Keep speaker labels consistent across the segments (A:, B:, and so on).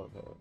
A: Okay.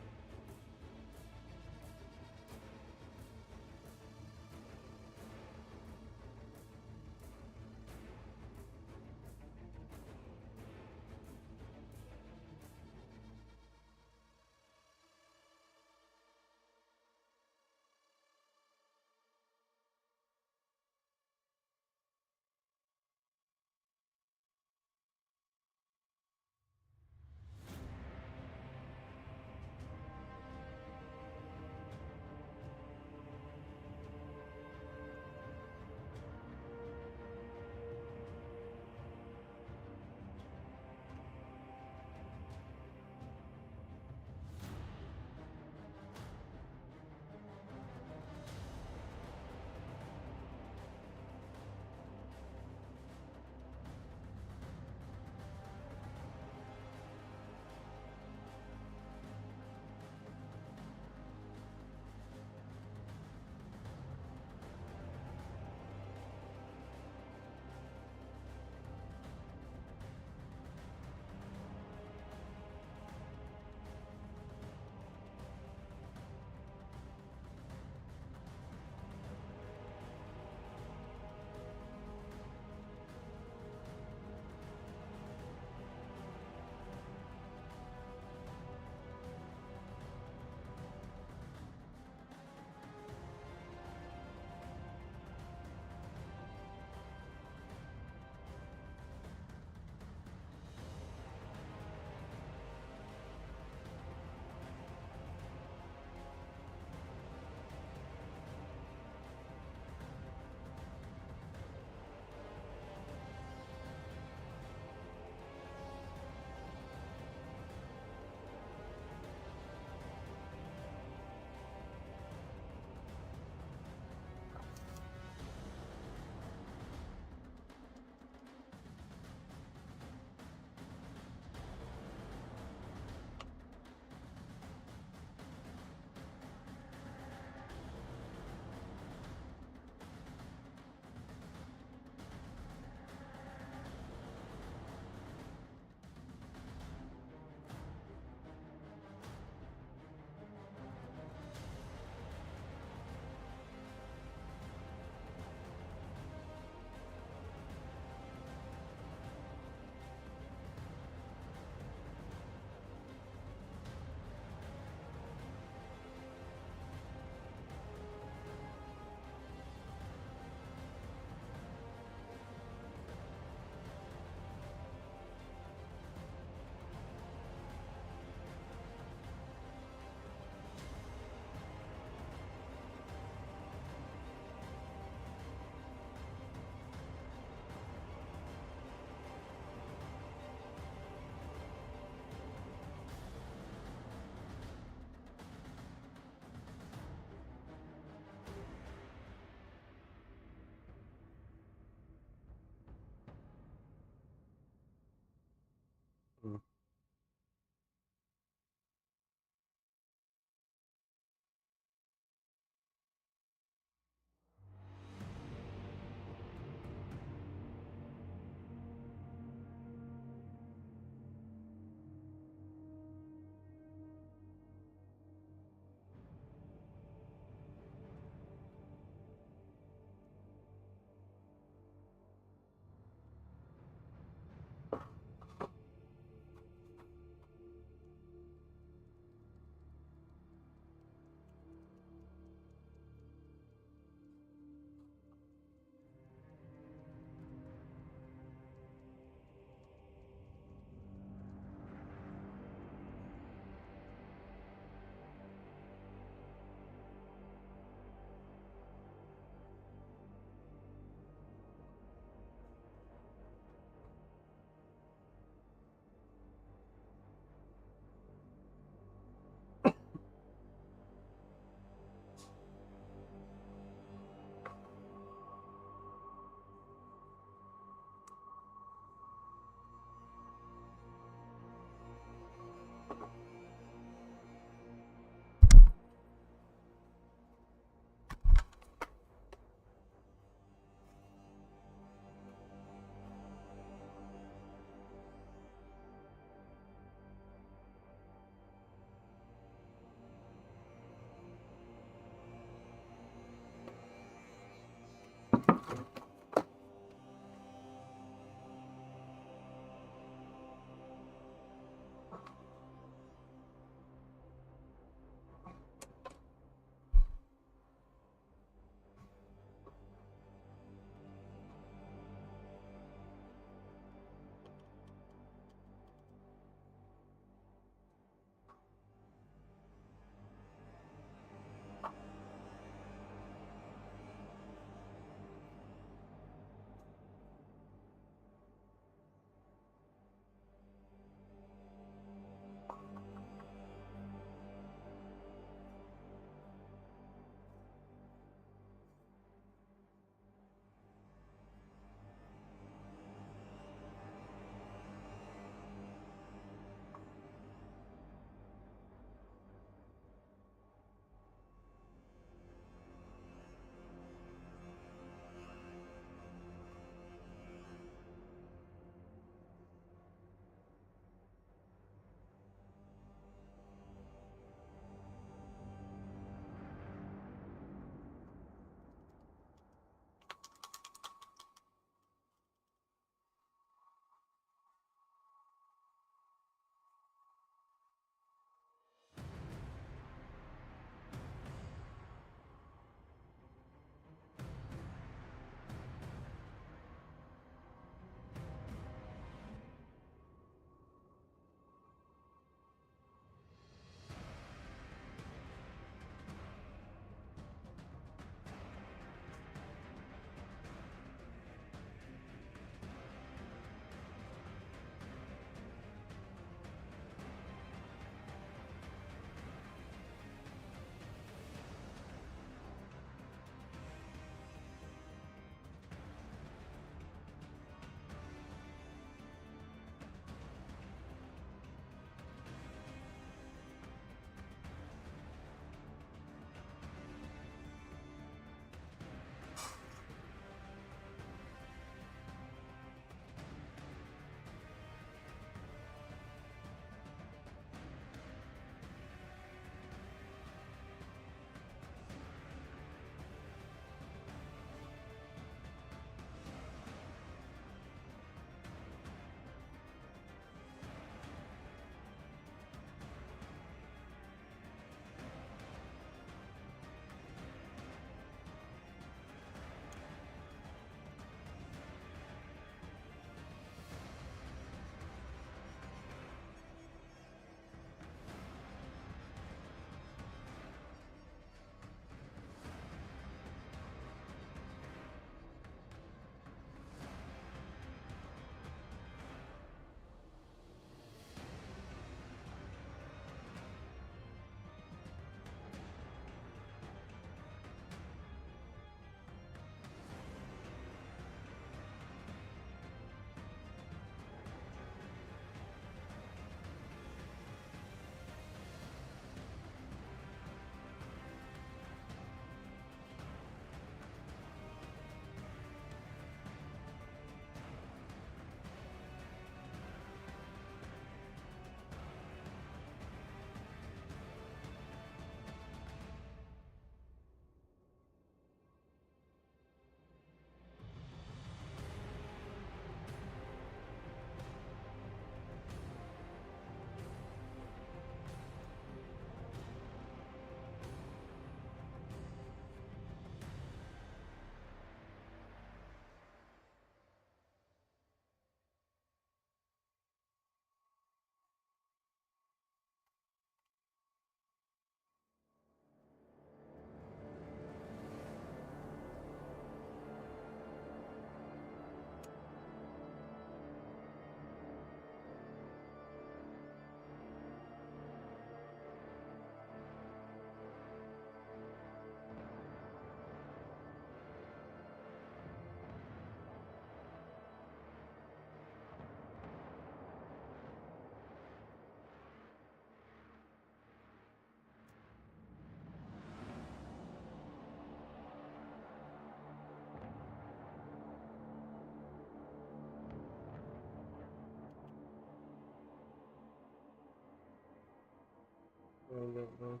A: I don't know.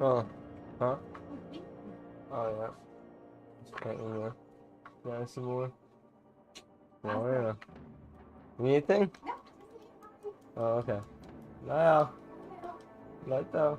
A: Oh, huh? Oh yeah. Just got in there. Yeah, some more. Oh yeah. Anything? Oh, okay. Now, right there.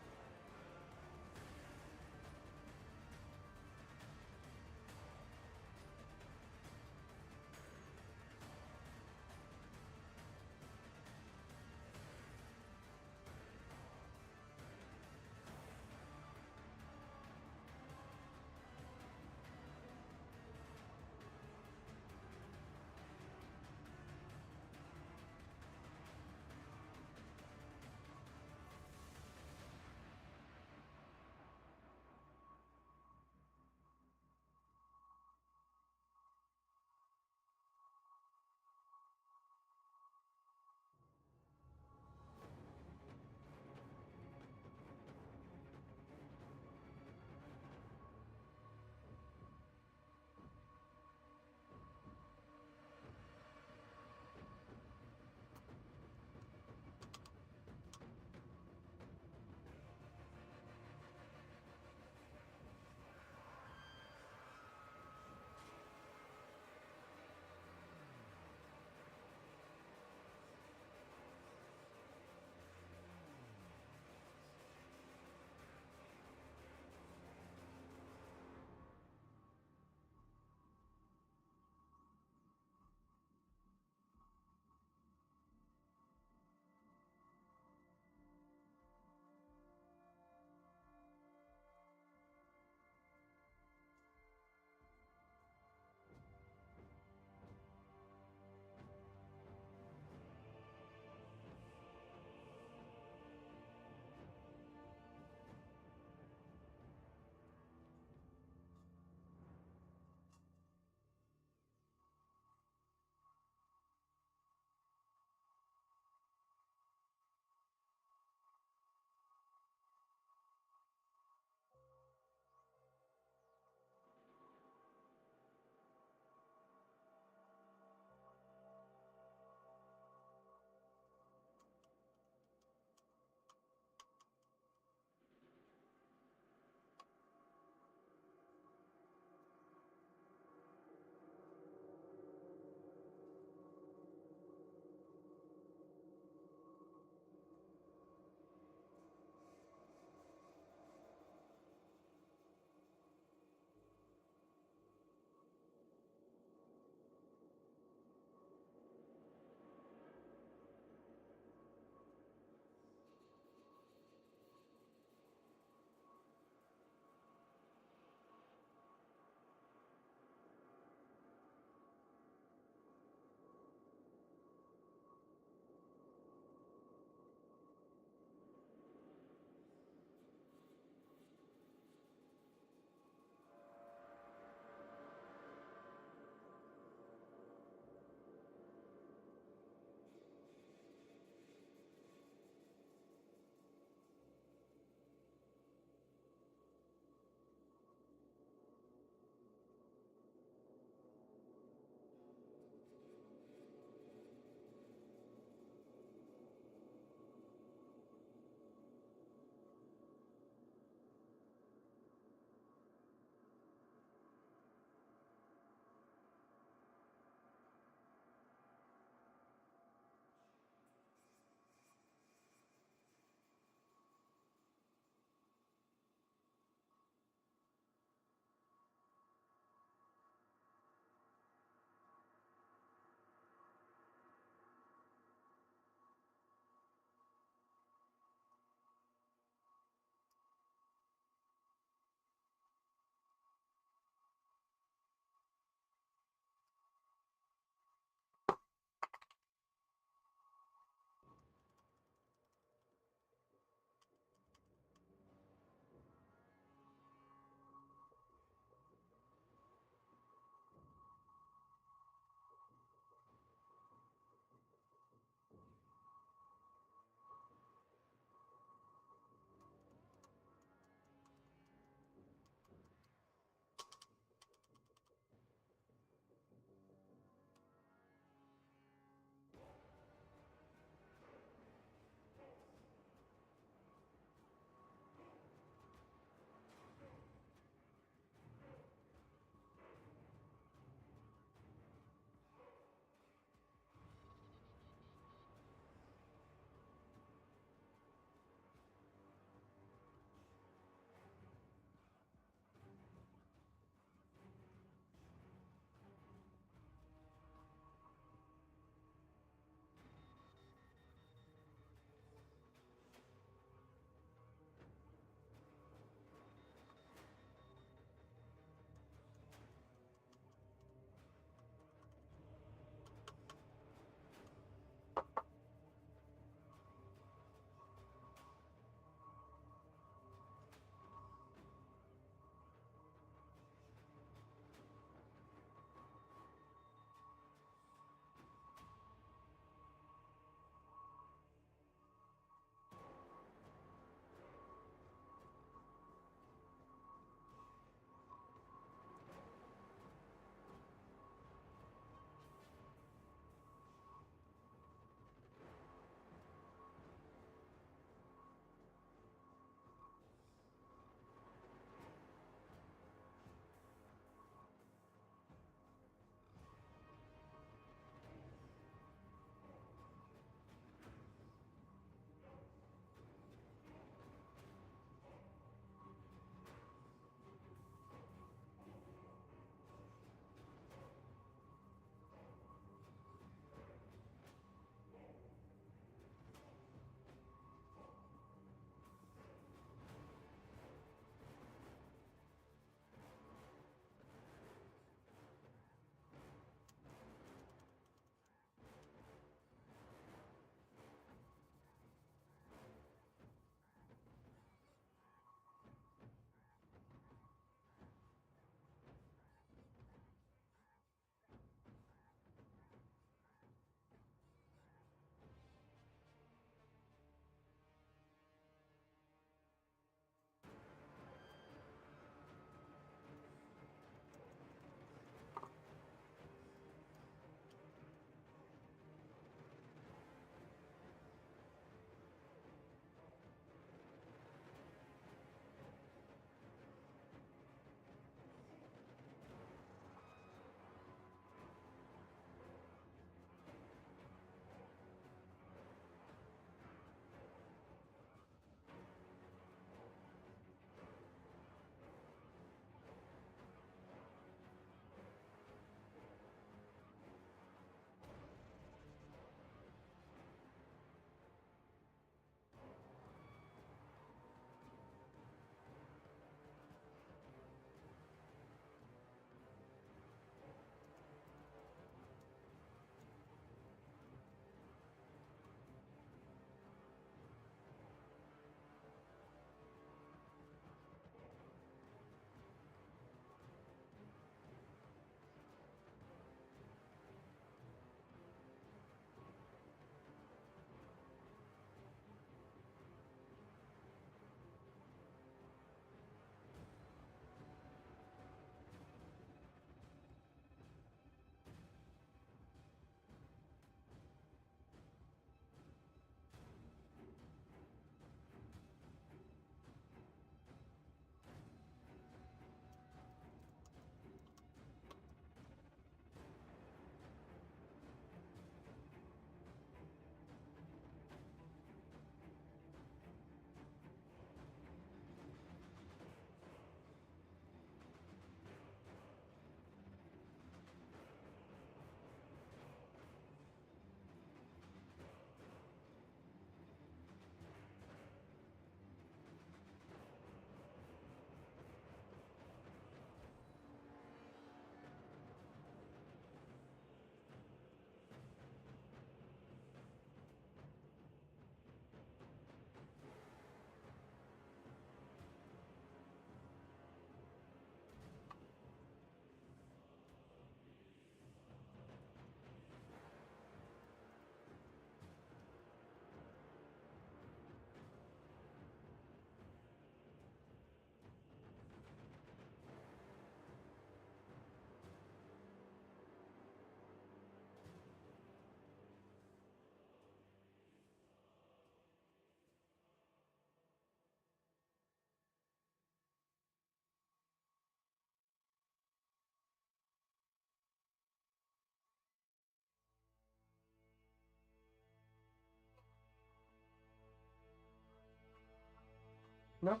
A: No.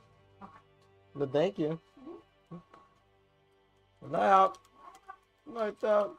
A: But thank you. Night out. Night out.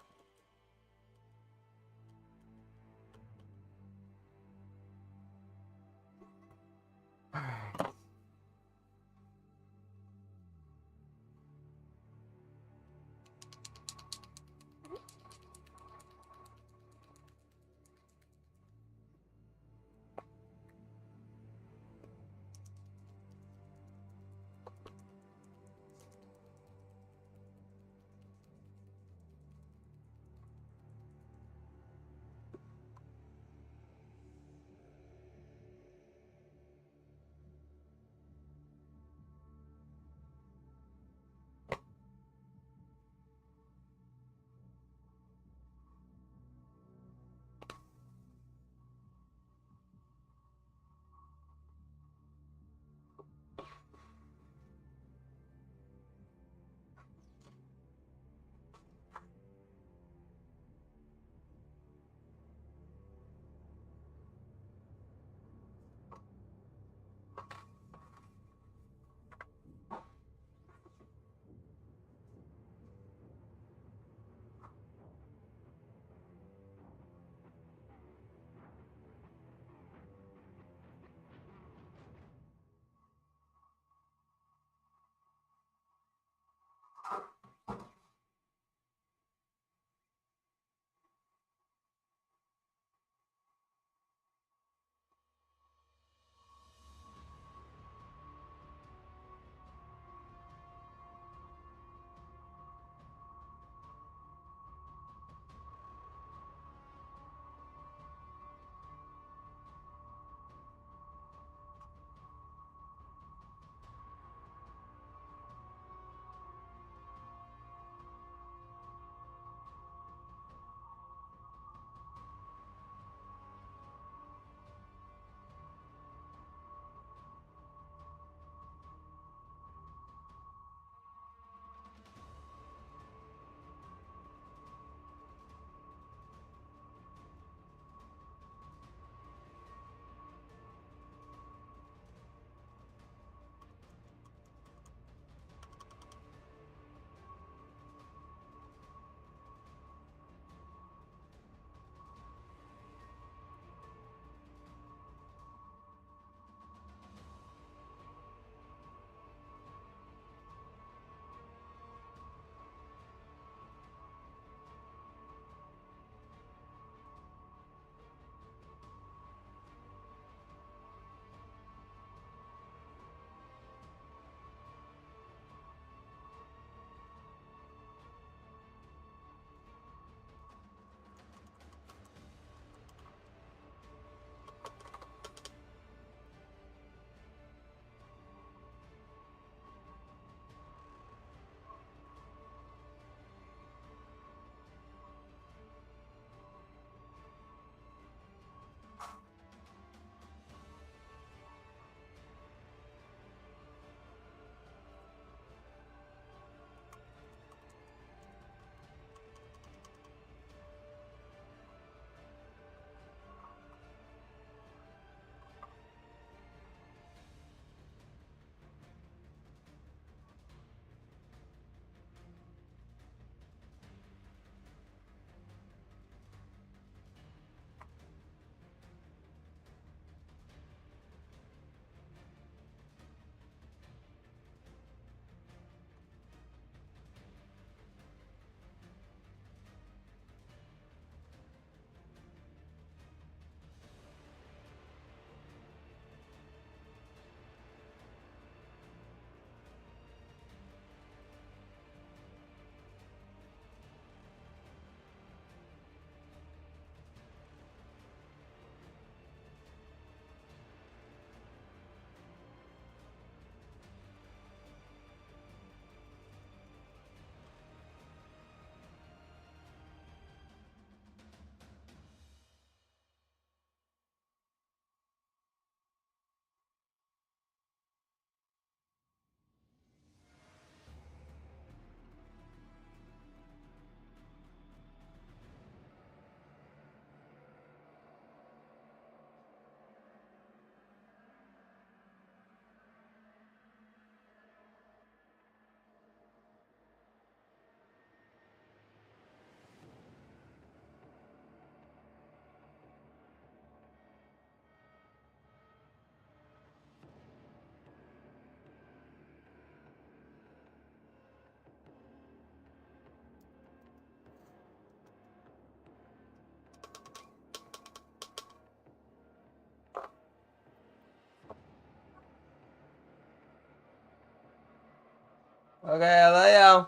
A: Ok, lấy không?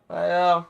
A: Lấy không?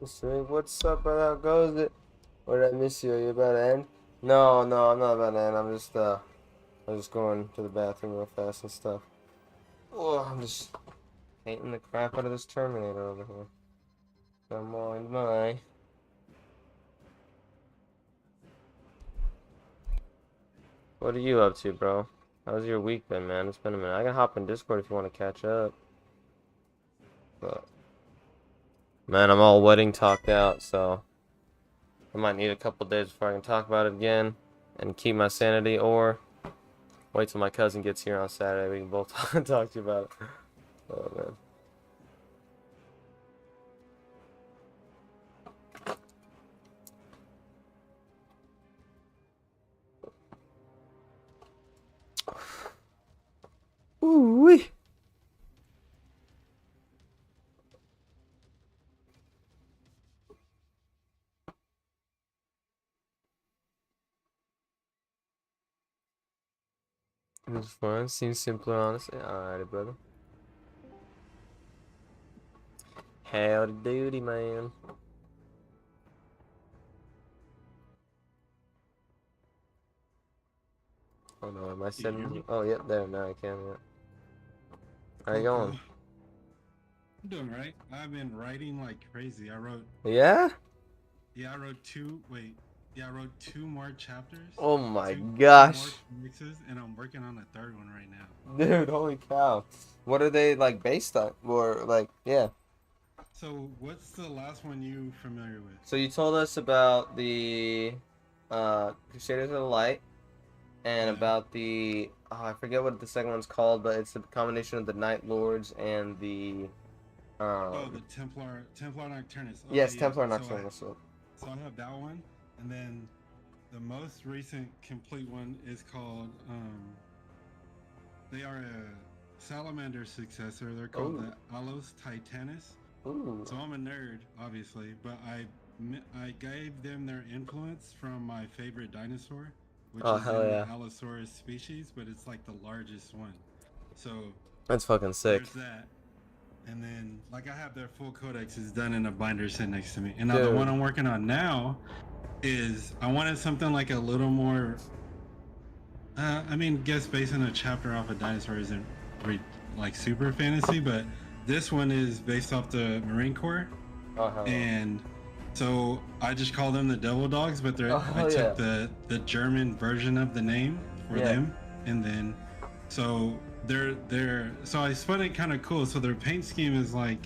A: Say, what's up, brother? How goes it? What did I miss you? Are you about to end? No, no, I'm not about to end. I'm just going to the bathroom real fast and stuff. Oh, I'm just painting the crap out of this Terminator over here. Come on, my. What are you up to, bro? How's your week been, man? It's been a minute. I can hop in Discord if you want to catch up. But, man, I'm all wedding talked out, so I might need a couple days before I can talk about it again and keep my sanity, or wait till my cousin gets here on Saturday. We can both talk to you about it. Oh, man. Ooh-wee. It was fun. Seems simpler, honestly. Alrighty, brother. Howdy doody, man. Oh no, am I sending? Oh, yep, there. Now I can. Yeah. How you going?
B: I'm doing right. I've been writing like crazy.
A: Yeah?
B: I wrote two. Wait, yeah, I wrote 2 more chapters.
A: Oh my
B: Two
A: gosh.
B: more mixes, and I'm working on a 3rd one right now.
A: Dude, holy cow. What are they like based on? Or like, yeah.
B: So, what's the last one you familiar with?
A: So you told us about the Crusaders of the Light and
B: Yeah.
A: about the I forget what the second one's called, but it's a combination of the Night Lords and the
B: The Templar Nocturnus. Okay,
A: yes,
B: yeah.
A: Templar Nocturnus.
B: So I have that one, and then the most recent complete one is called. They are a Salamander successor. They're called the Alos Titanus.
A: Ooh.
B: So I'm a nerd, obviously, but I gave them their influence from my favorite dinosaur, which is in the Allosaurus species, but it's like the largest one. So
A: that's fucking sick.
B: There's that. And then, like, I have their full codex is done in a binder sitting next to me. And now the one I'm working on now is I wanted something like a little more. I mean, guess based on a chapter off a dinosaur isn't like super fantasy, but this one is based off the Marine Corps. And so I just call them the Devil Dogs, but I took the German version of the name for them, and then so so I spun it kind of cool. So their paint scheme is like,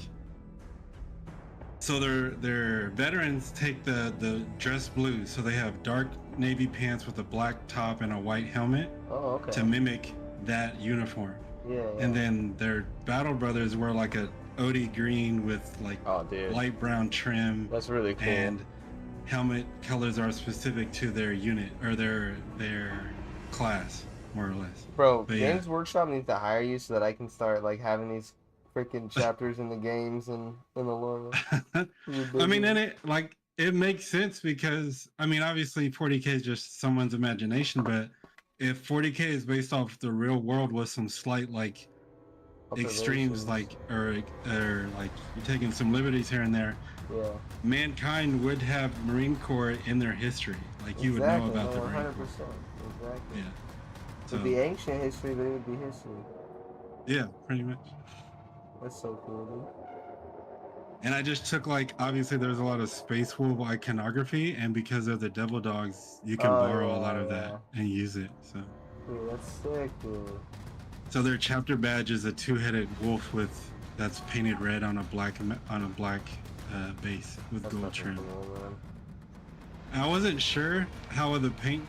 B: so their veterans take the dress blue, so they have dark navy pants with a black top and a white helmet to mimic that uniform. And then their battle brothers wear like a OD green with like light brown trim.
A: That's really cool.
B: And helmet colors are specific to their unit or their class, more or less.
A: Bro, Games Workshop needs to hire you so that I can start like having these freaking chapters in the games and in the lore.
B: I mean, and it makes sense because I mean, obviously 40K is just someone's imagination, but if 40K is based off the real world with some slight like extremes, like or like you're taking some liberties here and there, mankind would have Marine Corps in their history. Like you would know about the Marine Corps.
A: Exactly.
B: Yeah.
A: So, it would be ancient history, but it would be history.
B: Yeah, pretty much.
A: That's so cool, dude.
B: And I just took like, obviously there's a lot of Space Wolf iconography, and because of the Devil Dogs, you can borrow a lot of that and use it. So.
A: Dude, that's sick, dude.
B: So their chapter badge is a 2-headed wolf that's painted red on a black base with gold trim.
A: Cool,
B: I wasn't sure how the paint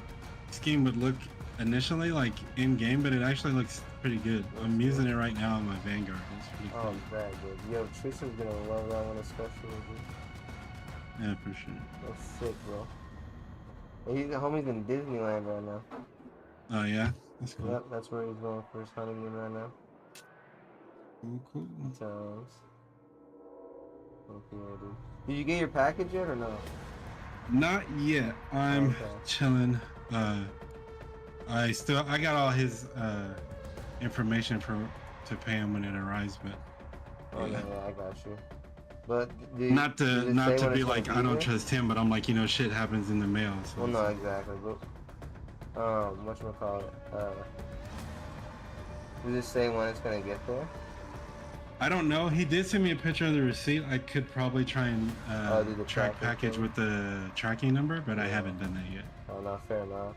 B: scheme would look initially, like in game, but it actually looks pretty good. I'm using it right now on my Vanguard. It's pretty cool.
A: Oh, bad, dude. Yo, Tristan's gonna love that one especially, dude.
B: Yeah, for sure.
A: That's sick, bro. He's the homie's in Disneyland right now.
B: Oh yeah, that's cool.
A: Yep, that's where he's going for his honeymoon right now.
B: Cool.
A: Sounds. Okay, dude. Did you get your package yet or no?
B: Not yet. I'm chilling. I got all his information to pay him when it arrives, but
A: yeah, I got you. But
B: Not
A: does
B: to
A: it say when
B: be
A: it's gonna
B: like
A: be
B: I don't
A: here?
B: trust him, but I'm like, you know, shit happens in the mail. So
A: Well, no, exactly. But whatchamacallit? Does it say when it's gonna get there?
B: I don't know. He did send me a picture of the receipt. I could probably try and
A: Do the
B: track
A: tracking
B: package
A: thing?
B: with the tracking number, but I
A: Yeah.
B: haven't done that yet.
A: Oh, no, fair enough.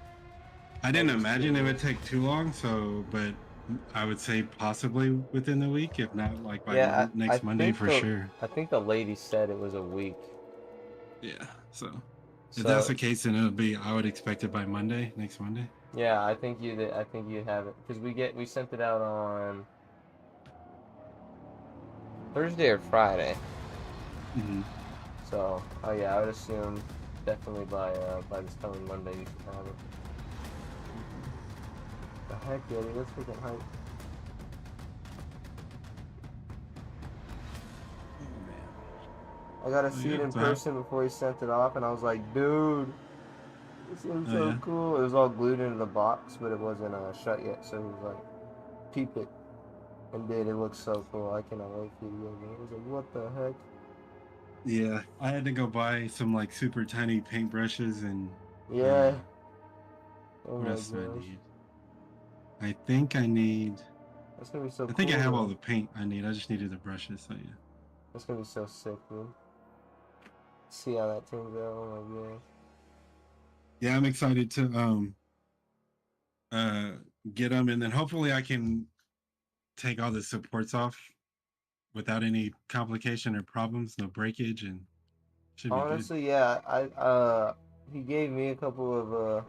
B: I didn't
A: just
B: imagine it would
A: curious.
B: take too long, so but I would say possibly within the week, if not like by
A: Yeah, I
B: next Monday
A: think
B: for sure.
A: the lady said it was a week.
B: Yeah. So if that's
A: So
B: the case, then it'll be. I would expect it by Monday, next Monday.
A: yeah, I think you have it because we sent it out on Thursday or Friday.
B: Mm-hmm.
A: So oh yeah, I would assume definitely by this coming Monday you should have it. The heck, yeah, dude, that's freaking hype. I got to see it in person before he sent it off, and I was like, dude, this looks so cool. It was all glued into the box, but it wasn't shut yet, so he was like, peep it. And dude, it looks so cool. I cannot wait for you to get it. I was like, what the heck?
B: Yeah, I had to go buy some like super tiny paintbrushes and
A: Yeah. Oh
B: what
A: my
B: else do I
A: gosh.
B: need? I think I need.
A: That's gonna be so
B: I
A: cool.
B: think I have all
A: though.
B: the paint I need. I just needed the brushes. So yeah.
A: That's gonna be so sick, dude. See how that turns out. Oh my gosh.
B: Yeah, I'm excited to uh get them, and then hopefully I can take all the supports off without any complication or problems, no breakage, and should be good.
A: Honestly, yeah, he gave me a couple of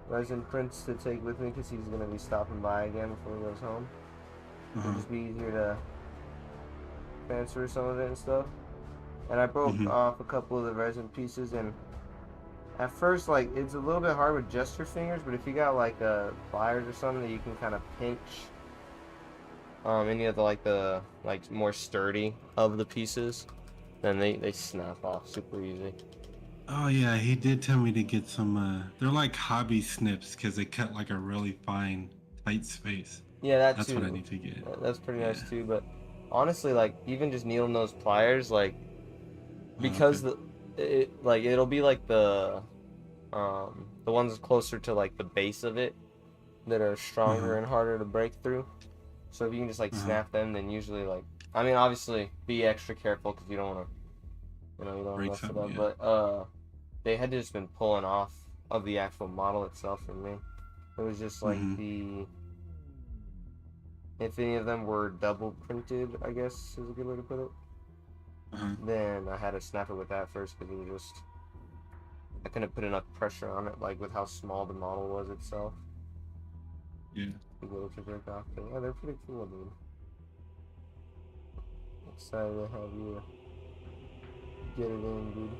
A: resin prints to take with me because he's gonna be stopping by again before he goes home. It'll just be easier to transfer some of it and stuff. And I broke off a couple of the resin pieces, and at first, like, it's a little bit hard with just your fingers, but if you got like pliers or something that you can kind of pinch any of the more sturdy of the pieces, then they snap off super easy.
B: Oh yeah, he did tell me to get some. They're like hobby snips because they cut like a really fine, tight space.
A: Yeah,
B: That's what I need to get.
A: That's pretty nice too. But honestly, like even just needling those pliers, like because it'll be like the ones closer to like the base of it that are stronger and harder to break through. So if you can just like snap them, then usually like I mean obviously be extra careful because you don't want to you don't want to mess it up.
B: Yeah.
A: But they had just been pulling off of the actual model itself for me. It was just like if any of them were double printed, I guess is a good way to put it. Then I had to snap it with that first because it was just I couldn't put enough pressure on it, like with how small the model was itself.
B: Yeah.
A: To be able to break off. But yeah, they're pretty cool, dude. Excited to have you get it in, dude.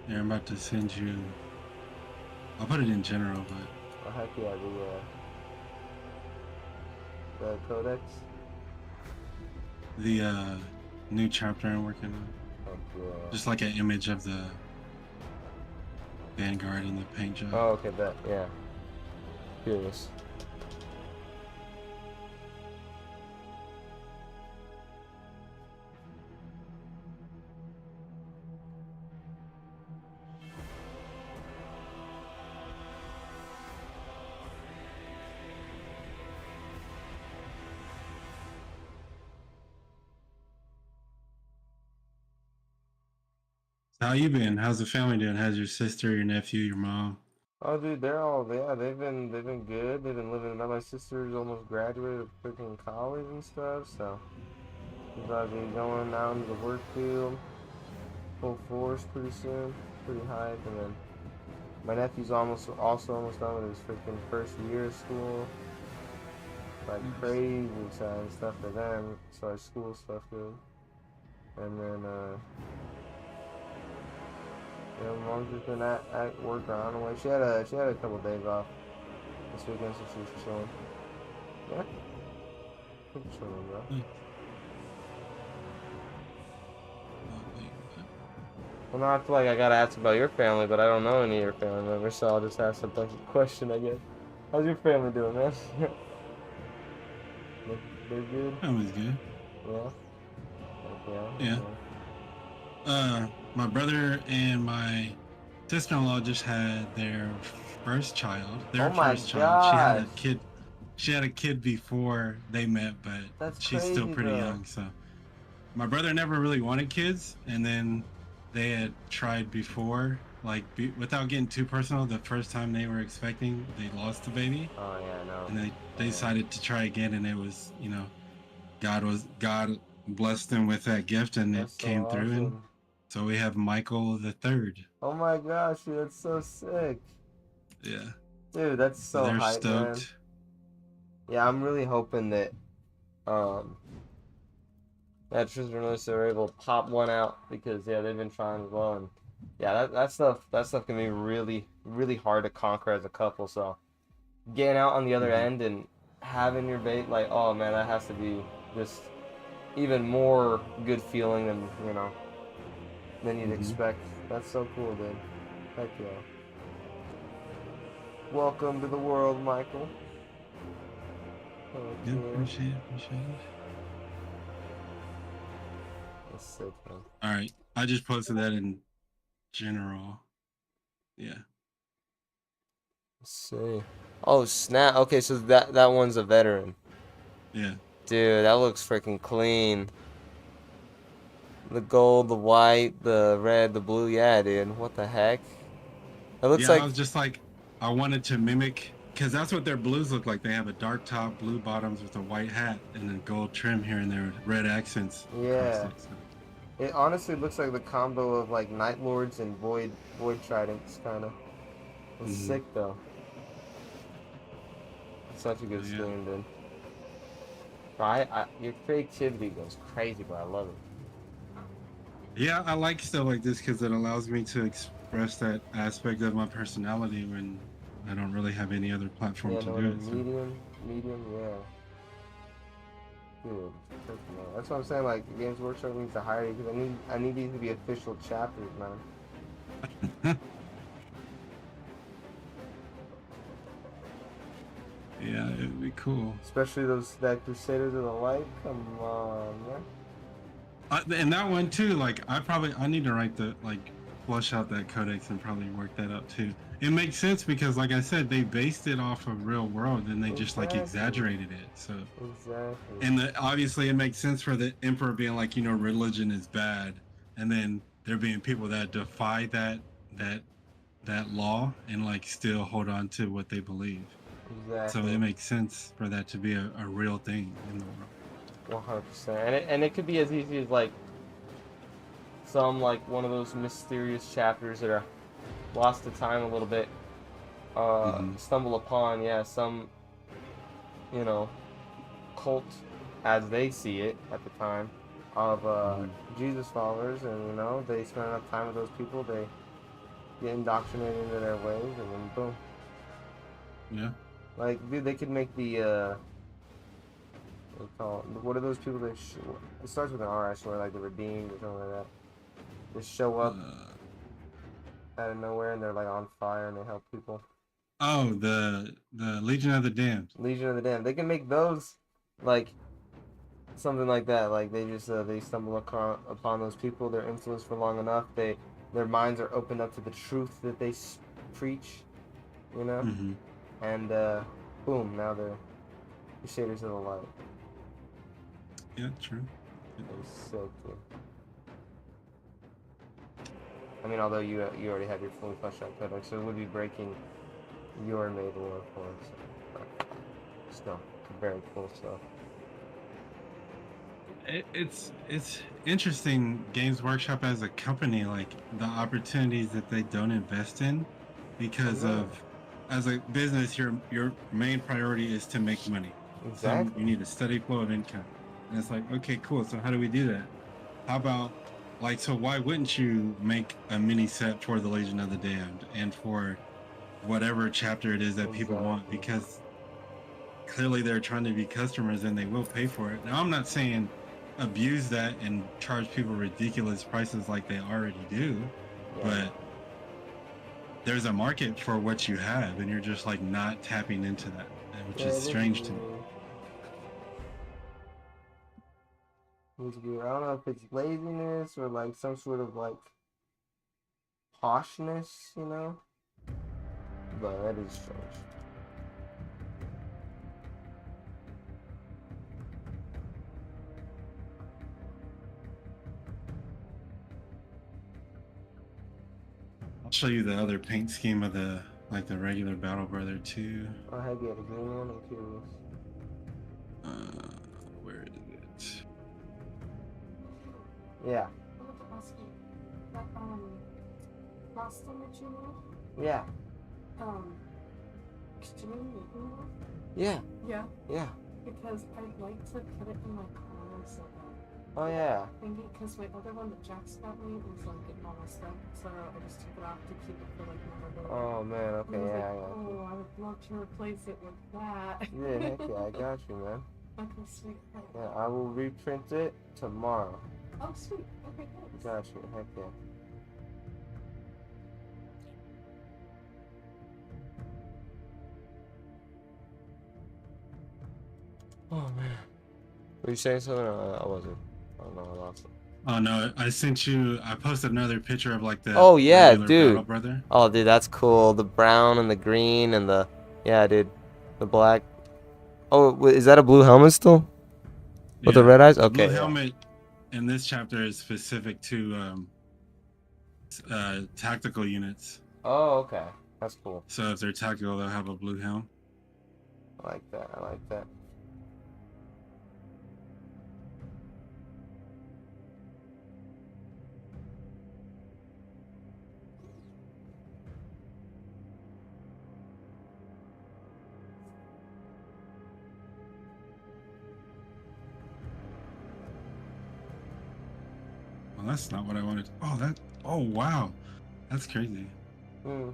B: Yeah, I'm about to send you. I'll put it in general, but.
A: Oh heck yeah, the codex.
B: The new chapter I'm working on.
A: Oh, yeah.
B: Just like an image of the Vanguard and the paint job.
A: Oh, okay, bet, yeah. Curious.
B: How you been? How's the family doing? How's your sister, your nephew, your mom?
A: Oh, dude, they've been good. They've been living it up. My sister's almost graduated freaking college and stuff, so she's about to be going out into the work field, full force pretty soon, pretty hype. And then my nephew's also almost done with his freaking first year of school. Like crazy exciting stuff for them. So our school stuff good. And then yeah, my mom's just been at work around the way. She had a couple of days off this weekend, so she was chilling. Yeah, I'm chilling, bro. Well, now I feel like I gotta ask about your family, but I don't know any of your family members, so I'll just ask a question, I guess. How's your family doing, man? They're good?
B: Family's good.
A: Yeah?
B: Yeah. My brother and my sister-in-law just had their first child.
A: Oh
B: Their
A: my
B: first child. She had
A: gosh.
B: a kid. She had a kid before they met, but
A: That's
B: she's still
A: crazy
B: pretty
A: though.
B: young. So my brother never really wanted kids, and then they had tried before, like without getting too personal. The first time they were expecting, they lost the baby,
A: Oh yeah, no.
B: and they
A: Oh,
B: decided to try again, and it was, God blessed them with that gift, and it
A: that's so
B: came through, and
A: awesome.
B: so we have Michael the third.
A: Oh my gosh, dude, that's so sick.
B: Yeah,
A: Dude, that's
B: so
A: so
B: they're
A: hype, man.
B: stoked.
A: Yeah, I'm really hoping that um that Tristan and Alyssa are able to pop one out because yeah, they've been trying as well, and yeah, that stuff can be really really hard to conquer as a couple. So getting out on the other
B: Hmm.
A: end and having your bait, like, oh man, that has to be just even more good feeling than you'd
B: Hmm.
A: expect. That's so cool, dude. Heck yeah. Welcome to the world, Michael. Heck
B: Yeah,
A: yeah.
B: appreciate it.
A: That's sick, man.
B: All right, I just posted that in general. Yeah.
A: Let's see. Oh snap! Okay, so that one's a veteran.
B: Yeah.
A: Dude, that looks freaking clean. The gold, the white, the red, the blue. Yeah, dude. What the heck? It looks
B: Yeah, I
A: like.
B: was just like, I wanted to mimic, because that's what their blues look like. They have a dark top, blue bottoms with a white hat, and then gold trim here and there with red accents across
A: Yeah.
B: it. So.
A: It honestly looks like the combo of like Night Lords and Void Tridents, kind of. It's
B: Hmm.
A: sick though. It's such a good
B: Yeah.
A: scheme, dude. Bro, your creativity goes crazy, bro. I love it.
B: Yeah, I like stuff like this because it allows me to express that aspect of my personality when I don't really have any other platform
A: Yeah,
B: to
A: no
B: do
A: other
B: it. So.
A: medium, yeah. Dude, that's what I'm saying. Like, Games Workshop needs to hire you because I need these to be official chapters, man.
B: Yeah, it'd be cool.
A: Especially that Crusaders of the Light. Come on, man.
B: And that one too, like I need to write flush out that codex and probably work that out too. It makes sense because like I said, they based it off of real world and they just like
A: Exactly.
B: exaggerated it. So
A: Exactly.
B: and obviously it makes sense for the emperor being like, religion is bad, and then there being people that defy that that law and like still hold on to what they believe. So
A: Exactly.
B: it makes sense for that to be a real thing in the world.
A: 100%. And it could be as easy as like some like one of those mysterious chapters that are lost to time a little bit.
B: Hmm.
A: Stumble upon some you know cult as they see it at the time of
B: Hmm.
A: Jesus followers, and they spend enough time with those people, they get indoctrinated into their ways, and then boom.
B: Yeah.
A: Like, dude, they could make the what do you call it? What are those people that it starts with an R, I swear, like the Redeemed or something like that. Just show up
B: Uh,
A: out of nowhere and they're like on fire and they help people.
B: Oh, the Legion of the Damned.
A: Legion of the Damned. They can make those like something like that. Like they just they stumble upon those people. They're influenced for long enough. Their minds are opened up to the truth that they preach. You know,
B: Hmm.
A: and boom, now they're Crusaders of the Light.
B: Yeah, true.
A: It's so cool. I mean, although you already have your fully fleshed out codex, so it would be breaking your naval war points. But still, very cool stuff.
B: It's interesting. Games Workshop as a company, like the opportunities that they don't invest in,
A: Oh
B: because
A: yeah,
B: of as a business, your main priority is to make money. So
A: exactly.
B: you need a steady flow of income, and it's like, okay, cool. So how do we do that? How about so why wouldn't you make a mini set for the Legion of the Damned and for whatever chapter it is that people want?
A: Exactly.
B: Because clearly they're trying to be customers and they will pay for it. Now, I'm not saying abuse that and charge people ridiculous prices like they already do,
A: Yeah.
B: but there's a market for what you have and you're just like not tapping into that, which
A: Yeah,
B: is
A: it is
B: strange to me.
A: weird. seems weird. I don't know if it's laziness or like some sort of like poshness, you know? But that is strange.
B: I'll show you the other paint scheme of the regular Battle Brother too.
A: Oh, heck yeah, the green one, I'm curious.
B: Where is it?
A: Yeah.
C: Last time that you made?
A: Yeah.
C: Could you maybe make me one?
A: Yeah.
C: Yeah.
A: Yeah.
C: Because I'd like to put it in my car so that
A: Oh, yeah.
C: thinking, because my other one that Jack's got me was like getting all messed up, so I just took it off to keep it for like memorabilia.
A: Oh, man, okay,
C: And I was
A: yeah,
C: like,
A: I got you.
C: oh, I would love to replace it with that.
A: Yeah, heck yeah, I got you, man.
C: Okay, sweet.
A: Yeah, I will reprint it tomorrow.
C: Oh, sweet. Okay, thanks.
A: Got you, heck yeah. Oh, man. Were you saying something? I wasn't. I don't know, I lost it.
B: Oh no, I posted another picture of like the
A: Oh, yeah,
B: regular
A: dude.
B: Battle Brother.
A: Oh, dude, that's cool. The brown and the green and the... Yeah, dude. The black. Oh, is that a blue helmet still? With the red eyes?
B: The
A: Okay,
B: blue
A: yeah.
B: helmet in this chapter is specific to tactical units.
A: Oh, okay. That's cool.
B: So if they're tactical, they'll have a blue helm.
A: I like that. I like that.
B: Well, that's not what I wanted. Oh wow, that's crazy.
A: Mm.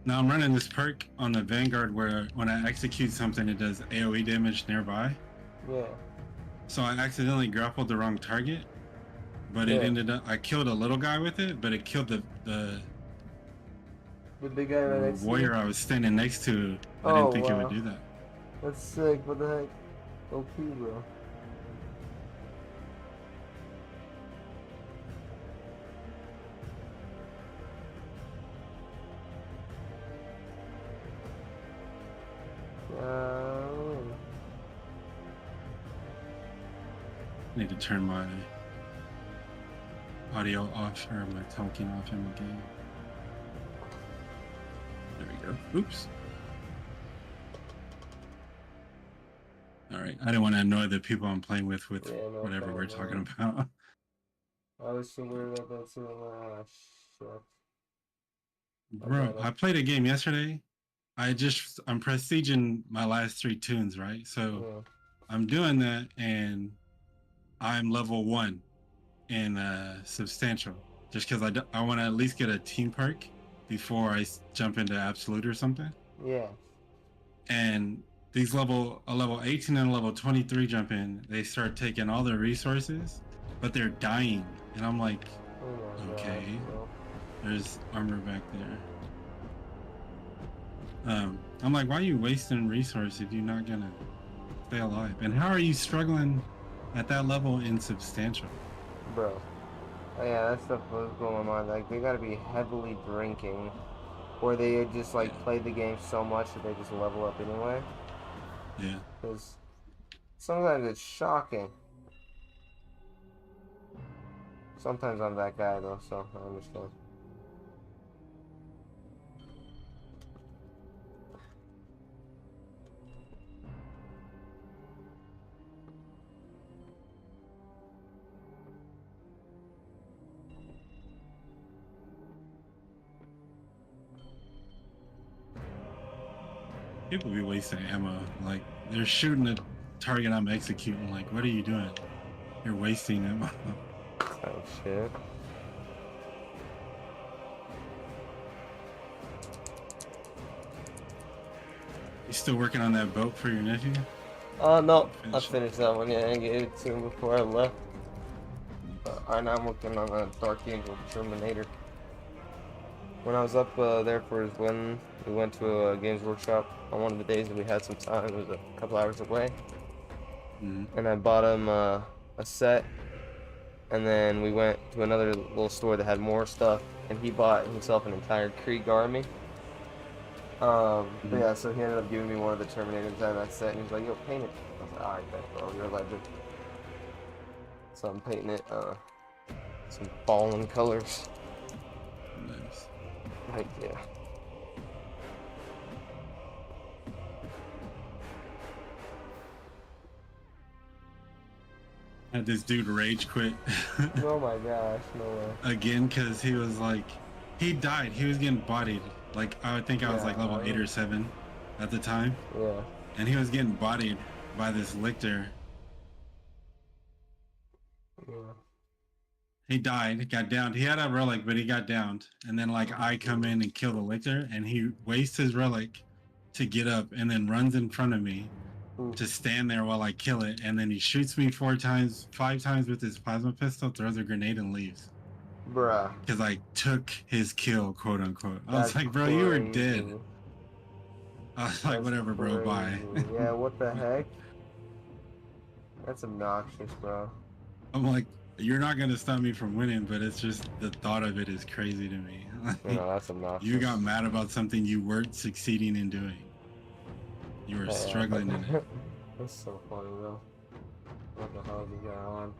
B: Now I'm running this perk on the Vanguard where when I execute something, it does AoE damage nearby.
A: Yeah.
B: So I accidentally grappled the wrong target, but it ended up I killed a little guy with it, but it killed the
A: big guy right next to
B: warrior
A: you?
B: I was standing next to. I
A: Oh,
B: didn't think it
A: wow.
B: would do that.
A: That's sick. What the heck? OP, bro.
B: I need to turn my audio off or my talking off in the game. There we go. Oops. All right. I didn't want to annoy the people I'm playing with
A: Yeah, no
B: whatever we're
A: problem,
B: talking about.
A: I was so worried about that too. Shit.
B: Bro, I played a game yesterday. I'm prestiging my last 3 tunes, right? So
A: Yeah.
B: I'm doing that and I'm level 1 in substantial, just because I want to at least get a team perk before I jump into absolute or something.
A: Yeah.
B: And these level 18 and level 23 jump in, they start taking all their resources, but they're dying, and I'm like,
A: Oh my
B: okay,
A: God, bro.
B: there's armor back there. I'm like, why are you wasting resource if you're not gonna stay alive? And how are you struggling at that level in substantial?
A: Bro. Oh, yeah, that stuff was going on my mind. Like, they gotta be heavily drinking, or they just like play the game so much that they just level up anyway.
B: Yeah.
A: Because sometimes it's shocking. Sometimes I'm that guy though, so I understand.
B: People be wasting ammo. Like, they're shooting the target I'm executing. Like, what are you doing? You're wasting ammo.
A: Oh shit.
B: You still working on that boat for your nephew?
A: No, I
B: Finish it.
A: finished that one. Yeah, I gave it to him before I left. Right now I'm working on a Dark Angel Terminator. When I was up there for his wedding, we went to a Games Workshop on one of the days that we had some time. It was a couple hours away.
B: Mhm.
A: And I bought him a set, and then we went to another little store that had more stuff, and he bought himself an entire Krieg army. But yeah, so he ended up giving me one of the Terminators out of that set, and he was like, "Yo, paint it." I was like, "Alright, bet, bro, you're a legend." So I'm painting it some fallen colors.
B: Nice.
A: Heck yeah.
B: Had this dude rage quit.
A: Oh my gosh, no way.
B: Again, because he was like, he died. He was getting bodied. Like, I think I was like level 8 or 7 at the time.
A: Yeah.
B: And he was getting bodied by this lictor.
A: Yeah.
B: He died, got downed. He had a relic, but he got downed. And then like I come in and kill the lictor, and he wastes his relic to get up and then runs in front of me to stand there while I kill it. And then he shoots me 5 times with his plasma pistol, throws a grenade and leaves.
A: Bruh.
B: Because I took his kill, quote unquote. I was
A: That's
B: like, bro, you were
A: crazy.
B: dead. I was like,
A: That's
B: whatever, bro, bye.
A: crazy. Yeah, what the heck? That's obnoxious, bro.
B: I'm like, you're not gonna stop me from winning, but it's just the thought of it is crazy to me.
A: No, that's obnoxious.
B: You got mad about something you weren't succeeding in doing. You were struggling in it.
A: That's so funny, though. What the hell is he got on?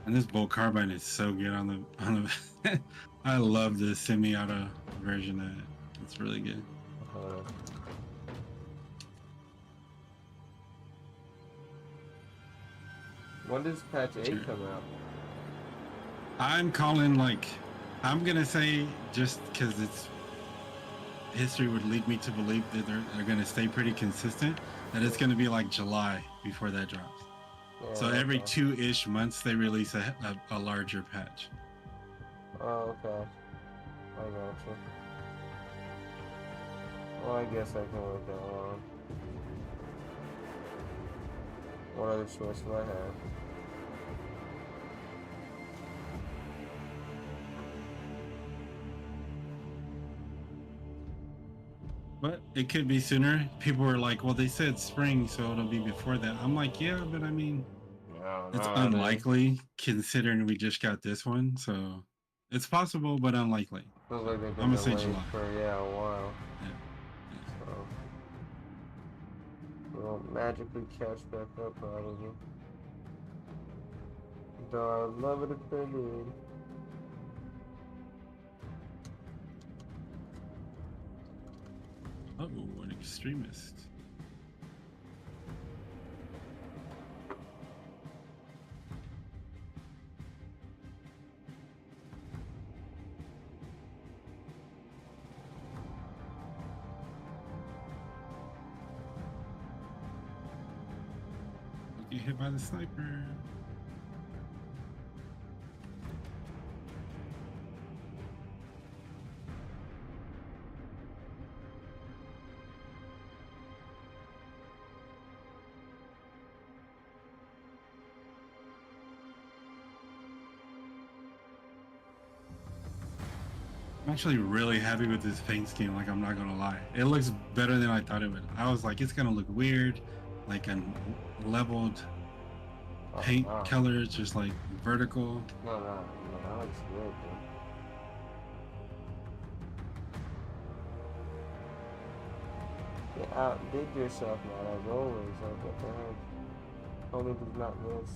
B: And this bolt carbine is so good on the I love the semi-auto version of it. It's really good.
A: When does patch 8 come out?
B: I'm calling, like, I'm gonna say, just because it's history would lead me to believe that they're gonna stay pretty consistent, that it's gonna be like July before that drops.
A: Yeah,
B: So every 2-ish months they release a larger patch.
A: Oh, okay. I got you. Well, I guess I can work that long. What other choice do I have?
B: But it could be sooner. People were like, well, they said spring, so it'll be before that. I'm like, yeah, but I mean, it's unlikely considering we just got this one. So it's possible, but unlikely.
A: Feels like they've been
B: I'm gonna say
A: delayed
B: July.
A: for a while.
B: Yeah.
A: So we'll magically catch back up probably. Though I'd love it if they did.
B: Oh, an extremist. Get hit by the sniper. I'm actually really happy with this paint scheme, like, I'm not gonna lie. It looks better than I thought it would. I was like, it's gonna look weird, like a leveled paint color, just like vertical.
A: No, that looks good, dude. You outdid yourself, man. As always, like, what the heck? Only does not miss.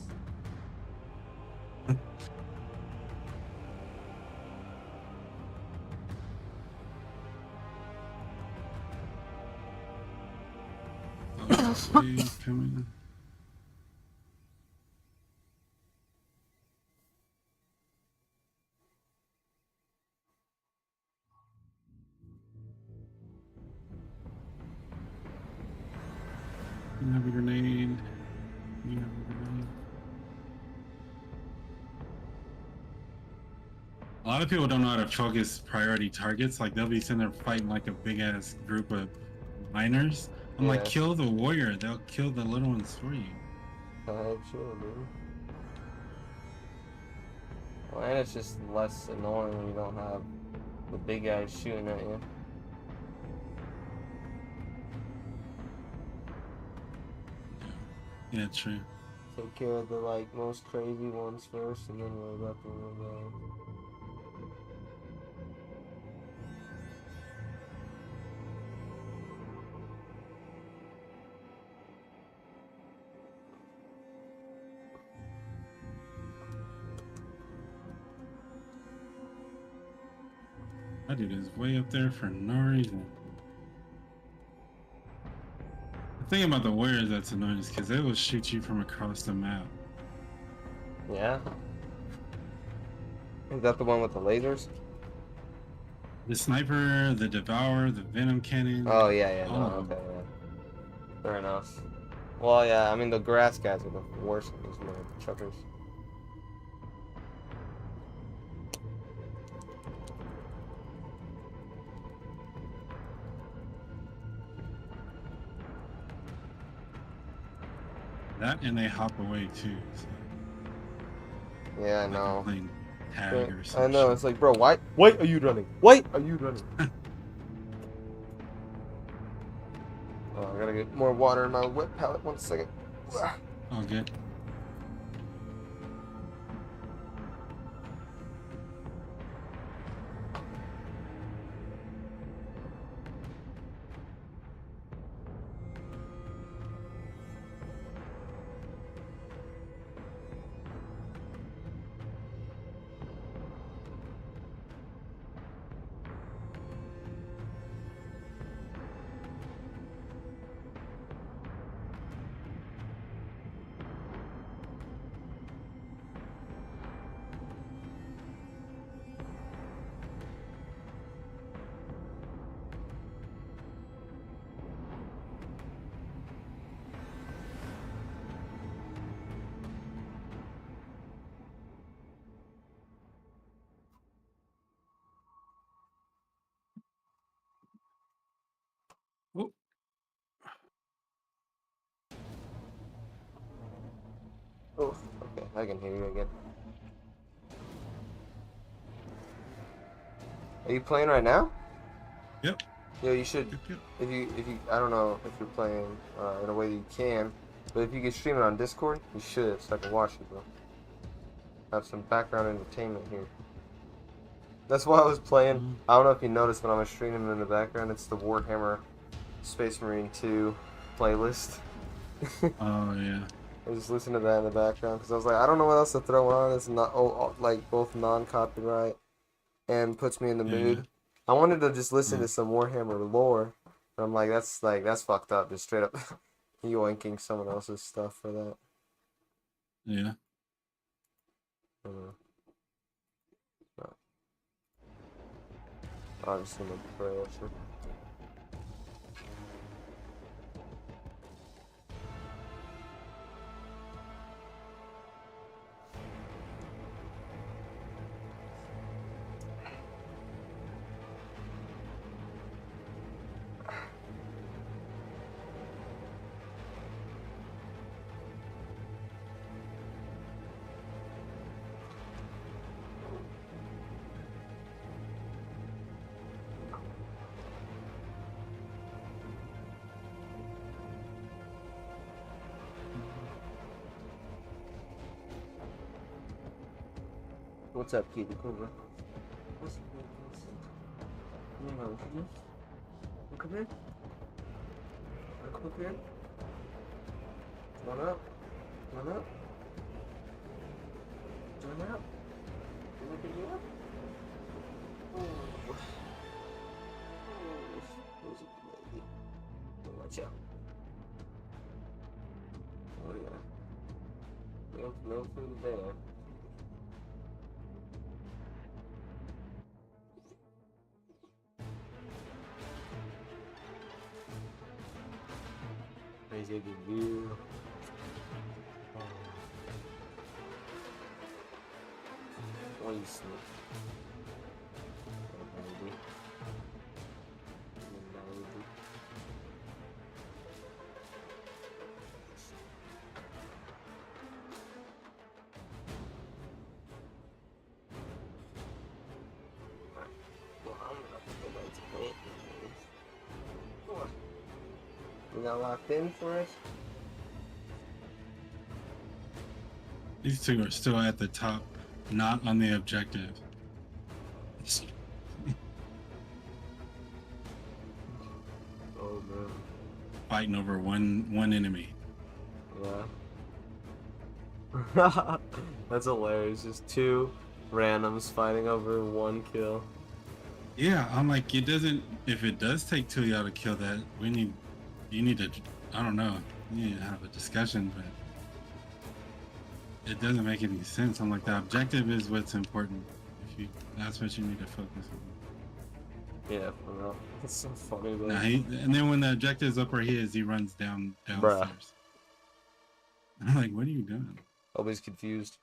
B: Coming. You have a grenade. You have a grenade. A lot of people don't know how to focus priority targets. Like, they'll be sitting there fighting like a big ass group of miners. I'm like, kill the warrior. They'll kill the little ones for you.
A: Heck, chill, dude. Well, and it's just less annoying when you don't have the big guys shooting at you.
B: Yeah, true.
A: Take care of the like most crazy ones first, and then worry about the little guys.
B: That dude is way up there for no reason. The thing about the warriors that's annoying is because they will shoot you from across the map.
A: Yeah. Is that the one with the lasers?
B: The sniper, the devourer, the venom cannon.
A: Oh yeah, yeah,
B: all
A: no,
B: of them.
A: okay, yeah. Fair enough. Well, yeah, I mean the grass guys are the worst of those motherfuckers.
B: That and they hop away too. So.
A: Yeah, I
B: Like
A: know.
B: they're playing tag
A: But
B: or some
A: I know,
B: shit.
A: it's like, bro, why are you running? Why are you running? Oh, I gotta get more water in my wet palette. 1 second.
B: All good. Oh,
A: Oh, okay, I can hear you again. Are you playing right now?
B: yep.
A: Yeah, you should.
B: Yep, yep.
A: If you, I don't know if you're playing in a way that you can, but if you can stream it on Discord, you should, so I can watch it, bro. Have some background entertainment here. That's why I was playing. I don't know if you noticed, but I'm streaming in the background. It's the Warhammer Space Marine 2 playlist.
B: Oh yeah.
A: I just listened to that in the background because I was like, I don't know what else to throw on. It's not like both non-copyright and puts me in the mood. I wanted to just listen to some Warhammer lore, but I'm like, that's fucked up. Just straight up yoinking someone else's stuff for that.
B: Yeah.
A: Obviously, my prayer. Sure. What's up, Kitty Cobra? What's up? Come here. Come up here. Come up. Come up. Come up. Look at you up. Oh. Who's a lady? Watch out. Oh yeah. No food there. Nice good view. Oh, you sleep. Is that locked in for us?
B: These two are still at the top, not on the objective.
A: Oh man.
B: Fighting over one enemy.
A: Yeah. That's hilarious. Just two randoms fighting over one kill.
B: Yeah, I'm like, it doesn't. If it does take two of y'all to kill that, you need to. I don't know. You need to have a discussion, but it doesn't make any sense. I'm like, the objective is what's important. That's what you need to focus on.
A: Yeah, for real. It's so funny. Though.
B: Now and then when the objective's up where he is, he runs downstairs.
A: Bruh.
B: I'm like, what are you doing?
A: Always confused.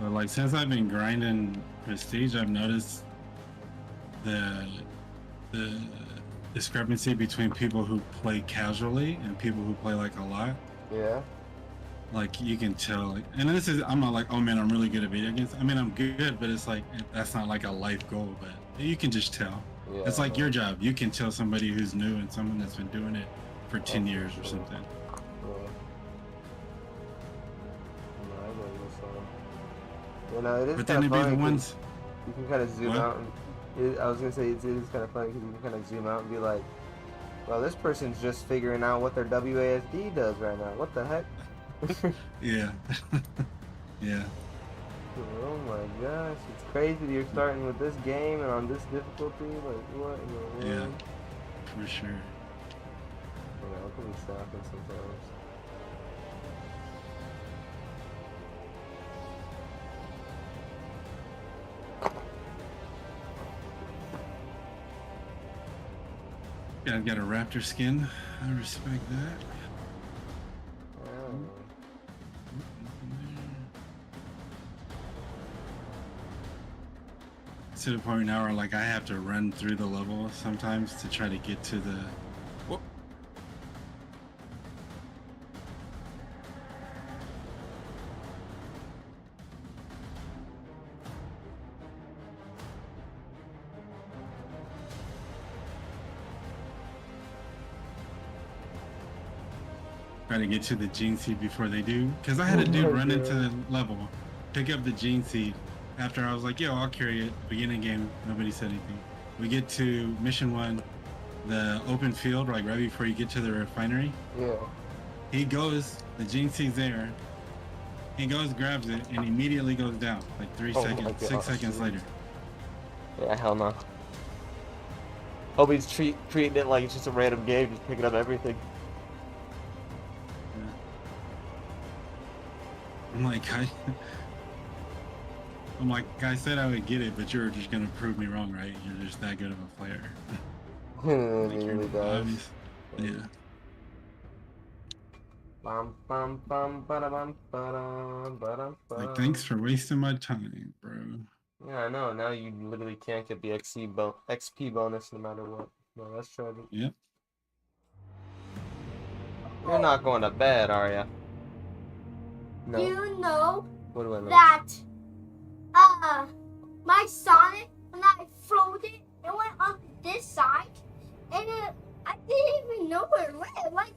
B: But like since I've been grinding Prestige, I've noticed the discrepancy between people who play casually and people who play like a lot.
A: Yeah.
B: Like you can tell, like, and this is, I'm not like, oh man, I'm really good at video games. I mean, I'm good, but it's like that's not like a life goal. But you can just tell.
A: Yeah,
B: it's like your job. You can tell somebody who's new and someone that's been doing it for 10 years or something.
A: You know, it is
B: But then
A: kind
B: it'd
A: of
B: be
A: funny.
B: the ones.
A: You can kind of zoom
B: What?
A: out. I was gonna say it is kind of funny because you can kind of zoom out and be like, "Well, this person's just figuring out what their WASD does right now. What the heck?"
B: Yeah. Yeah.
A: Oh my gosh, it's crazy that you're starting with this game and on this difficulty. Like, what in the
B: Yeah.
A: world?
B: For sure.
A: You know, it can be stopping sometimes.
B: Yeah, I've got a raptor skin. I respect that.
A: Oh.
B: To the point now where like I have to run through the level sometimes to try to get to the. Whoop. Try to get to the gene seed before they do, because I had a dude run into the level, pick up the gene seed. After I was like, yo, I'll carry it. Beginning game, nobody said anything. We get to mission 1, the open field, like right before you get to the refinery.
A: Yeah.
B: He goes, the gene seed's there. He goes, grabs it, and immediately goes down. Like 3
A: Oh my
B: seconds, 6
A: gosh.
B: seconds later.
A: Yeah, hell no. Hope he's treating it like it's just a random game, just picking up everything.
B: I'm like, I said I would get it, but you're just gonna prove me wrong, right? You're just that good of a player.
A: It
B: Like,
A: really does.
B: obvious. Yeah.
A: Bum, bum, bum, ba-da-bum, ba-dum, ba-dum,
B: Like,
A: ba-dum.
B: thanks for wasting my time, bro.
A: Yeah, I know. Now you literally can't get the XP bonus no matter what. No, that's tragic.
B: Yep.
A: You're not going to bed, are ya? No.
C: You know
A: What do I know?
C: that my Sonic, when I floated, it went on this side, and I didn't even know where it went.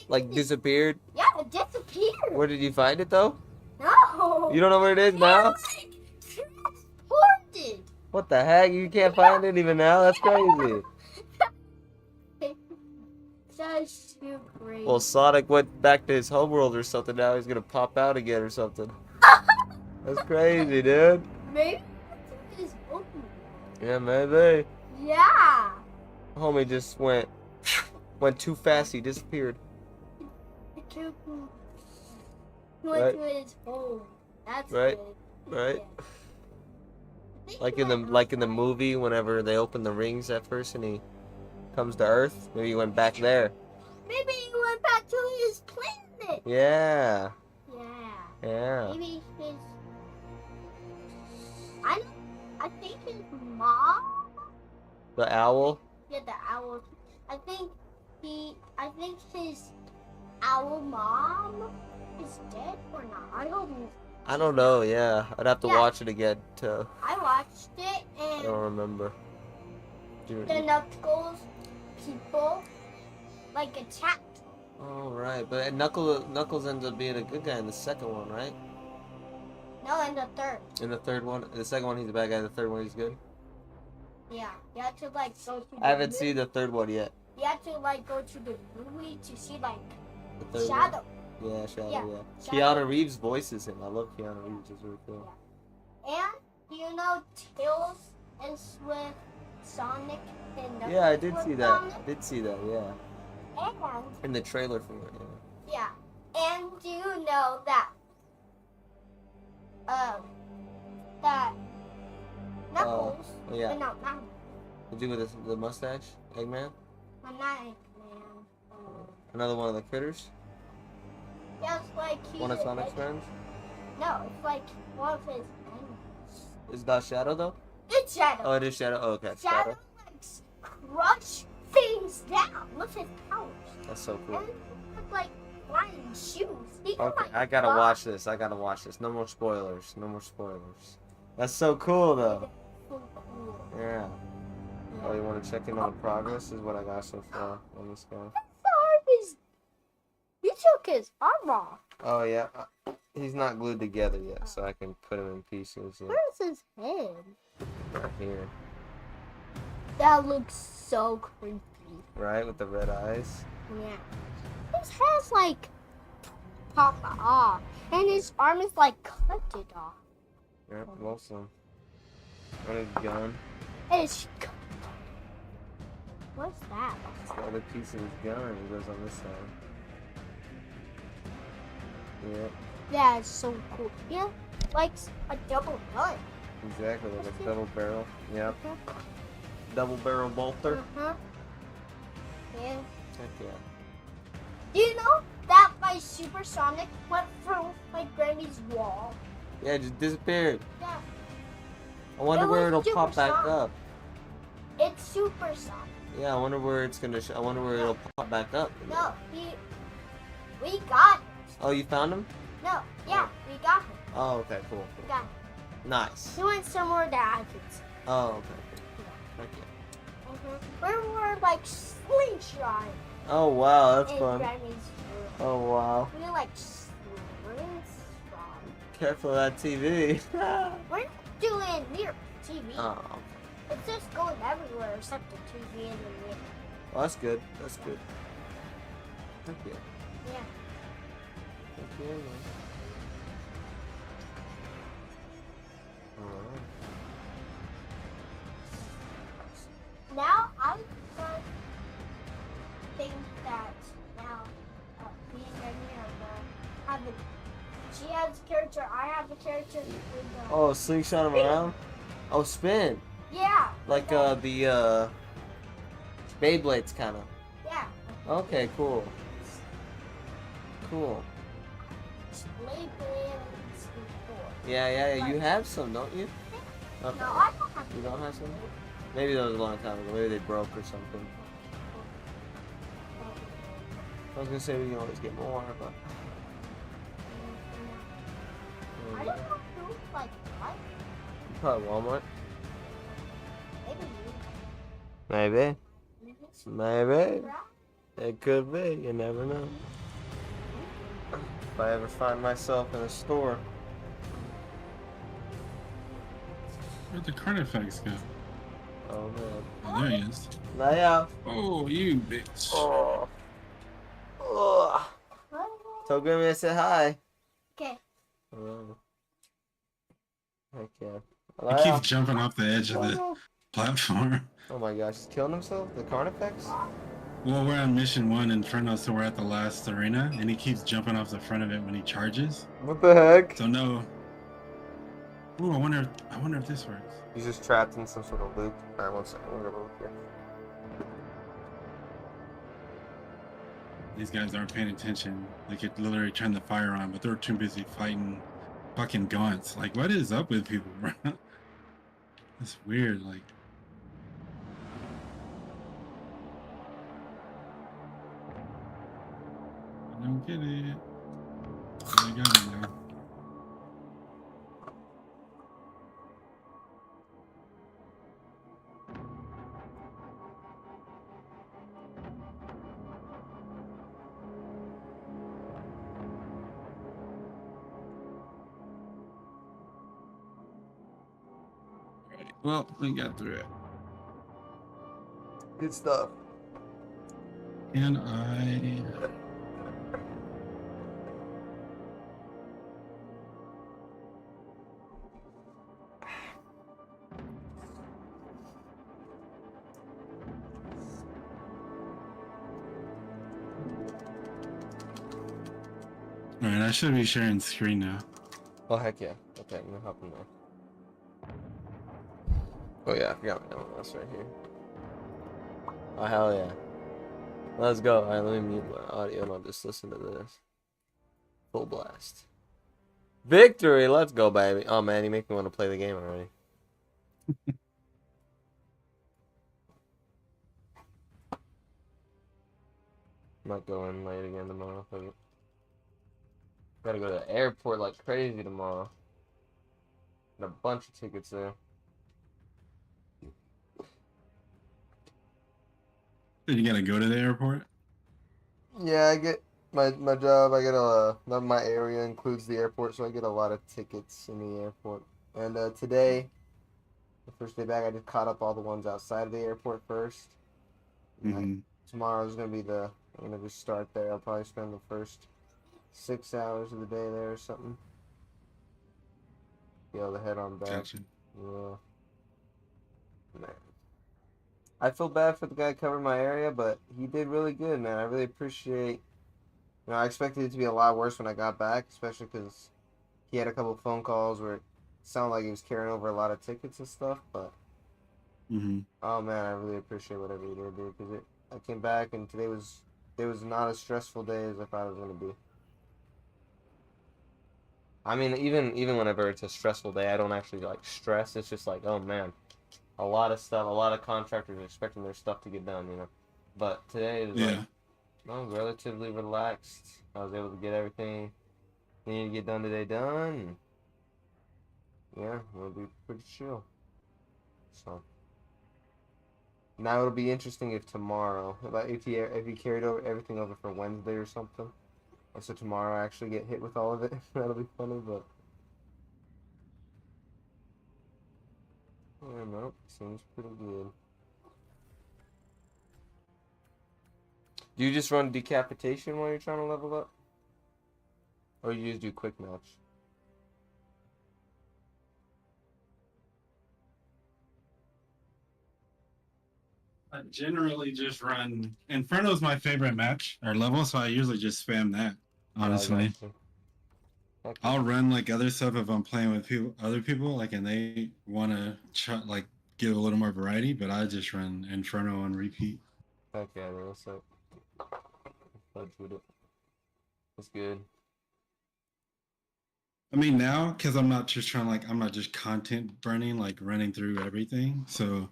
A: Like disappeared?
C: Yeah, it disappeared.
A: Where did you find it though?
C: No.
A: You don't know where it is now?
C: Like, transported.
A: What the heck? You can't find it even now? That's crazy.
C: That's too crazy.
A: Well, Sonic went back to his homeworld or something. Now he's gonna pop out again or something. That's crazy, dude.
C: Maybe it's open.
A: Yeah, maybe.
C: Yeah.
A: Homie just went too fast. He disappeared.
C: He went
A: Right.
C: to his home. That's
A: Right.
C: good.
A: Right.
C: think
A: Like
C: he
A: in the
C: went
A: movie, whenever they open the rings at first and he comes to Earth, maybe he went back there.
C: Maybe he went back to his planet.
A: Yeah.
C: Yeah.
A: Yeah.
C: Maybe his. I think his mom.
A: The owl.
C: Yeah, the owl. I think his owl mom is dead or not. I hope.
A: I don't know. Yeah, I'd have to watch it again to.
C: I watched it
A: I don't
C: and
A: remember.
C: the Knuckles people like attacked.
A: Oh right, but Knuckles ends up being a good guy in the second one, right?
C: No, in the third.
A: In the third one, the second one he's a bad guy. The third one he's good.
C: Yeah, you have to like go to.
A: I haven't seen the third one yet.
C: You have to like go to the movie to see like
A: The third
C: Shadow.
A: One. Yeah, Shadow. Yeah.
C: Shadow.
A: Keanu Reeves voices him. I love Keanu Reeves. It's really cool.
C: And you know Tails is with Sonic and Knuckles.
A: Yeah, I did
C: with
A: see that.
C: Sonic.
A: I did see that. Yeah.
C: And
A: In the trailer for it. Yeah.
C: yeah, and do you know that that Knuckles?
A: Yeah.
C: No, not
A: The dude with the mustache, Eggman.
C: not Eggman.
A: Another one of the critters.
C: Yeah, it's like he's
A: One of Sonic's friends.
C: No, it's like one of his enemies.
A: Is that Shadow though?
C: It's Shadow.
A: Oh, it is Shadow. Oh, okay.
C: Shadow likes crush things down with his powers.
A: That's so cool.
C: And with like flying shoes. He can,
A: Okay,
C: like,
A: I gotta
C: fly.
A: watch this. I gotta watch this. No more spoilers. No more spoilers. That's so cool though.
C: So cool.
A: Yeah. Oh, you want to check in on the progress? Is what I got so far on this guy.
C: You took his arm off.
A: Oh yeah. He's not glued together yet, so I can put him in pieces. Yeah.
C: Where's his head?
A: Right here.
C: That looks so creepy.
A: Right, with the red eyes.
C: Yeah. His head's like popped off. And his arm is like cut it off.
A: Yep, awesome. On his gun.
C: And it's what's that?
A: It's the other piece of his gun. He goes on this side. Yep,
C: That's so cool. Yeah, like a double gun.
A: exactly. Like a double barrel. Yep.
C: Uh-huh.
A: Double barrel bolter.
C: Uh-huh. Yeah.
A: Heck yeah.
C: Do you know that my supersonic went through my granny's wall?
A: Yeah, it just disappeared.
C: Yeah.
A: I wonder
C: It
A: where
C: was
A: it'll pop back
C: supersonic.
A: up.
C: It's supersonic.
A: Yeah, I wonder where it's gonna. I wonder where it'll pop back up.
C: No, we got it.
A: Oh, you found him?
C: No, yeah, we got him.
A: Oh, okay, cool.
C: We
A: cool.
C: got him.
A: Nice.
C: He went somewhere that I could see.
A: Oh, okay. Heck yeah.
C: We were like slingshot
A: Oh wow, that's
C: in
A: fun.
C: Granny's room.
A: Oh wow.
C: We were like slingshot.
A: Careful of that TV.
C: We're not doing near TV.
A: Oh,
C: It's just going everywhere except the TV and the mirror.
A: well, that's good. That's good. Heck yeah.
C: Yeah.
A: Heck yeah, man. Alright.
C: Now I think that now me and Granny are having. She has a character. I have a character. With,
A: Oh, slingshot him around? Oh, spin.
C: Yeah.
A: Like the Beyblades kind of.
C: Yeah.
A: Okay, cool. Cool.
C: Blade Blades before.
A: Yeah. You have some, don't you? Okay.
C: No, I don't have.
A: You don't have some? Maybe that was a long time ago. Maybe they broke or something. I was gonna say we can always get more, but.
C: I don't know who like what.
A: Probably Walmart.
C: Maybe.
A: Maybe. It could be. You never know. If I ever find myself in a store.
B: Where'd the Carnifex go?
A: Oh man.
B: Oh, there he is.
A: Naya.
B: Oh, you bitch.
A: Oh. Oh. Tell Grammy I said hi.
C: Okay.
A: Oh. Heck yeah.
B: He
A: Naya.
B: keeps jumping off the edge of the platform.
A: Oh my gosh, he's killing himself? The Carnifex?
B: Well, we're on mission 1 in Inferno, so we're at the last arena, and he keeps jumping off the front of it when he charges.
A: What the heck?
B: So no. Ooh, I wonder if this works.
A: He's just trapped in some sort of loop. Alright, one second. We're gonna look here.
B: These guys aren't paying attention. They could literally turn the fire on, but they're too busy fighting fucking gaunts. Like, what is up with people, bro? That's weird. Like, I don't get it. I got it now. Alright, well, we got through it.
A: Good stuff.
B: Can I... Alright, I should be sharing screen now.
A: Oh, heck yeah. Okay, I'm gonna hop in there. Oh, yeah, I forgot my LMS right here. Oh, hell yeah. Let's go. Alright, let me mute my audio and I'll just listen to this. Full blast. Victory! Let's go, baby. Oh, man, you make me want to play the game already. Might go in late again tomorrow. Gotta go to the airport like crazy tomorrow. Got a bunch of tickets there.
B: You gotta go to the airport?
A: Yeah, I get my job. I get my area includes the airport, so I get a lot of tickets in the airport. And today, the first day back, I just caught up all the ones outside of the airport first. Tomorrow's gonna be I'm gonna just start there. I'll probably spend the first 6 hours of the day there or something. Be able to head on back.
B: Gotcha.
A: Yeah. Man. I feel bad for the guy covering my area, but he did really good, man. I really appreciate. I expected it to be a lot worse when I got back, especially because he had a couple of phone calls where it sounded like he was carrying over a lot of tickets and stuff. But oh man, I really appreciate whatever he did, dude. Because I came back and today was not as stressful day as I thought it was gonna be. I mean, even whenever it's a stressful day, I don't actually like stress. It's just like, oh man, a lot of stuff, a lot of contractors are expecting their stuff to get done, But today it was like, relatively relaxed. I was able to get everything needed to get done today done. And yeah, it'll be pretty chill. So now it'll be interesting if tomorrow, if he carried over everything over for Wednesday or something. And so tomorrow I actually get hit with all of it. That'll be funny, but yeah, no, seems pretty good. Do you just run decapitation while you're trying to level up? Or you just do quick match?
B: I generally just run. Inferno's my favorite match or level, so I usually just spam that. Honestly, I'll run like other stuff if I'm playing with other people, like, and they want to like give a little more variety. But I just run Inferno on repeat.
A: Okay, man, what's up? Fudge with it. That's good.
B: I mean, now because I'm not just trying I'm not just content burning, like running through everything. So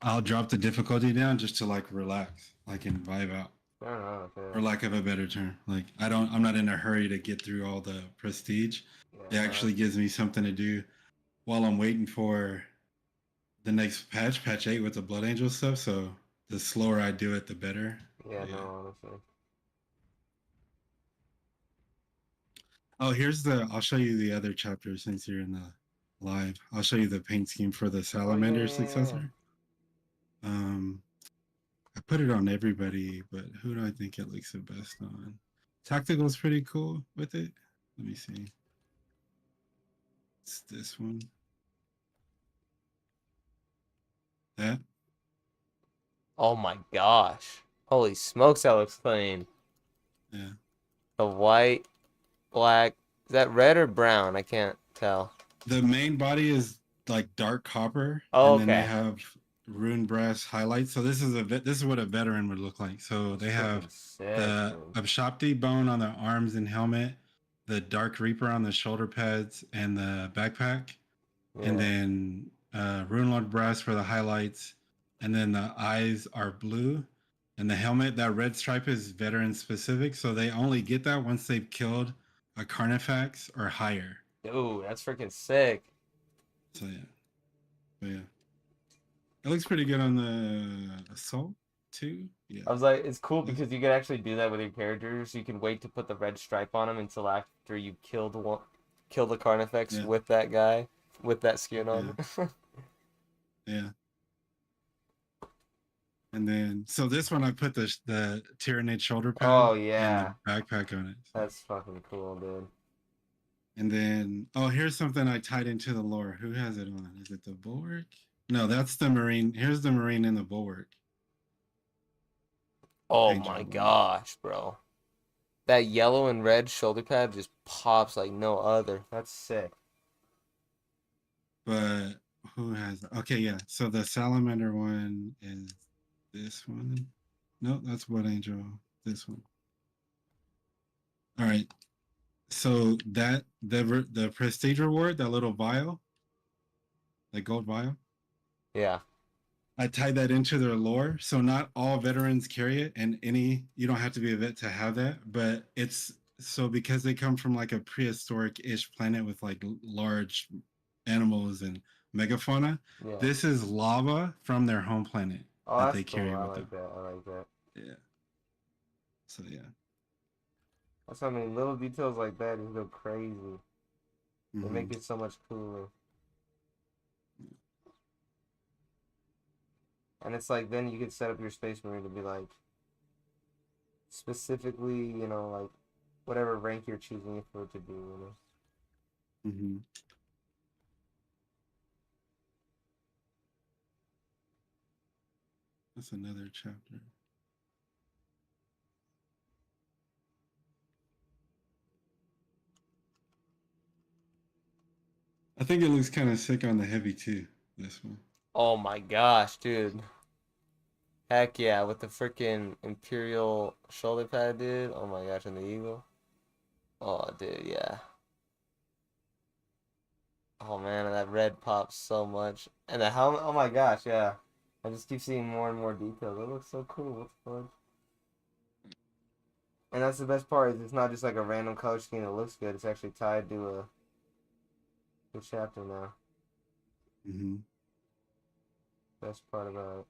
B: I'll drop the difficulty down just to like relax, like and vibe out.
A: Fair enough, yeah.
B: For lack of a better term, like I'm not in a hurry to get through all the prestige. Yeah, it actually gives me something to do while I'm waiting for the next patch 8 with the Blood Angel stuff. So the slower I do it, the better.
A: Yeah, no, honestly.
B: Oh, I'll show you the other chapter since you're in the live. I'll show you the paint scheme for the Salamander successor. I put it on everybody, but who do I think it looks the best on? Tactical is pretty cool with it. Let me see. It's this one. That.
A: Oh my gosh. Holy smokes, that looks clean.
B: Yeah.
A: The white, black. Is that red or brown? I can't tell.
B: The main body is like dark copper,
A: Oh,
B: and then they
A: okay.
B: have rune brass highlights. So this is what a veteran would look like. So they
A: That's
B: have
A: freaking sick,
B: the
A: dude.
B: Abshapti bone on the arms and helmet, the Dark Reaper on the shoulder pads and the backpack, and
A: Yeah.
B: then rune lord brass for the highlights, and then the eyes are blue, and the helmet, that red stripe is veteran specific. So they only get that once they've killed a Carnifex or higher.
A: Dude, that's freaking sick.
B: So yeah. But yeah, it looks pretty good on the assault too. Yeah.
A: I was like, it's cool because you can actually do that with your characters. You can wait to put the red stripe on them until after you kill the Carnifex
B: Yeah.
A: with that guy, with that skin on.
B: Yeah. And then so this one I put the Tyranid shoulder pad
A: Oh
B: and the
A: yeah,
B: backpack on it. So.
A: that's fucking cool, dude.
B: And then here's something I tied into the lore. Who has it on? Is it the bulwark? No, that's the marine. Here's the marine in the bulwark.
A: Oh
B: Paint
A: my
B: job on it.
A: gosh, bro. That yellow and red shoulder pad just pops like no other. That's sick.
B: But who has? Okay, yeah. So the salamander one is this one. No, that's Blood Angel. This one. All right. So that the prestige reward, that little vial, the gold vial,
A: Yeah.
B: I tied that into their lore. So not all veterans carry it, and you don't have to be a vet to have that. But it's so because they come from like a prehistoric-ish planet with like large animals and megafauna.
A: Yeah.
B: This is lava from their home planet
A: Oh,
B: that
A: that's
B: they
A: cool.
B: carry
A: I
B: with
A: like
B: them.
A: that. I like that.
B: Yeah. So yeah.
A: That's I mean, little details like that just go crazy. They make
B: Mm-hmm.
A: it so much cooler. And it's like then you could set up your Space Marine to be like specifically, like whatever rank you're choosing for it to be,
B: Mm-hmm. That's another chapter. I think it looks kind of sick on the heavy too. This one.
A: Oh my gosh, dude. Heck yeah, with the freaking Imperial shoulder pad, dude. Oh my gosh, and the Eagle. Oh, dude, yeah. Oh man, that red pops so much. And the helmet, oh my gosh, yeah. I just keep seeing more and more details. It looks so cool. What the fudge? And that's the best part is it's not just like a random color scheme that looks good. It's actually tied to a chapter now.
B: Mm-hmm.
A: Best part about it.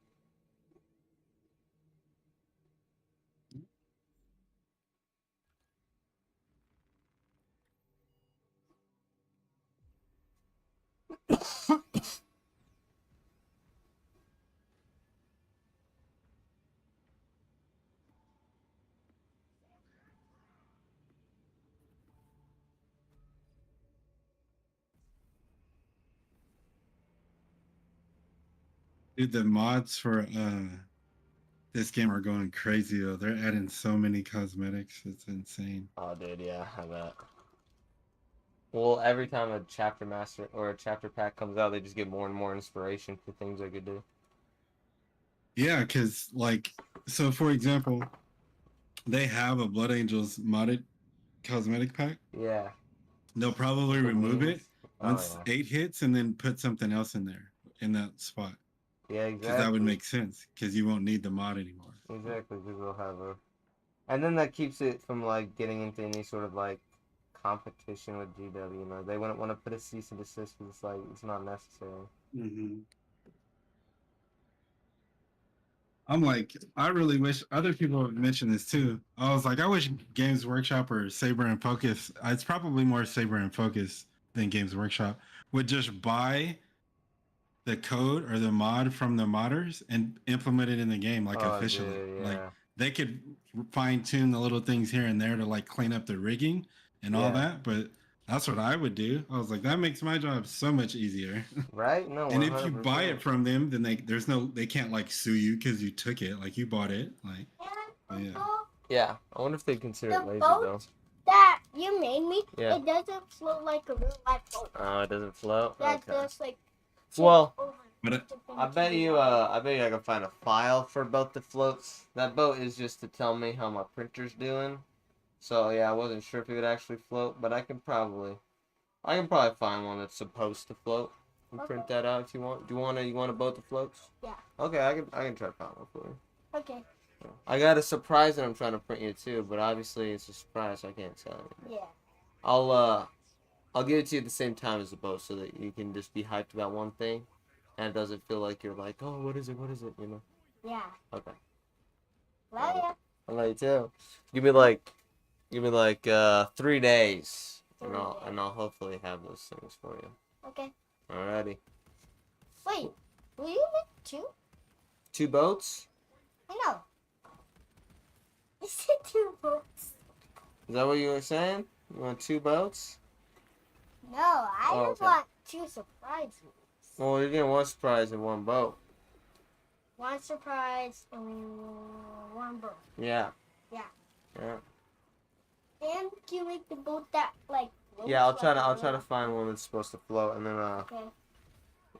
B: Dude, the mods for this game are going crazy though. They're adding so many cosmetics. It's insane.
A: Oh, dude, yeah, I bet. Well, every time a chapter master or a chapter pack comes out, they just get more and more inspiration for things they could do.
B: Yeah, because like, so for example, they have a Blood Angels modded cosmetic pack.
A: Yeah.
B: They'll probably remove it once
A: Oh, yeah.
B: 8 hits and then put something else in there in that spot.
A: Yeah,
B: Because
A: exactly.
B: that would make sense. Because you won't need the mod anymore.
A: Exactly, because they'll have a... And then that keeps it from, like, getting into any sort of, like, competition with GW, They wouldn't want to put a cease and desist because it's, like, it's not necessary.
B: Mm-hmm. I'm like, I really wish other people have mentioned this too. I was like, I wish Games Workshop or Saber and Focus, it's probably more Saber and Focus than Games Workshop, would just buy the code or the mod from the modders and implement it in the game like officially.
A: Dude, yeah.
B: Like they could fine tune the little things here and there to like clean up the rigging and all that, but that's what I would do. I was like, that makes my job so much easier.
A: Right? No, 100%.
B: And if you buy it from them, then they can't like sue you because you took it, like you bought it, like yeah.
A: Yeah, I wonder if they consider it lazy
C: boat
A: though.
C: That you made me,
A: Yeah.
C: it doesn't float like a real life boat.
A: Oh, it doesn't float?
C: That
A: Okay.
C: just like
A: Well,
C: over
B: But
A: I bet you I can find a file for boat that floats. That boat is just to tell me how my printer's doing. So yeah, I wasn't sure if it would actually float, but I can probably find one that's supposed to float and print that out if you want. You want a boat that floats?
C: Yeah.
A: Okay, I can try to find one for you.
C: Okay.
A: I got a surprise that I'm trying to print you too, but obviously it's a surprise, so I can't tell you.
C: Yeah.
A: I'll give it to you at the same time as the boat so that you can just be hyped about one thing and it doesn't feel like you're like, oh, what is it, you know?
C: Yeah.
A: Okay.
C: Love ya.
A: I love you too. Give me like 3 days and I'll hopefully have those things for you.
C: Okay.
A: Alrighty.
C: Wait, will you make 2?
A: 2 boats?
C: I know. You said 2 boats.
A: Is that what you were saying? You want 2 boats?
C: No, I just want 2 surprises.
A: Well, you're getting 1 surprise in 1 boat.
C: 1 surprise and 1 boat.
A: Yeah.
C: Yeah.
A: Yeah.
C: And can you make the boat that like?
A: Yeah, I'll try to find one that's supposed to float, and then
C: Okay.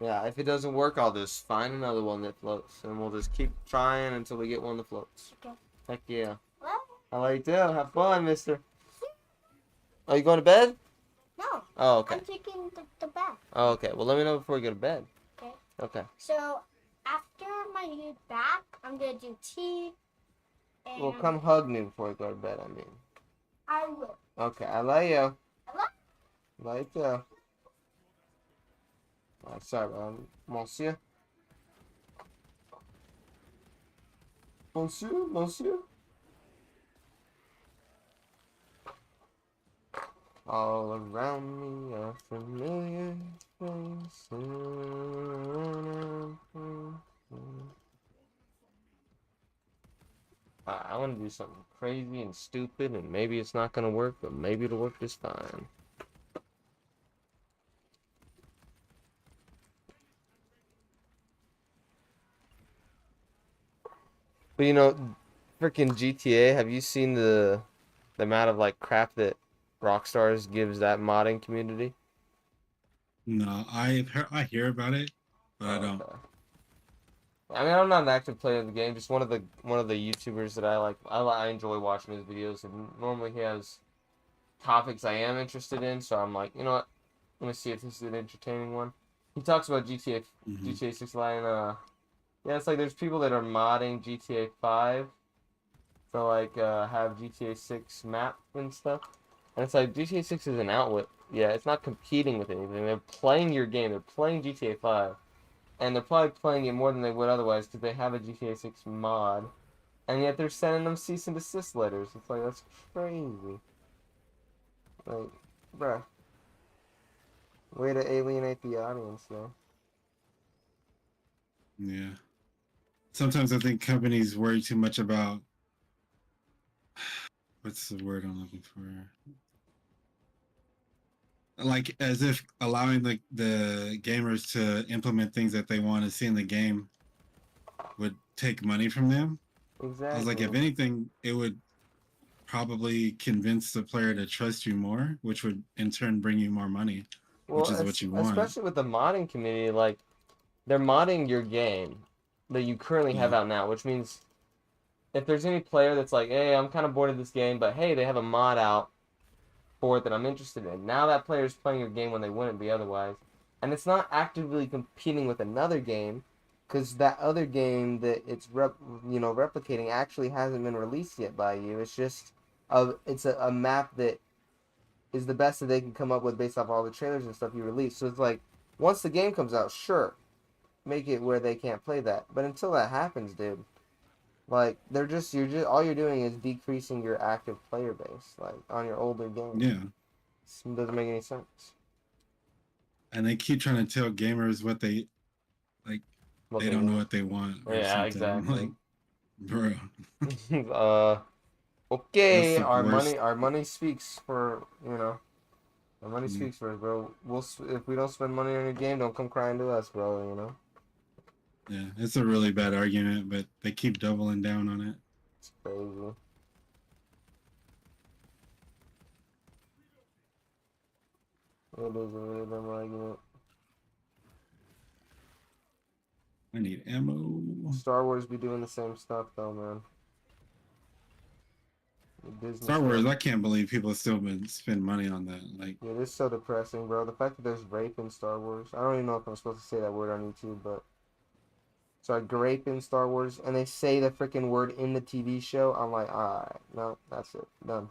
A: yeah, if it doesn't work, I'll just find another one that floats, and we'll just keep trying until we get one that floats.
C: Okay.
A: Heck yeah.
C: Well,
A: I like to. Have fun, mister. Are you going to bed?
C: no.
A: Oh, okay.
C: I'm taking the bath.
A: Oh, okay. Well, let me know before you go to bed.
C: Okay.
A: Okay.
C: So after my bath, I'm gonna do tea. And
A: Well, come hug me before you go to bed, I mean.
C: I will.
A: Okay, I love you.
C: I love.
A: Like you. Sorry, monsieur. Monsieur. All around me are familiar faces. I want to do something crazy and stupid, and maybe it's not going to work, but maybe it'll work just fine. But you know, freaking GTA, have you seen the amount of like crap that Rockstars gives that modding community?
B: no, I hear about it, but I don't.
A: Okay. I mean, I'm not an active player of the game. Just one of the YouTubers that I like. I enjoy watching his videos, and normally he has topics I am interested in. So I'm like, you know what? Let me see if this is an entertaining one. He talks about GTA 6 Line. Yeah, it's like there's people that are modding GTA 5 to like have GTA 6 map and stuff. And it's like GTA 6 is an outlet. Yeah, it's not competing with anything. They're playing your game. They're playing GTA 5. And they're probably playing it more than they would otherwise because they have a GTA 6 mod. And yet they're sending them cease and desist letters. It's like, that's crazy. Like, bruh. Way to alienate the audience, though.
B: Yeah. Sometimes I think companies worry too much about what's the word I'm looking for? Like as if allowing the gamers to implement things that they want to see in the game would take money from them.
A: Exactly.
B: I was like, if anything, it would probably convince the player to trust you more, which would in turn bring you more money, which is what you want.
A: Especially with the modding community, like, they're modding your game that you currently have out now, which means if there's any player that's like, hey, I'm kind of bored of this game, but hey, they have a mod out for it that I'm interested in. Now that player is playing your game when they wouldn't be otherwise. And it's not actively competing with another game, because that other game that it's replicating actually hasn't been released yet by you. It's just a map that is the best that they can come up with based off all the trailers and stuff you release. So it's like, once the game comes out, sure, make it where they can't play that. But until that happens, dude, like, all you're doing is decreasing your active player base, like, on your older games.
B: Yeah.
A: It doesn't make any sense.
B: And they keep trying to tell gamers what they like. They don't know what they want. Or
A: yeah,
B: something.
A: exactly.
B: Like, bro.
A: Okay,
B: our
A: money speaks for, our money speaks for us, bro. If we don't spend money on your game, don't come crying to us, bro.
B: Yeah, it's a really bad argument, but they keep doubling down on it.
A: It's crazy. It is a really dumb argument.
B: I need ammo.
A: Star Wars be doing the same stuff though, man. Disney
B: Star Wars,
A: stuff.
B: I can't believe people still been spend money on that. Like,
A: Yeah, this is so depressing, bro. The fact that there's rape in Star Wars. I don't even know if I'm supposed to say that word on YouTube, but sorry, grape in Star Wars, and they say the freaking word in the TV show. I'm like, alright, no, that's it, done.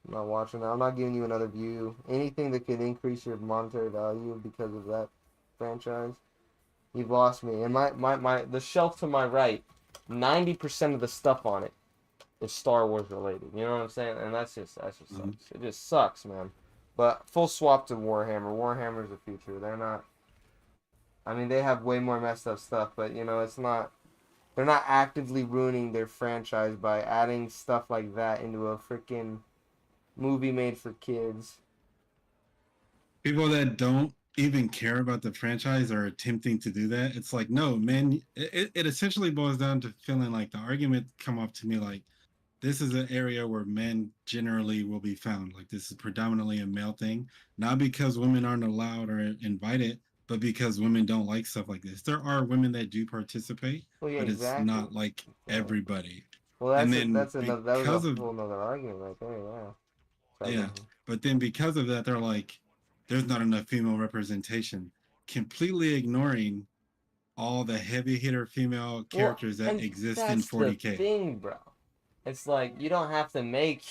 A: I'm not watching that. I'm not giving you another view. Anything that could increase your monetary value because of that franchise, you've lost me. And the shelf to my right, 90% of the stuff on it is Star Wars related. You know what I'm saying? And that just sucks. It just sucks, man. But full swap to Warhammer. Warhammer's the future. They're not. I mean, they have way more messed up stuff, but you know, it's not. They're not actively ruining their franchise by adding stuff like that into a freaking movie made for kids.
B: people that don't even care about the franchise are attempting to do that. It's like, no, man, it essentially boils down to feeling like the argument come up to me like, this is an area where men generally will be found. Like, this is predominantly a male thing, not because women aren't allowed or invited, but because women don't like stuff like this. There are women that do participate,
A: Well, yeah,
B: but it's
A: exactly.
B: not like
A: Yeah.
B: everybody.
A: Well,
B: And then
A: that was
B: because
A: a
B: of
A: whole another argument right there. Yeah.
B: yeah, but then because of that, they're like, there's not enough female representation, completely ignoring all the heavy hitter female characters that
A: and
B: exist in
A: that's the
B: 40K.
A: thing, bro. It's like you don't have to make,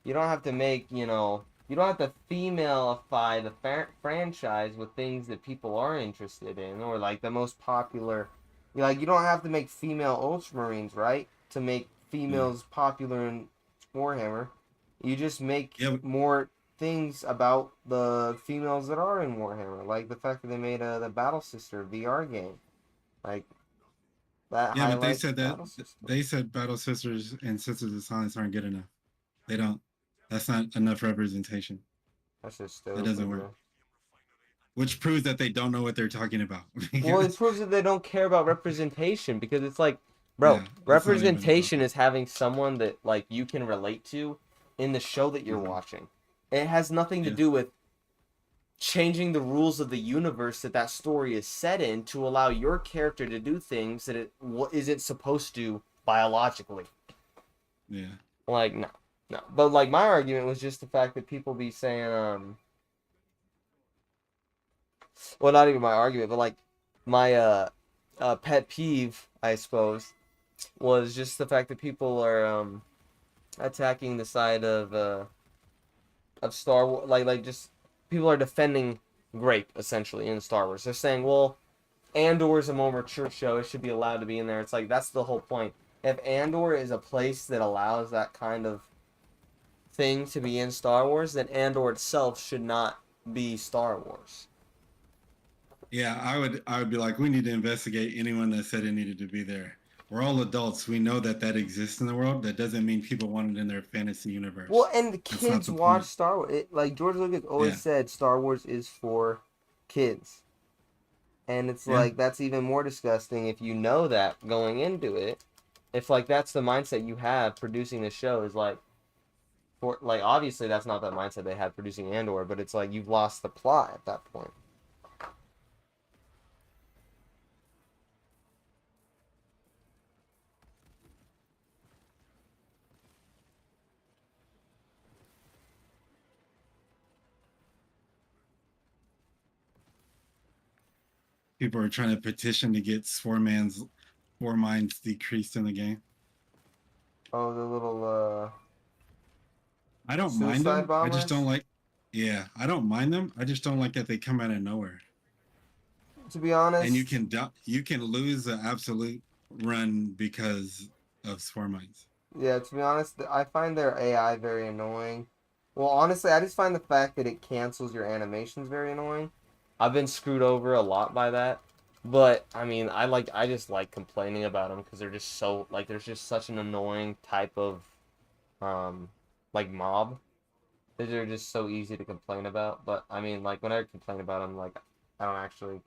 A: you don't have to make, you know, you don't have to femaleify the franchise with things that people are interested in or like the most popular. Like you don't have to make female Ultramarines, right? To make
B: Yeah.
A: females popular in Warhammer. You just make
B: Yeah,
A: more things about the females that are in Warhammer, like the fact that they made the Battle Sister VR game, like that
B: yeah, but they
A: highlights
B: said that
A: Battle Sister.
B: they said Battle Sisters and Sisters of Silence aren't good enough. They don't. That's not enough representation.
A: That's just
B: That
A: stupid,
B: doesn't work.
A: bro.
B: Which proves that they don't know what they're talking about.
A: Well, it proves that they don't care about representation because it's like, bro,
B: Yeah, it's not even about
A: representation is having someone that like you can relate to in the show that you're watching. It has nothing to
B: Yeah.
A: do with changing the rules of the universe that story is set in to allow your character to do things that it isn't supposed to biologically.
B: Yeah.
A: Like no. But like my argument was just the fact that people be saying well, not even my argument, but like my pet peeve, I suppose, was just the fact that people are attacking the side of Star Wars, like just people are defending grape essentially in Star Wars. They're saying, well, Andor is a more mature show; it should be allowed to be in there. It's like that's the whole point. If Andor is a place that allows that kind of thing to be in Star Wars, then Andor itself should not be Star Wars.
B: Yeah, I would be like, we need to investigate anyone that said it needed to be there. We're all adults. We know that that exists in the world. That doesn't mean people want it in their fantasy universe.
A: Well, and the
B: That's not
A: kids
B: the
A: watch
B: point.
A: Star Wars. Like George Lucas always
B: Yeah.
A: said, Star Wars is for kids. And it's
B: Yeah.
A: like that's even more disgusting if you know that going into it. If like that's the mindset you have producing the show is like for like obviously that's not that mindset they had producing Andor, but it's like you've lost the plot at that point.
B: People are trying to petition to get four minds decreased in the game.
A: Oh, the little
B: I don't mind
A: suicide
B: them. I just
A: bombers?
B: don't like. Yeah, I don't mind them. I just don't like that they come out of nowhere.
A: To be honest,
B: And you can lose the absolute run because of spore mines.
A: yeah, to be honest, I find their AI very annoying. Well, honestly, I just find the fact that it cancels your animations very annoying. I've been screwed over a lot by that. But I mean, I just like complaining about them because they're just so like there's just such an annoying type of like mob that they're just so easy to complain about. But I mean, like when I complain about them, like I don't actually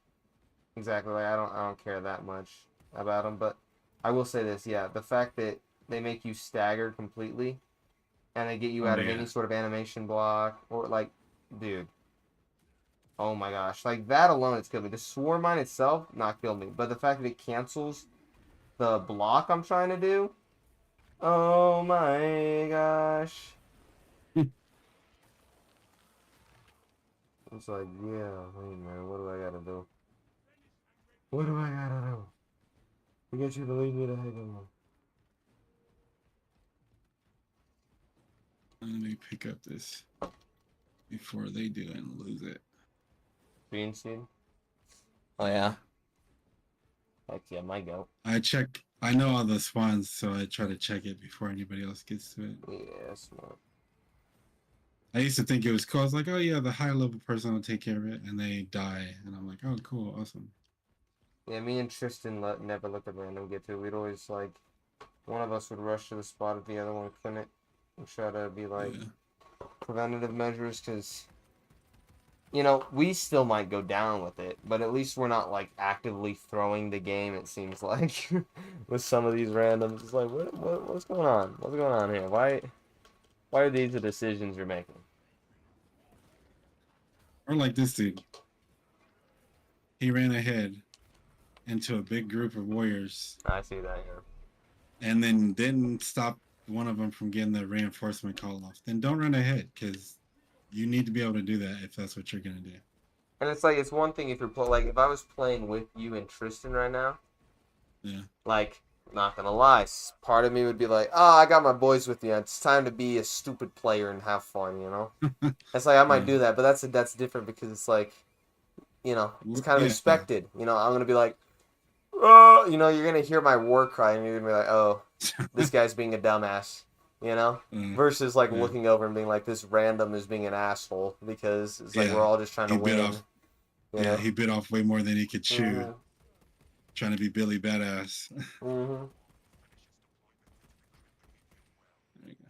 A: exactly like I don't care that much about them. But I will say this, yeah, the fact that they make you stagger completely and they get you
B: Oh
A: out of
B: yeah.
A: any sort of animation block or like dude. Oh my gosh, like that alone, it's killed me. The swarm mine itself, not killed me, but the fact that it cancels the block I'm trying to do. Oh my gosh. It's like, yeah, wait, man, what do I gotta do? What do I gotta do? To get you to leave me the heck alone.
B: Let me pick up this before they do and lose it.
A: Green seed? Oh, yeah. Heck yeah, my go.
B: I know all the spawns, so I try to check it before anybody else gets to it.
A: Yeah, smart.
B: I used to think it was cool. I was like, oh yeah, the high level person will take care of it, and they die, and I'm like, oh cool, awesome.
A: Yeah, me and Tristan never let the random get to it. We'd always, like, one of us would rush to the spot if the other one couldn't, and try to be, like, preventative measures, because, you know, we still might go down with it, but at least we're not, like, actively throwing the game, it seems like, with some of these randoms. It's like, what's going on? What's going on here? Why are these the decisions you're making?
B: Or like this dude. He ran ahead into a big group of warriors.
A: I see that, yeah.
B: And then didn't stop one of them from getting the reinforcement call off. Then don't run ahead, because you need to be able to do that if that's what you're going to do.
A: And it's like, it's one thing if you're like, if I was playing with you and Tristan right now,
B: yeah,
A: like, not gonna lie, part of me would be like, oh, I got my boys with you. It's time to be a stupid player and have fun, you know? It's like, I might do that, but that's different because it's like, you know, it's kind of expected. You know, I'm gonna be like, oh, you know, you're gonna hear my war cry and you're gonna be like, oh, this guy's being a dumbass, you know? Versus, like, looking over and being like, this random is being an asshole because it's like, we're all just trying to win.
B: He bit off way more than he could chew. Trying to be Billy Badass.
A: Mm-hmm.
B: There you go.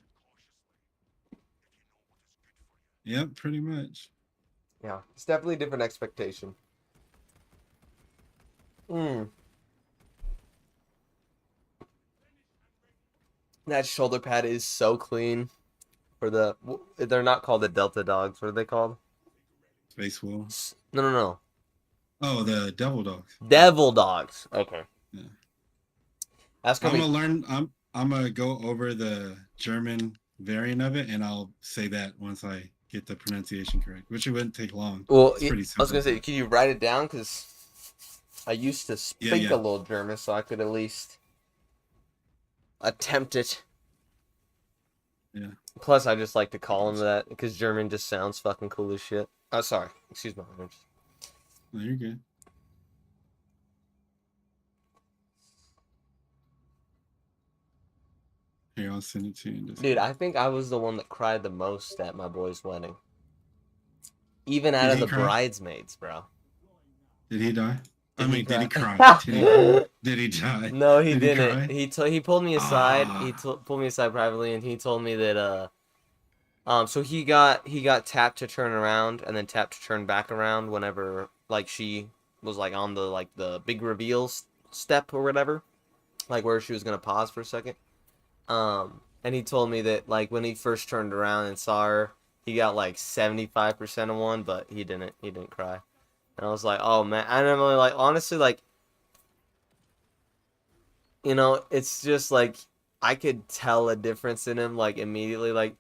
B: Yep, pretty much.
A: Yeah, it's definitely a different expectation. That shoulder pad is so clean. For the, they're not called the Delta Dogs. What are they called?
B: Space Wolves.
A: No.
B: Oh, the Devil Dogs.
A: Devil Dogs. Okay.
B: Yeah.
A: That's gonna
B: I'm gonna learn. I'm gonna go over the German variant of it, and I'll say that once I get the pronunciation correct, which it wouldn't take long.
A: Well,
B: it's pretty simple.
A: I was gonna say, can you write it down? Because I used to speak a little German, so I could at least attempt it.
B: Yeah.
A: Plus, I just like to call him that because German just sounds fucking cool as shit. Oh, sorry. Excuse my language.
B: No, you're good. Here, I'll send it to you.
A: Dude, I think I was the one that cried the most at my boy's wedding. Even out of the bridesmaids, bro.
B: Did he die? Did he cry? Did he die?
A: No, he didn't. He pulled me aside. He pulled me aside privately, and he told me that so he got tapped to turn around, and then tapped to turn back around whenever like she was like on the big reveal step or whatever, like where she was gonna pause for a second. And he told me that like when he first turned around and saw her, he got like 75% of one, but he didn't cry. And I was like, oh man, and I'm really like, honestly, like, you know, it's just like I could tell a difference in him like immediately. Like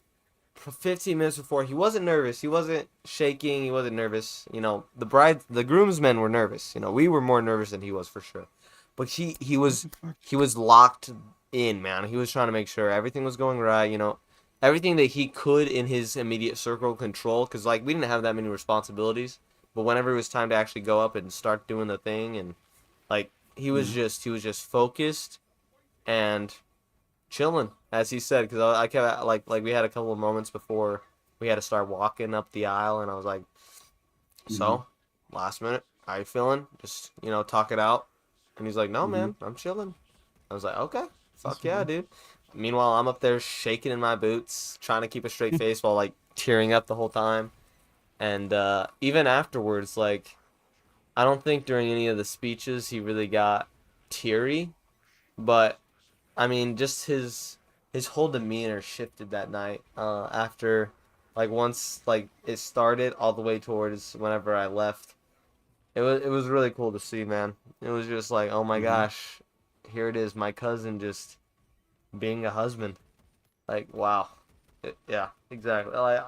A: 15 minutes before, he wasn't nervous, he wasn't shaking, he wasn't nervous. You know, the groomsmen were nervous. You know, we were more nervous than he was for sure. But he was locked in, man. He was trying to make sure everything was going right. You know, everything that he could in his immediate circle control, because like we didn't have that many responsibilities. But whenever it was time to actually go up and start doing the thing, and like he was just focused and chilling, as he said. Because I kept like we had a couple of moments before we had to start walking up the aisle, and I was like, so last minute, how you feeling? Just, you know, talk it out. And he's like, no, man, I'm chilling. I was like, okay, fuck yeah, dude. Meanwhile, I'm up there shaking in my boots, trying to keep a straight face while like tearing up the whole time. And even afterwards, like, I don't think during any of the speeches he really got teary, but I mean, just his whole demeanor shifted that night after Like once like it started all the way towards whenever I left. It was really cool to see, man. It was just like, oh my
B: Hmm.
A: gosh, here it is, my cousin just being a husband. Like, wow. Yeah, exactly. Like,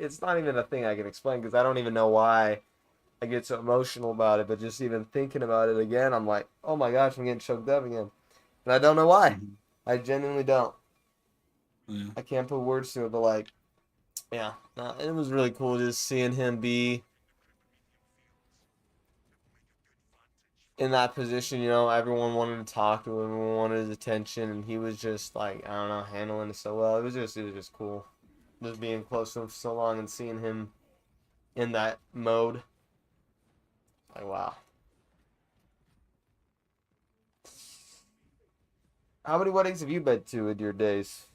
A: it's not even a thing I can explain because I don't even know why I get so emotional about it. But just even thinking about it again, I'm like, oh my gosh, I'm getting choked up again, and I don't know why.
B: Hmm.
A: I genuinely don't.
B: Yeah.
A: I can't put words to it, but like, yeah, no, it was really cool just seeing him be in that position. Everyone wanted to talk to him, everyone wanted his attention, and he was just like, I don't know, handling it so well. It was just cool, just being close to him for so long and seeing him in that mode. Like, wow. How many weddings have you been to in your days?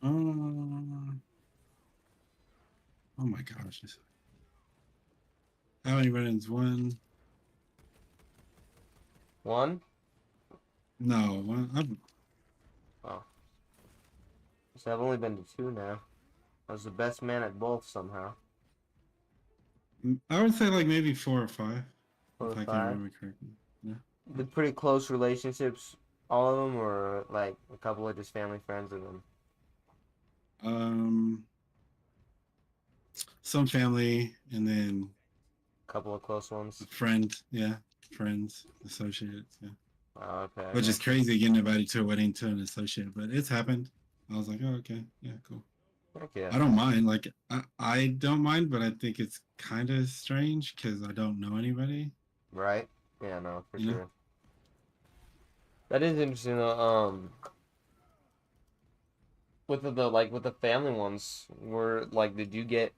B: Um, oh my gosh. How many weddings? One?
A: One?
B: No, one.
A: Oh, so I've only been to two now. I was the best man at both somehow.
B: I would say like maybe 4 or 5,
A: Four or
B: if I can
A: five.
B: remember correctly. Yeah.
A: With pretty close relationships, all of them, or like a couple of just family friends of them.
B: Um, some family, and then
A: A couple of close ones.
B: friends. Yeah, friends, associates. Yeah,
A: Oh, okay, I
B: which is
A: got you.
B: crazy getting invited to a wedding to an associate, but it's happened. I was like, oh, okay, yeah, cool.
A: Heck yeah.
B: I don't mind. Like, I don't mind, but I think it's kind of strange because I don't know anybody.
A: Right? Yeah, no, for
B: You know.
A: sure. That is interesting though. With the family ones, did you get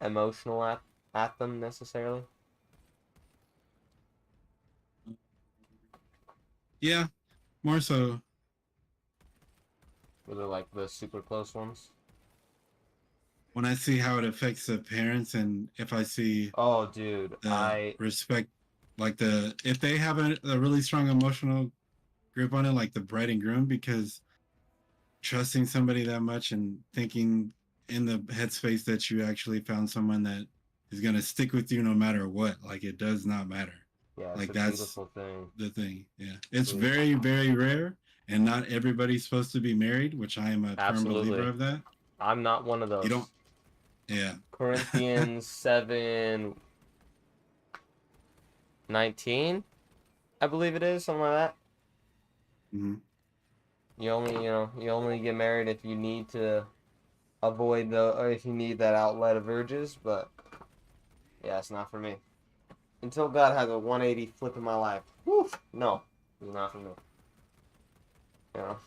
A: emotional at them necessarily?
B: Yeah, more so.
A: Were they like the super close ones?
B: When I see how it affects the parents, and if I see
A: Oh, dude,
B: the respect, like if they have a really strong emotional grip on it, like the bride and groom, because trusting somebody that much and thinking in the headspace that you actually found someone that is going to stick with you no matter what, like it does not matter.
A: yeah, it's
B: Like
A: a
B: that's
A: beautiful thing.
B: the thing. Yeah, it's
A: Dude,
B: very, very rare, and not everybody's supposed to be married, which I am a firm believer
A: absolutely.
B: of that.
A: I'm not one of
B: You don't.
A: those.
B: Yeah.
A: Corinthians 7:19, I believe it is, something like that.
B: Hmm.
A: You only get married if you need to avoid or if you need that outlet of urges, but yeah, it's not for me. Until God has a 180 flip in my life. Woo! No, it's not for me. You know,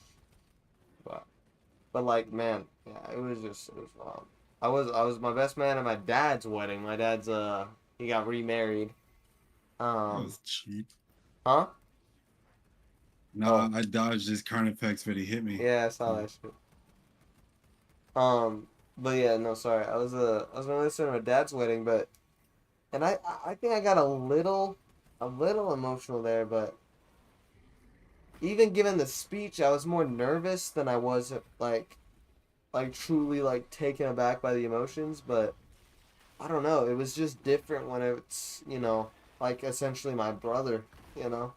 A: but like, man, yeah, it was wild. I was my best man at my dad's wedding. My dad's he got remarried.
B: That
A: Um,
B: was cheap.
A: huh?
B: No,
A: Oh,
B: I dodged his Carnifex, but he hit me.
A: yeah, I saw
B: So.
A: that shit. But yeah, no, sorry. I was gonna listen to my dad's wedding, but and I think I got a little emotional there, but even given the speech, I was more nervous than I was like truly like taken aback by the emotions, but I don't know. It was just different when it's like essentially my brother. You know,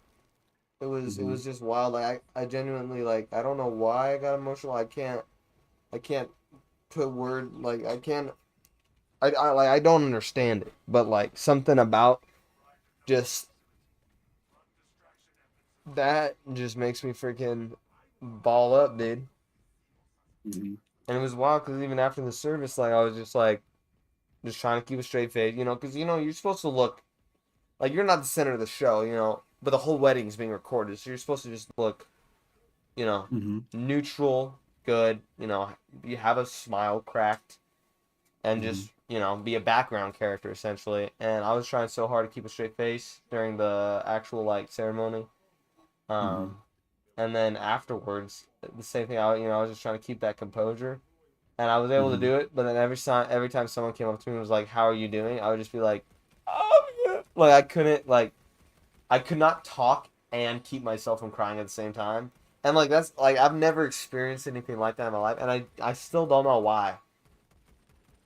A: it was
B: Hmm.
A: just wild. Like I genuinely like I don't know why I got emotional. I can't put word like I can't. I don't understand it, but like something about just that just makes me freaking ball up, dude.
B: Hmm.
A: And it was wild because even after the service, like I was just like just trying to keep a straight face, because you're supposed to look like you're not the center of the show, but the whole wedding is being recorded, so you're supposed to just look, you know,
B: Hmm.
A: neutral, good, you have a smile cracked, and
B: Hmm.
A: just be a background character essentially. And I was trying so hard to keep a straight face during the actual like ceremony,
B: Hmm.
A: um, and then afterwards the same thing. I was just trying to keep that composure, and I was able to
B: Hmm.
A: do it. But then every time someone came up to me and was like, "How are you doing?" I would just be like, "Oh yeah," like I could not talk and keep myself from crying at the same time. And like that's like I've never experienced anything like that in my life, and I still don't know why.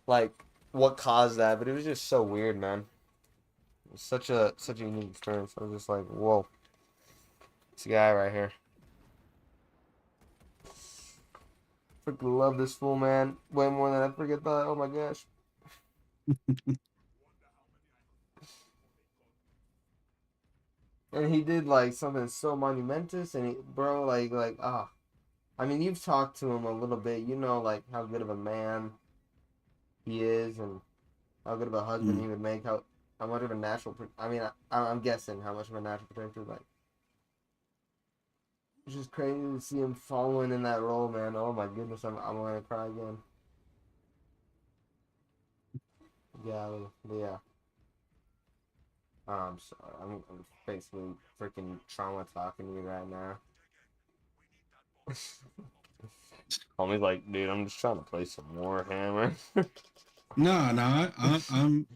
A: Like what caused that, but it was just so weird, man. It was such a unique experience. I was just like, whoa, this guy right here. Freaking love this fool, man. Way more than I freaking thought. Oh my gosh. And he did like something so monumentous, and he, bro, I mean, you've talked to him a little bit. You know, like how good of a man he is, and how good of a husband he would make. How much of a natural. I mean, I'm guessing how much of a natural protector. Like, it's just crazy to see him following in that role, man. Oh my goodness, I'm gonna cry again. Yeah, but yeah. I'm sorry. I'm basically freaking trauma talking to you right now. Homie's like, dude, I'm just trying to play some warhammer.
B: No, no,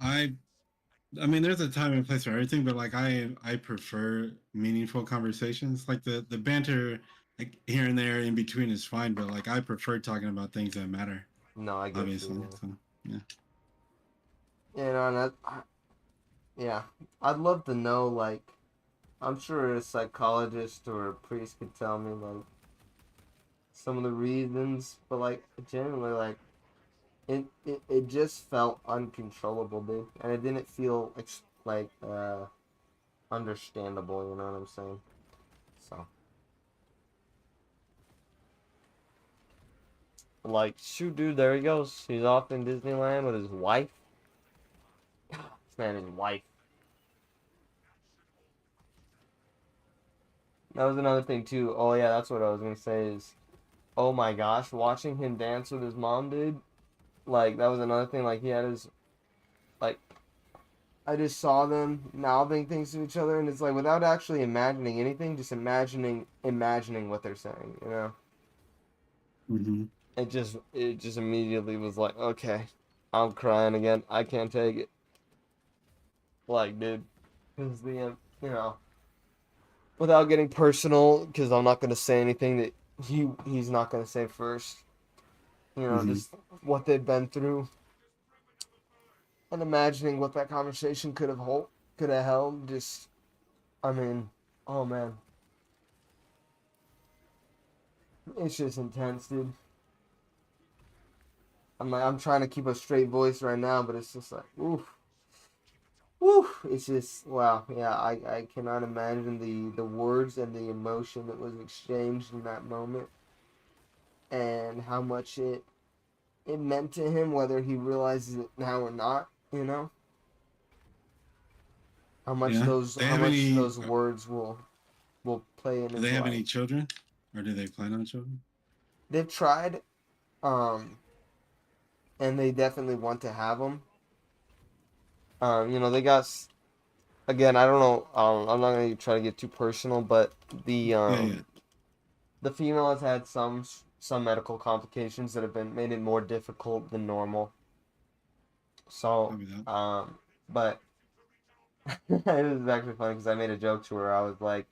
B: I mean, there's a time and place for everything, but like I prefer meaningful conversations. Like the banter, like here and there in between is fine, but like I prefer talking about things that matter.
A: No, I get
B: Obviously,
A: you.
B: so yeah.
A: You know, and yeah, I'd love to know. Like, I'm sure a psychologist or a priest could tell me like some of the reasons, but like genuinely, like it just felt uncontrollable, dude, and it didn't feel like understandable. You know what I'm saying? So. Like, shoot, dude, there he goes. He's off in Disneyland with his wife. This man, his wife. That was another thing, too. Oh, yeah, that's what I was going to say is, oh my gosh, watching him dance with his mom, dude. Like, that was another thing. Like, he had his, like, I just saw them mouthing things to each other, and it's like, without actually imagining anything, just imagining what they're saying, you know?
B: Mm-hmm.
A: It just immediately was like, okay, I'm crying again. I can't take it. Like, dude, because you know, without getting personal, because I'm not gonna say anything that he's not gonna say first. You know,
B: Mm-hmm.
A: just what they've been through, and imagining what that conversation could have held. Just, I mean, oh man, it's just intense, dude. I'm trying to keep a straight voice right now, but it's just like, oof. Woo! It's just wow. Yeah, I cannot imagine the words and the emotion that was exchanged in that moment, and how much it meant to him, whether he realizes it now or not. You know
B: Yeah. They
A: how
B: have
A: much
B: any?
A: those words will play in
B: Do
A: his
B: they have
A: life.
B: any children, or do they plan on children?
A: They've tried, um, and they definitely want to have them. You know, they got again. I don't know. I'm not gonna try to get too personal, but the
B: Yeah, yeah.
A: the female has had some medical complications that have been made it more difficult than normal. So,
B: Copy that.
A: but it was actually funny because I made a joke to her. I was like,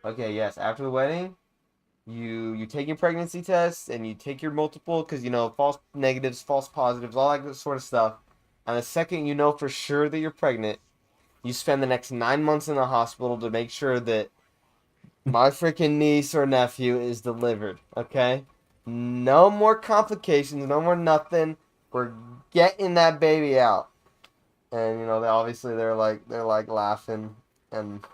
A: "Okay, yes, after the wedding, you take your pregnancy test and you take your multiple because you know false negatives, false positives, all that good sort of stuff. And the second you know for sure that you're pregnant, you spend the next 9 months in the hospital to make sure that my freaking niece or nephew is delivered, okay? No more complications, no more nothing. We're getting that baby out." And you know, they're like laughing and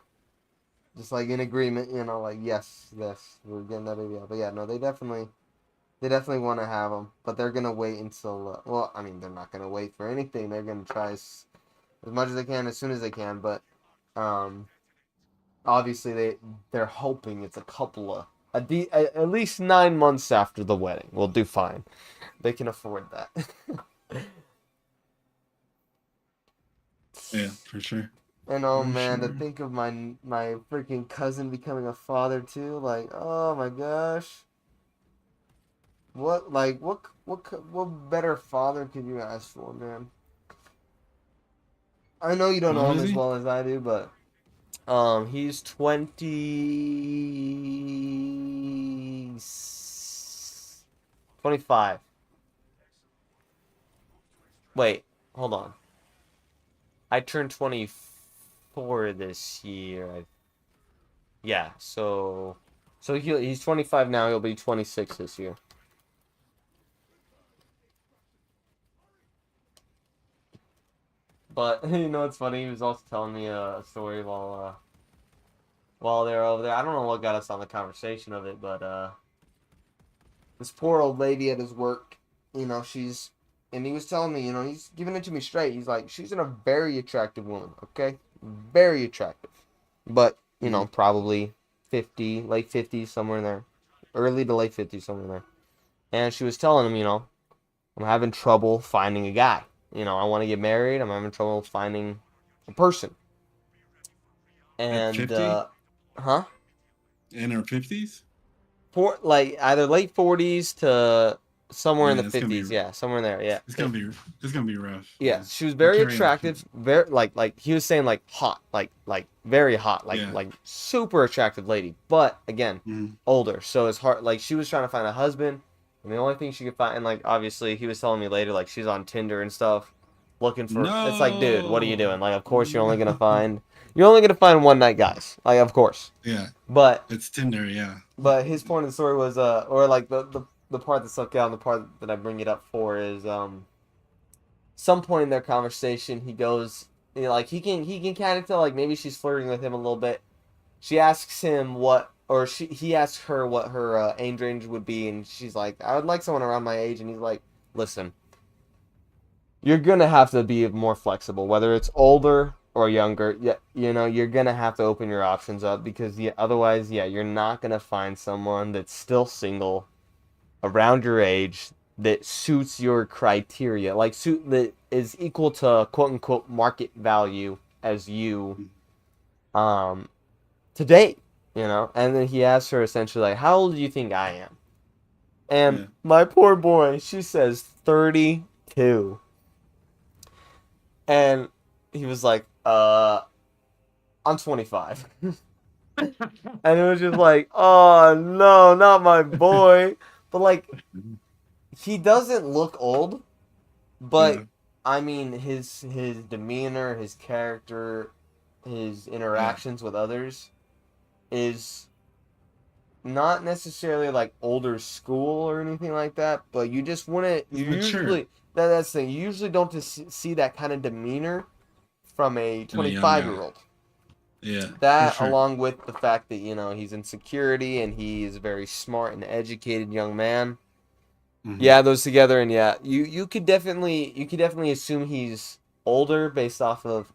A: just like in agreement, you know, like yes, we're getting that baby out. But yeah, no, they definitely want to have them, but they're gonna wait until well, I mean, they're not gonna wait for anything. They're gonna try as much as they can as soon as they can, but um obviously they're hoping it's a couple of at least 9 months after the wedding. We'll do fine. They can afford that.
B: Yeah, for sure.
A: And oh
B: For
A: man, to
B: sure.
A: think of my freaking cousin becoming a father too, like oh my gosh, what better father could you ask for, man? I know you don't
B: How
A: know
B: old
A: him
B: is
A: as
B: he?
A: well as I do, but He's 25. Wait, hold on. I turned 24 this year. Yeah, so he's 25 now. He'll be 26 this year. But you know what's funny? He was also telling me a story while they were over there. I don't know what got us on the conversation of it, but this poor old lady at his work, you know, and he was telling me, you know, he's giving it to me straight. He's like, she's a very attractive woman, okay? Very attractive. But, you know, probably 50, late 50s, somewhere in there. Early to late 50s, somewhere in there. And she was telling him, you know, I'm having trouble finding a guy. You know, I want to get married. I'm having trouble finding a person.
B: At
A: And,
B: 50?
A: huh?
B: In her 50s?
A: Like either late 40s to somewhere in
B: Yeah,
A: the
B: it's gonna be
A: 50s. Yeah, somewhere in there. Yeah.
B: it's gonna be rough.
A: Yeah, she was
B: You
A: very
B: carry that
A: attractive, very like he was saying like hot, like very hot,
B: Yeah.
A: like super attractive lady. But again,
B: Mhm.
A: older, so it's hard. Like she was trying to find a husband, and the only thing she could find, and like obviously he was telling me later, like she's on Tinder and stuff, looking for. It's like, dude, what are you doing? Like, of course you're only gonna find one night guys, like of course.
B: Yeah,
A: But
B: it's Tinder. Yeah.
A: his point of the story was or like the part that stuck out, and the part that I bring it up for is some point in their conversation, he goes, you know, like he can kind of tell like maybe she's flirting with him a little bit. She asks him he asks her what her age range would be, and she's like, I would like someone around my age, and he's like, listen, you're gonna have to be more flexible, whether it's older or younger. Yeah, you know, you're gonna have to open your options up because otherwise, yeah, you're not gonna find someone that's still single around your age that suits your criteria, like that is equal to quote unquote market value as you to date, you know. And then he asks her essentially like, how old do you think I am? And
B: Yeah.
A: my poor boy, she says 32. And he was like, I'm 25. And it was just like, oh no, not my boy. But like he doesn't look old. But
B: Yeah.
A: I mean, his demeanor, his character, his interactions with others is not necessarily like older school or anything like that. But you just wouldn't.
B: It's
A: You
B: mature.
A: usually that's the thing. You usually don't just see that kind of demeanor from a
B: And a young guy.
A: 25-year-old.
B: Yeah, for
A: That
B: sure.
A: along with the fact that you know he's in security and he is a very smart and educated young man.
B: Mhm.
A: Yeah, those together, and yeah, you could definitely assume he's older based off of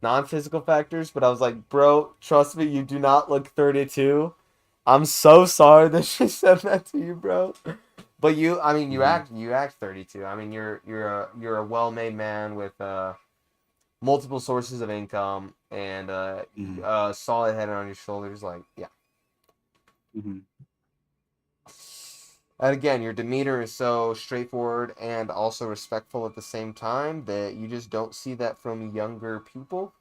A: non-physical factors. But I was like, bro, trust me, you do not look 32. I'm so sorry that she said that to you, bro. But I mean,
B: Mhm.
A: you act 32. I mean, you're a well-made man with multiple sources of income and
B: Mhm.
A: solid head on your shoulders. Like, yeah.
B: Mhm.
A: And again, your demeanor is so straightforward and also respectful at the same time that you just don't see that from younger people.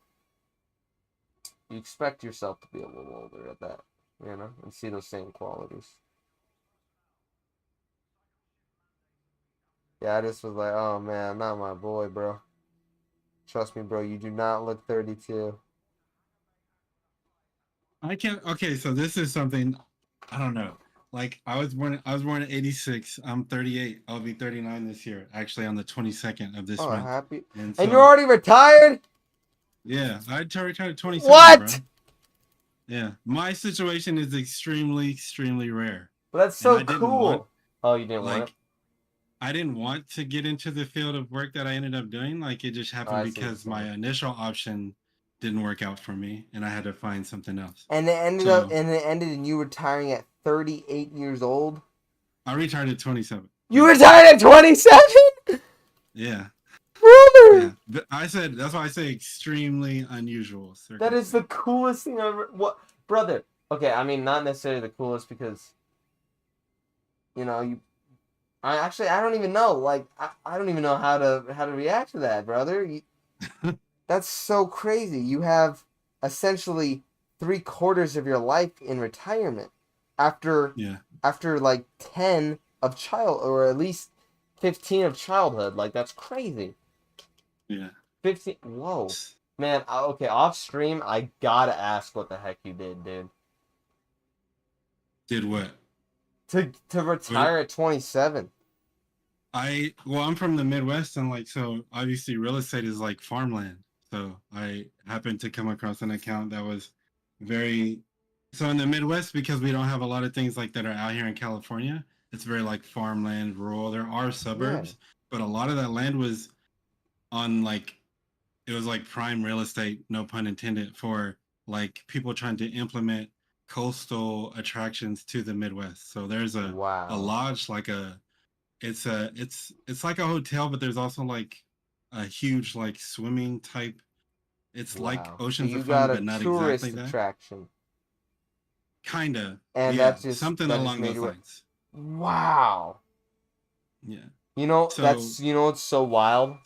A: You expect yourself to be a little older at that, you know, and see those same qualities. Yeah, I just was like, oh man, not my boy, bro. Trust me, bro, you do not look 32.
B: I can't. Okay, so this is something I don't know. Like I was born in '86. I'm 38. I'll be 39 this year. Actually, on the 22nd of this
A: Oh,
B: month.
A: happy.
B: And
A: And you're
B: so
A: already retired?
B: yeah, I retired 27,
A: What?
B: bro. Yeah, my situation is extremely rare,
A: Well, that's
B: and
A: so
B: I didn't want
A: cool. Oh, you didn't want it?
B: like I didn't want to get into the field of work that I ended up doing. Like it just
A: Oh,
B: happened
A: I see what you're
B: because
A: saying.
B: my initial option didn't work out for me, and I had to find something else.
A: And
B: So
A: it ended in you retiring at 38 years old.
B: I retired at 27.
A: You
B: Yeah,
A: retired at 27?
B: yeah.
A: Brother!
B: Yeah, but I said that's why I say extremely unusual
A: That is the
B: circumstance.
A: coolest thing I've ever. What, brother? Okay, I mean not necessarily the coolest because you know you. I don't even know. Like I don't even know how to react to that, brother. That's so crazy. You have essentially 3/4 of your life in retirement after
B: Yeah.
A: like 10 of child, or at least 15 of childhood. Like, that's crazy.
B: Yeah.
A: 15. Whoa. Man, okay, off stream, I gotta ask what the heck you did, dude.
B: Did what?
A: To retire at 27.
B: I'm from the Midwest, and like, so obviously real estate is like farmland. So I happened to come across an account that was very, so in the Midwest, because we don't have a lot of things like that are out here in California, it's very like farmland, rural. There are suburbs, but a lot of that land was on like, it was like prime real estate, no pun intended, for like people trying to implement coastal attractions to the Midwest. So there's a
A: Wow.
B: lodge, like it's like a hotel, but there's also like a huge like swimming type. It's like
A: Wow. So
B: Oceans
A: you
B: of Fun,
A: got a
B: but not
A: tourist
B: exactly that.
A: attraction.
B: Kinda.
A: And
B: Yeah,
A: that just
B: something along
A: made
B: those
A: you.
B: lines.
A: Wow.
B: Yeah.
A: You know,
B: So
A: it's so wild.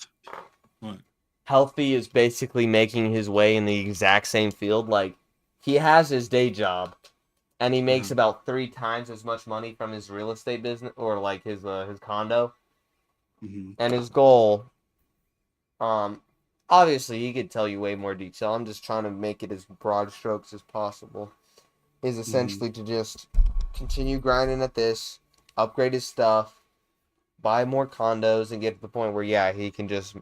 B: what?
A: Healthy is basically making his way in the exact same field. Like, he has his day job, and he makes
B: Uh-huh.
A: about 3 times as much money from his real estate business, or like his condo.
B: Mm-hmm.
A: And his goal, obviously he could tell you way more detail. I'm just trying to make it as broad strokes as possible. Is essentially to just continue grinding at this, upgrade his stuff, buy more condos, and get to the point where, yeah, he can just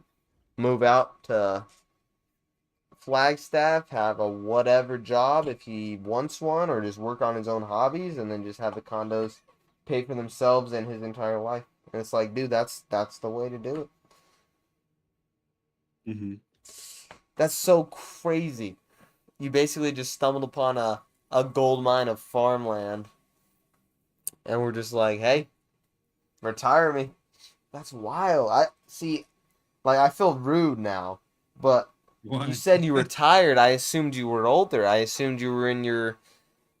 A: move out to Flagstaff, have a whatever job if he wants one, or just work on his own hobbies, and then just have the condos pay for themselves and his entire life. And it's like, dude, that's the way to do it.
B: Mm-hmm.
A: That's so crazy. You basically just stumbled upon a gold mine of farmland, and we're just like, hey, retire me. That's wild. I see. Like, I feel rude now, but
B: What?
A: you said you were tired. I assumed you were older. I assumed you were in your,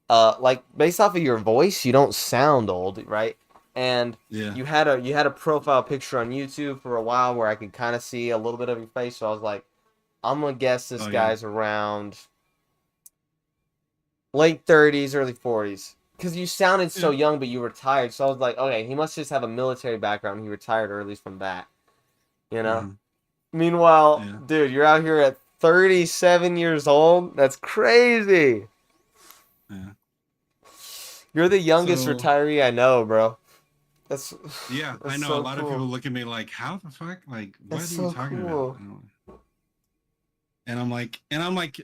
A: like, based off of your voice, you don't sound old, right? And
B: Yeah.
A: you had a profile picture on YouTube for a while where I could kind of see a little bit of your face. So I was like, I'm gonna guess this
B: Oh, yeah.
A: guy's around late 30s, early 40s. Because you sounded so
B: Yeah.
A: young, but you were tired. So I was like, okay, he must just have a military background. He retired early from that. You know?
B: Mhm.
A: Meanwhile,
B: Yeah.
A: dude, you're out here at 37 years old. That's crazy.
B: Yeah.
A: You're the youngest
B: So
A: retiree I know, bro. That's
B: yeah, I
A: that's
B: know a
A: so
B: lot of
A: cool.
B: people look at me like, how the fuck? Like, what
A: That's
B: are you
A: so
B: talking
A: cool.
B: about? And I'm like,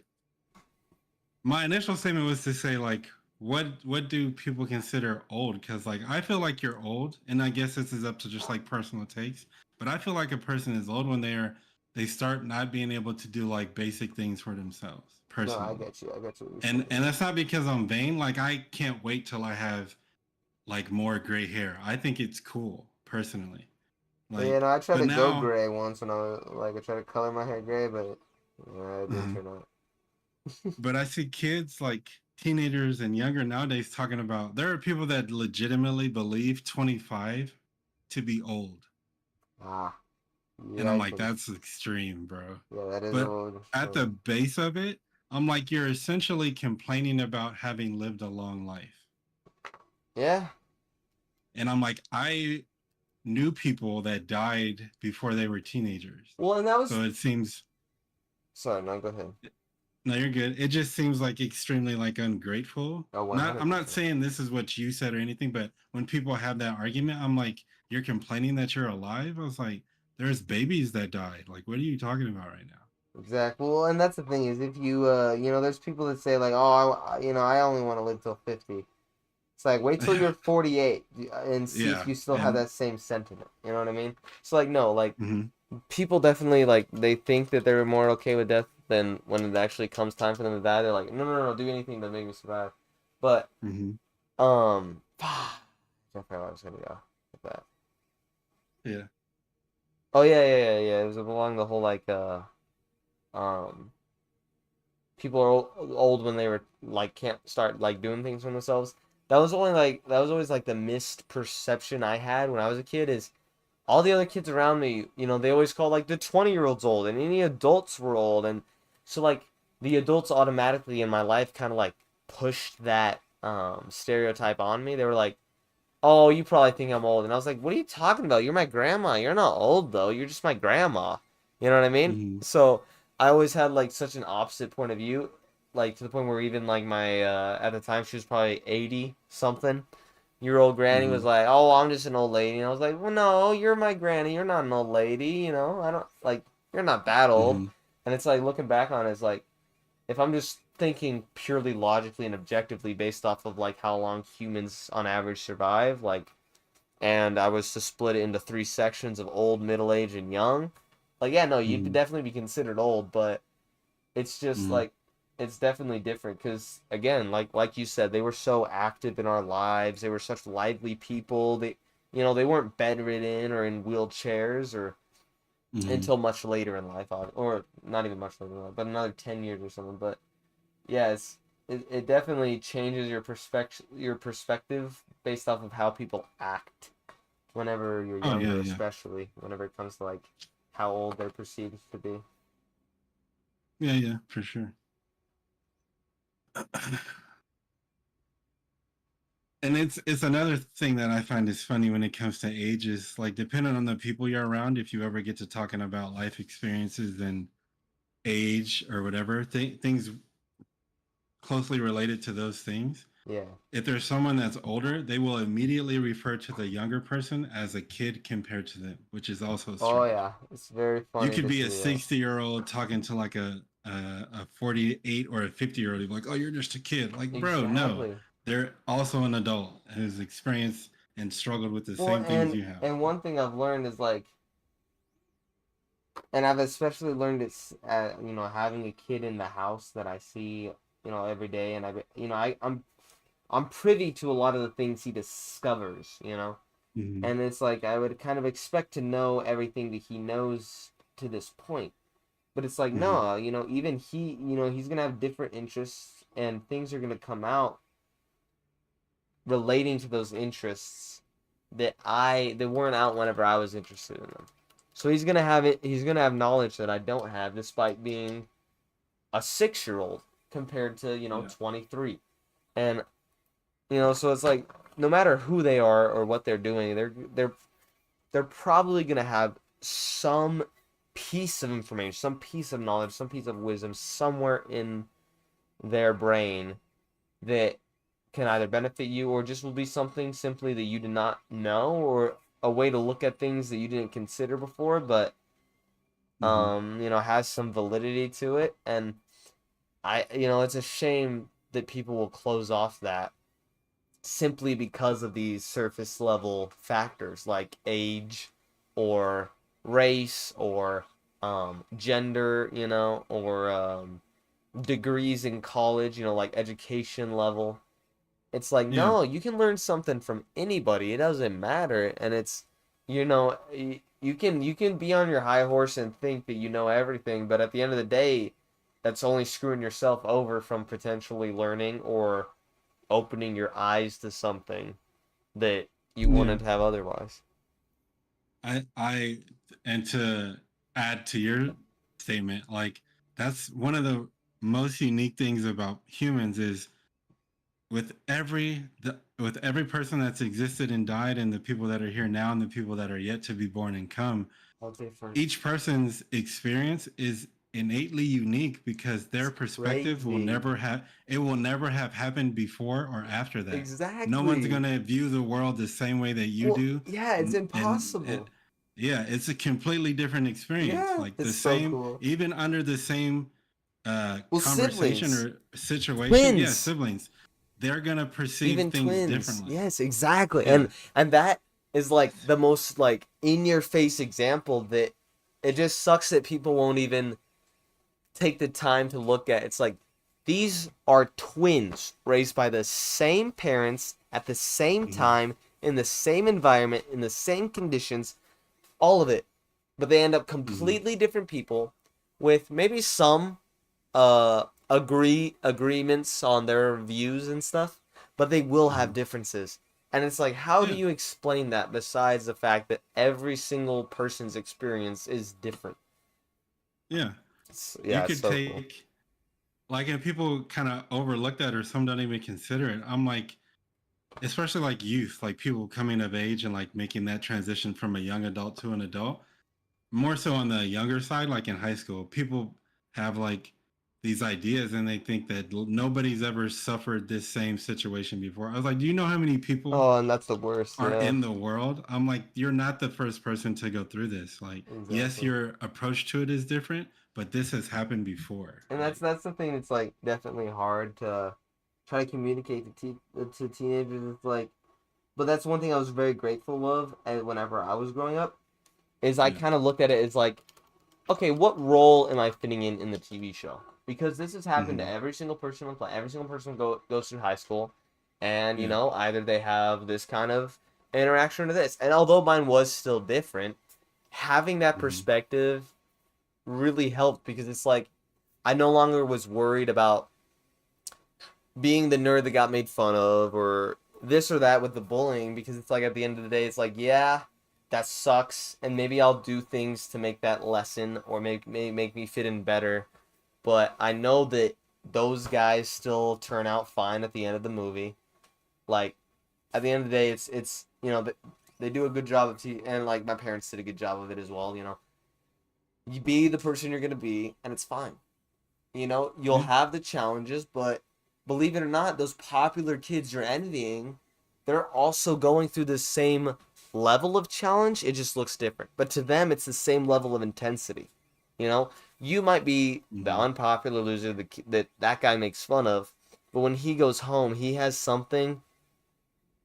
B: my initial statement was to say like, what do people consider old? Because like I feel like you're old, and I guess this is up to just like personal takes. But I feel like a person is old when they start not being able to do like basic things for themselves.
A: No, I
B: Personally,
A: get you. I get you what you're saying.
B: and that's not because I'm vain. Like I can't wait till I have like more gray hair. I think it's cool personally.
A: Yeah,
B: Like,
A: no, I tried
B: but
A: to go
B: now,
A: gray once when I was like, I tried to color my hair gray, but it didn't
B: uh
A: turn out.
B: but I see kids like teenagers and younger nowadays talking about there are people that legitimately believe 25 to be old.
A: Ah,
B: And I'm
A: yeah,
B: like, that's extreme, bro.
A: yeah, that is
B: But
A: old.
B: at the base of it, I'm like, you're essentially complaining about having lived a long life.
A: Yeah.
B: And I'm like, I knew people that died before they were teenagers.
A: Well, and that was.
B: So it seems,
A: Sorry, no, go ahead.
B: no, you're good. It just seems like extremely like ungrateful.
A: Oh,
B: I'm not
A: 100%.
B: saying this is what you said or anything, but when people have that argument, I'm like, you're complaining that you're alive. I was like, there's babies that died. Like, what are you talking about right now?
A: Exactly. Well, and that's the thing is, if you, there's people that say like, oh, I only want to live till 50. It's like, wait till you're 48 and see if
B: Yeah,
A: you still have
B: and
A: that same sentiment. You know what I mean? It's like, no, like,
B: mhm,
A: people definitely, like, they think that they're more okay with death than when it actually comes time for them to die. They're like, no, no, no, do anything to make me survive. But,
B: mhm,
A: I forgot where I was gonna go with that.
B: yeah,
A: Oh, yeah. It was along the whole, like, um, people are old when they were, like, can't start, like, doing things for themselves. That was always, like, the misperception I had when I was a kid is, all the other kids around me, they always call like the 20-year-olds old, and any adults were old, and so like the adults automatically in my life kind of like pushed that stereotype on me. They were like, "Oh, you probably think I'm old," and I was like, "What are you talking about? You're my grandma. You're not old though. You're just my grandma." You know what I mean?
B: Mm-hmm.
A: So I always had like such an opposite point of view, like to the point where even like my at the time she was probably 80 something year old granny was
B: Mm-hmm.
A: like, "Oh, I'm just an old lady," and I was like, "Well, no, you're my granny. You're not an old lady. You know, I don't like you're not that old."
B: Mm-hmm.
A: And it's like looking back on it, it's like if I'm just thinking purely logically and objectively based off of like how long humans on average survive, like, and I was to split it into three sections of old, middle age, and young, like, yeah, no, you'd
B: Mm-hmm.
A: definitely be considered old, but it's just
B: Mm-hmm.
A: like it's definitely different because again, like you said, they were so active in our lives. They were such lively people. They weren't bedridden or in wheelchairs or
B: Mm-hmm.
A: until much later in life, or not even much later in life, but another 10 years or something. But yeah, it definitely changes your perspective based off of how people act whenever you're
B: Oh yeah,
A: younger,
B: yeah,
A: especially whenever it comes to like how old they're perceived to be.
B: yeah, yeah, for sure. And it's another thing that I find is funny when it comes to ages. Like depending on the people you're around, if you ever get to talking about life experiences and age or whatever things closely related to those things.
A: Yeah.
B: If there's someone that's older, they will immediately refer to the younger person as a kid compared to them, which is also
A: Oh
B: strange.
A: yeah, it's very
B: You
A: funny
B: could
A: to
B: be a
A: see that.
B: 60-year-old talking to like a 48 or a 50-year-old, like, oh, you're just a kid. Like, bro, no,
A: Exactly.
B: they're also an adult who's experienced and struggled with the
A: Well,
B: same things
A: and
B: you have.
A: and one thing I've learned is like, and I've especially learned it's having a kid in the house that I see every day, and I'm privy to a lot of the things he discovers.
B: Mm-hmm.
A: And it's like I would kind of expect to know everything that he knows to this point. But it's like,
B: Mm-hmm.
A: no, even he's gonna have different interests and things are gonna come out relating to those interests that weren't out whenever I was interested in them. So he's gonna have knowledge that I don't have despite being a 6-year-old compared to,
B: Yeah.
A: 23. And so it's like no matter who they are or what they're doing, they're probably gonna have some piece of information, some piece of knowledge, some piece of wisdom somewhere in their brain that can either benefit you or just will be something simply that you did not know or a way to look at things that you didn't consider before, but
B: Mm-hmm.
A: has some validity to it. And it's a shame that people will close off that simply because of these surface level factors like age or race or gender, or degrees in college, like education level. It's like,
B: Yeah.
A: no, you can learn something from anybody. It doesn't matter. And it's, you can be on your high horse and think that you know everything, but at the end of the day, that's only screwing yourself over from potentially learning or opening your eyes to something that you
B: Yeah.
A: wouldn't have otherwise.
B: I and to add to your statement, like that's one of the most unique things about humans is with every person that's existed and died and the people that are here now and the people that are yet to be born and come,
A: How different.
B: each person's experience is innately unique because their
A: It's
B: perspective
A: crazy.
B: will never have happened before or after that. No one's
A: Exactly.
B: going to view the world the same way that you
A: Well,
B: do.
A: yeah, it's
B: And it,
A: impossible.
B: yeah, it's a completely different experience.
A: Yeah,
B: Like the
A: it's so
B: same,
A: cool.
B: even under the same
A: Well,
B: conversation
A: siblings,
B: or situation. Yeah,
A: twins,
B: siblings, they're gonna perceive
A: even
B: things
A: twins.
B: differently.
A: Yes, exactly.
B: Yeah.
A: And that is like the most like in your face example that it just sucks that people won't even take the time to look at. It's like these are twins raised by the same parents at the same
B: Mhm.
A: time in the same environment in the same conditions, all of it. But they end up
B: Mhm.
A: completely different people with maybe some agreements on their views and stuff, but they will have
B: Mhm.
A: differences. And it's like, how do
B: Yeah.
A: you explain that besides the fact that every single person's experience is different?
B: Yeah. You
A: Yeah, it's
B: could
A: so cool.
B: take like, and people kind of overlook that, or some don't even consider it. I'm like, especially like youth, like people coming of age and like making that transition from a young adult to an adult. More so on the younger side, like in high school, people have like these ideas and they think that nobody's ever suffered this same situation before. I was like, do you know how many people
A: Oh, and that's the worst.
B: are
A: Yeah,
B: in the world? I'm like, you're not the first person to go through this. Like, yes,
A: exactly.
B: your approach to it is different, but this has happened before.
A: And
B: Like,
A: that's the thing that's like definitely hard to try to communicate to teenagers. It's like, but that's one thing I was very grateful of, and whenever I was growing up, is I
B: yeah.
A: kind of looked at it as like, okay, what role am I fitting in the TV show? Because this has happened to
B: Hmm.
A: every single person on the planet. Every single person goes through high school, and
B: Yeah.
A: either they have this kind of interaction or this. And although mine was still different, having that
B: Hmm.
A: perspective really helped because it's like I no longer was worried about being the nerd that got made fun of or this or that with the bullying because it's like at the end of the day it's like yeah that sucks and maybe I'll do things to make that lessen or make me fit in better, but I know that those guys still turn out fine at the end of the movie. Like at the end of the day it's they do a good job and like my parents did a good job of it as well. You be the person you're going to be and it's fine. You'll
B: Yeah.
A: have the challenges, but believe it or not, those popular kids you're envying, they're also going through the same level of challenge. It just looks different. But to them, it's the same level of intensity. You know, you might be the
B: Hmm.
A: unpopular loser that guy makes fun of, but when he goes home, he has something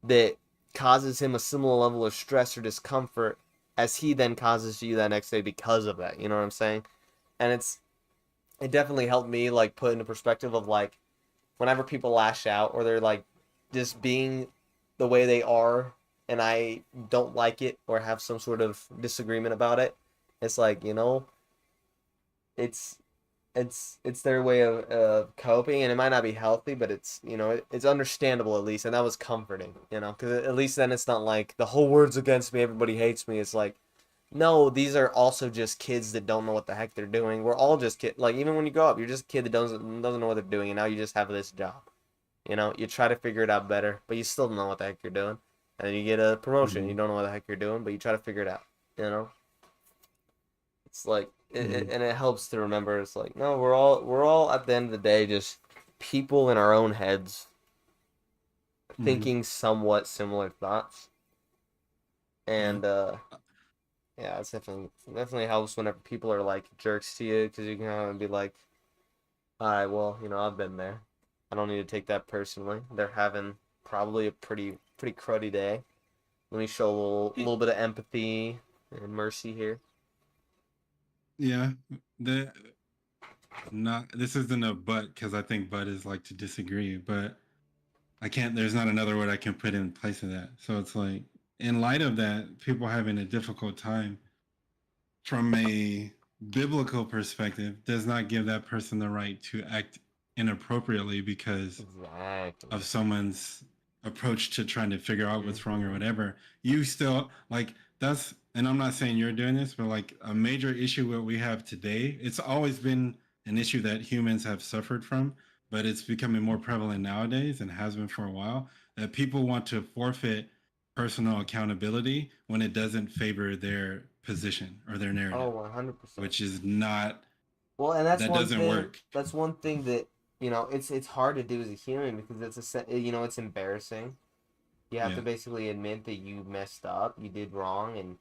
A: that causes him a similar level of stress or discomfort as he then causes to you that next day because of that. You know what I'm saying? And it definitely helped me like put into perspective of like whenever people lash out or they're like just being the way they are and I don't like it or have some sort of disagreement about it, it's like, it's it's their way of coping and it might not be healthy, but it's understandable at least, and that was comforting, because at least then it's not like the whole world's against me, everybody hates me. It's like no, these are also just kids that don't know what the heck they're doing. We're all just kid. Like even when you grow up, you're just a kid that doesn't know what they're doing, and now you just have this job. You try to figure it out better, but you still don't know what the heck you're doing. And then you get a promotion,
B: Hmm.
A: you don't know what the heck you're doing, but you try to figure it out. It's like
B: Hmm.
A: and it helps to remember. It's like no, we're all at the end of the day just people in our own heads
B: Hmm.
A: thinking somewhat similar thoughts,
B: Yeah.
A: and yeah, it's definitely helps whenever people are like jerks to you because you can kind of be like, all right, well, I've been there. I don't need to take that personally. They're having probably a pretty cruddy day. Let me show a little bit of empathy and mercy here.
B: Yeah. The not this isn't a but because I think but is like to disagree, but I can't. There's not another word I can put in place of that. So it's like, in light of that, people having a difficult time from a biblical perspective does not give that person the right to act inappropriately because
A: Exactly.
B: of someone's approach to trying to figure out what's wrong or
A: Hmm.
B: whatever. You still like that's, and I'm not saying you're doing this, but like a major issue what we have today, it's always been an issue that humans have suffered from, but it's becoming more prevalent nowadays and has been for a while, that people want to forfeit personal accountability when it doesn't favor their position or their
A: Oh,
B: narrative,
A: 100%.
B: which is not,
A: Well, and that's
B: that
A: one
B: doesn't
A: thing.
B: work.
A: That's one thing that it's hard to do as a human because it's embarrassing. You have to
B: Yeah.
A: basically admit that you messed up, you did wrong, and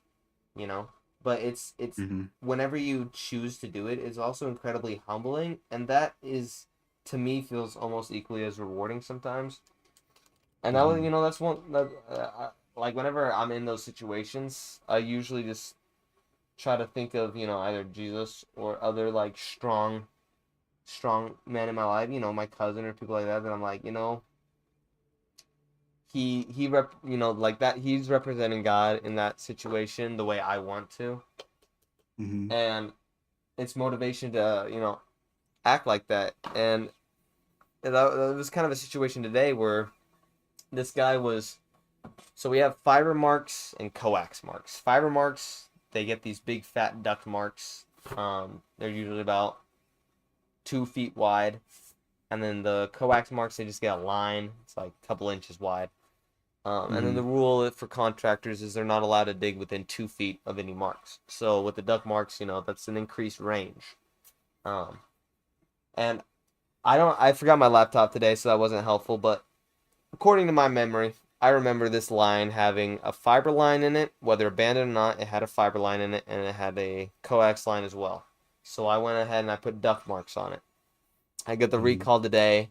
A: you know. But it's
B: Hmm.
A: whenever you choose to do it, it's also incredibly humbling, and that is to me feels almost equally as rewarding sometimes. And that was
B: Hmm.
A: that's one that like whenever I'm in those situations, I usually just try to think of either Jesus or other like strong men in my life, my cousin or people like that. That I'm like he like that he's representing God in that situation the way I want to,
B: Hmm.
A: and it's motivation to act like that. And that was kind of a situation today where this guy was. So we have fiber marks and coax marks. Fiber marks, they get these big fat duct marks. They're usually about 2 feet wide, and then the coax marks, they just get a line. It's like a couple inches wide. And then the
B: Mm-hmm.
A: rule for contractors is they're not allowed to dig within 2 feet of any marks. So with the duck marks, that's an increased range. Um, and I forgot my laptop today, so that wasn't helpful, but according to my memory, I remember this line having a fiber line in it, whether abandoned or not, it had a fiber line in it, and it had a coax line as well. So I went ahead and I put duck marks on it. I get the
B: Mm-hmm.
A: recall today,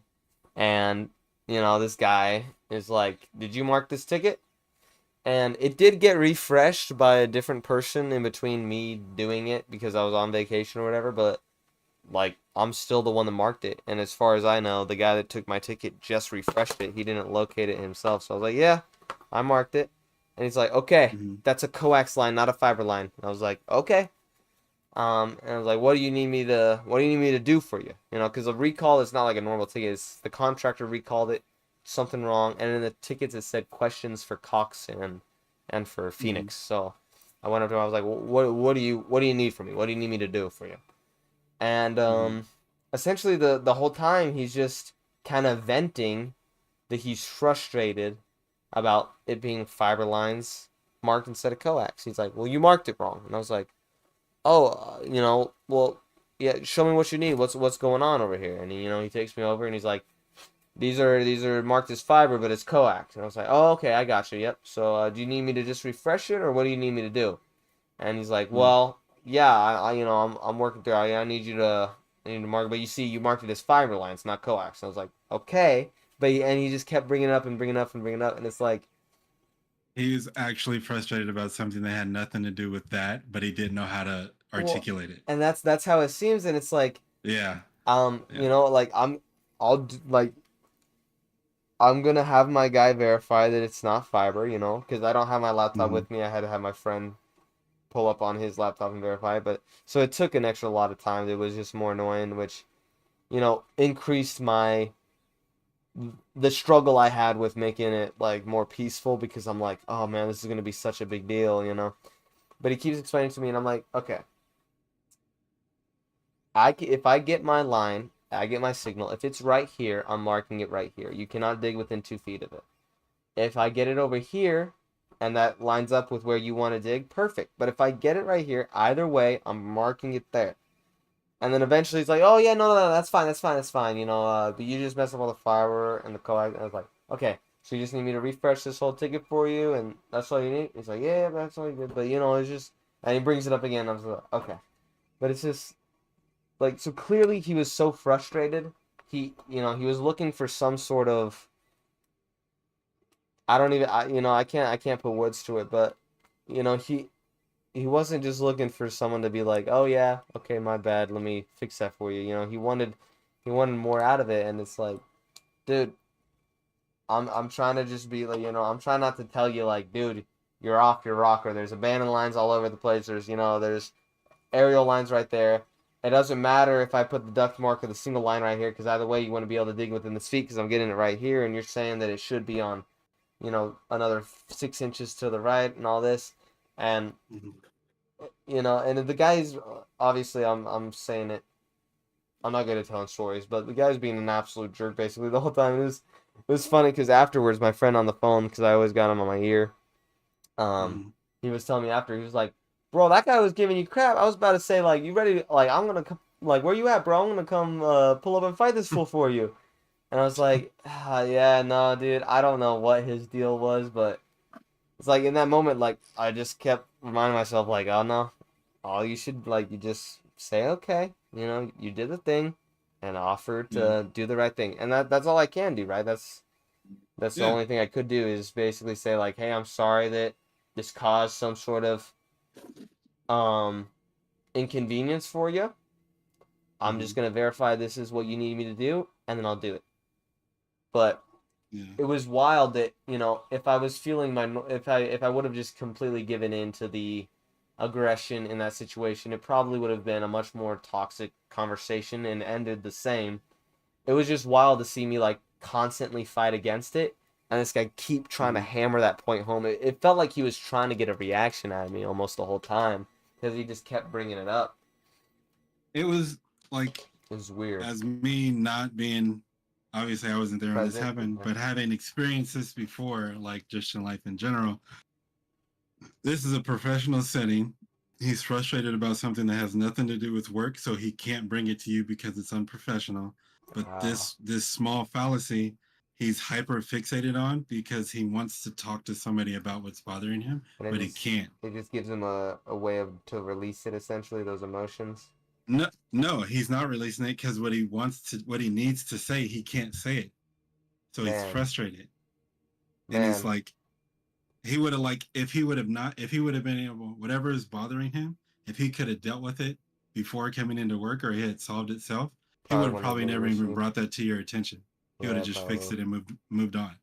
A: and this guy is like, "Did you mark this ticket?" And it did get refreshed by a different person in between me doing it because I was on vacation or whatever, but like I'm still the one that marked it. And as far as I know, the guy that took my ticket just refreshed it. He didn't locate it himself. So I was like, "Yeah, I marked it." And he's like, "Okay,
B: Mm-hmm.
A: that's a coax line, not a fiber line." And I was like, "Okay." And I was like, what do you need me to do for you? Because a recall is not like a normal ticket. It's the contractor recalled it, something wrong, and in the tickets it said questions for Cox and for
B: Mm-hmm.
A: Phoenix. So I went up to him. I was like, what do you need from me? What do you need me to do for you? And
B: Mm-hmm.
A: essentially the whole time he's just kind of venting that he's frustrated about it being fiber lines marked instead of coax. He's like, well, you marked it wrong, and I was like, oh, well, yeah, show me what you need. What's going on over here? And he takes me over and he's like, these are marked as fiber, but it's coax. And I was like, oh, okay, I got you. Yep. So do you need me to just refresh it, or what do you need me to do? And he's like, well, yeah, I'm working through. I need to mark, but you see, you marked it as fiber lines, not coax. And I was like, okay, and he just kept bringing it up and bringing it up and bringing it up, and it's like,
B: He's actually frustrated about something that had nothing to do with that, but he didn't know how to
A: well,
B: articulate it.
A: and that's how it seems, and it's like,
B: Yeah. Yeah.
A: like like I'm gonna have my guy verify that it's not fiber, because I don't have my laptop
B: Mm-hmm.
A: with me. I had to have my friend pull up on his laptop and verify it. But so it took an extra lot of time. It was just more annoying, which increased the struggle I had with making it like more peaceful because I'm like, oh man, this is gonna be such a big deal. But he keeps explaining to me, and I'm like, okay, if I get my line, I get my signal. If it's right here, I'm marking it right here. You cannot dig within 2 feet of it. If I get it over here and that lines up with where you want to dig, perfect. But if I get it right here, either way, I'm marking it there. And then eventually he's like, oh, yeah, no, that's fine, that's fine, that's fine. But you just messed up all the fiber and the coax. And I was like, okay, so you just need me to refresh this whole ticket for you, and that's all you need? He's like, yeah, that's all you need. But, it's just, and he brings it up again. I was like, okay. But it's just, like, so clearly he was so frustrated. He was looking for some sort of, I don't even I can't put words to it, but you know he wasn't just looking for someone to be like, "Oh yeah, okay, my bad. Let me fix that for you." He wanted more out of it, and it's like, dude, I'm trying to just be like, I'm trying not to tell you like, dude, you're off your rocker. There's abandoned lines all over the place. There's aerial lines right there. It doesn't matter if I put the duct mark or the single line right here, because either way, you want to be able to dig within this feet, because I'm getting it right here, and you're saying that it should be on another 6 inches to the right and all this. And,
B: Mm-hmm.
A: and the guy's obviously, I'm saying it, I'm not good at telling stories, but the guy's being an absolute jerk basically the whole time. It was funny because afterwards, my friend on the phone, because I always got him on my ear, um,
B: Mm-hmm.
A: he was telling me after, he was like, bro, that guy was giving you crap. I was about to say, like, you ready to, like, I'm gonna come, like, where you at, bro? I'm gonna come pull up and fight this fool for you. And I was like, yeah, no, dude, I don't know what his deal was, but it's like in that moment, like I just kept reminding myself, like, oh no, all you should like, you just say okay, you did the thing, and offer
B: Yeah.
A: to do the right thing, and that's all I can do, right? That's the
B: Yeah.
A: only thing I could do is basically say like, hey, I'm sorry that this caused some sort of um inconvenience for you. I'm
B: Mm-hmm.
A: just gonna verify this is what you need me to do, and then I'll do it. But
B: Yeah.
A: it was wild that if I was feeling if I would have just completely given in to the aggression in that situation, it probably would have been a much more toxic conversation and ended the same. It was just wild to see me like constantly fight against it, and this guy keep trying to
B: Mm-hmm.
A: hammer that point home. It felt like he was trying to get a reaction out of me almost the whole time because he just kept bringing it up.
B: It was like,
A: It was weird.
B: as me not being obviously I wasn't there when this
A: Present.
B: happened, but having experienced this before, like just in life in general, this is a professional setting. He's frustrated about something that has nothing to do with work, so he can't bring it to you because it's unprofessional. But
A: Wow.
B: this small fallacy, he's hyper fixated on because he wants to talk to somebody about what's bothering him,
A: And
B: but he can't.
A: it just gives him a way of to release it essentially, those emotions.
B: No, no, he's not releasing it because what he needs to say, he can't say it. So he's
A: Man,
B: frustrated, and he's
A: man.
B: like, he would have like if he would have not if he would have been able whatever is bothering him, if he could have dealt with it before coming into work or he had solved itself, he would
A: Probably
B: have
A: wouldn't have
B: probably
A: been an
B: never even
A: issue.
B: brought that to your attention. He would
A: Yeah,
B: have just fixed
A: probably.
B: it and moved on,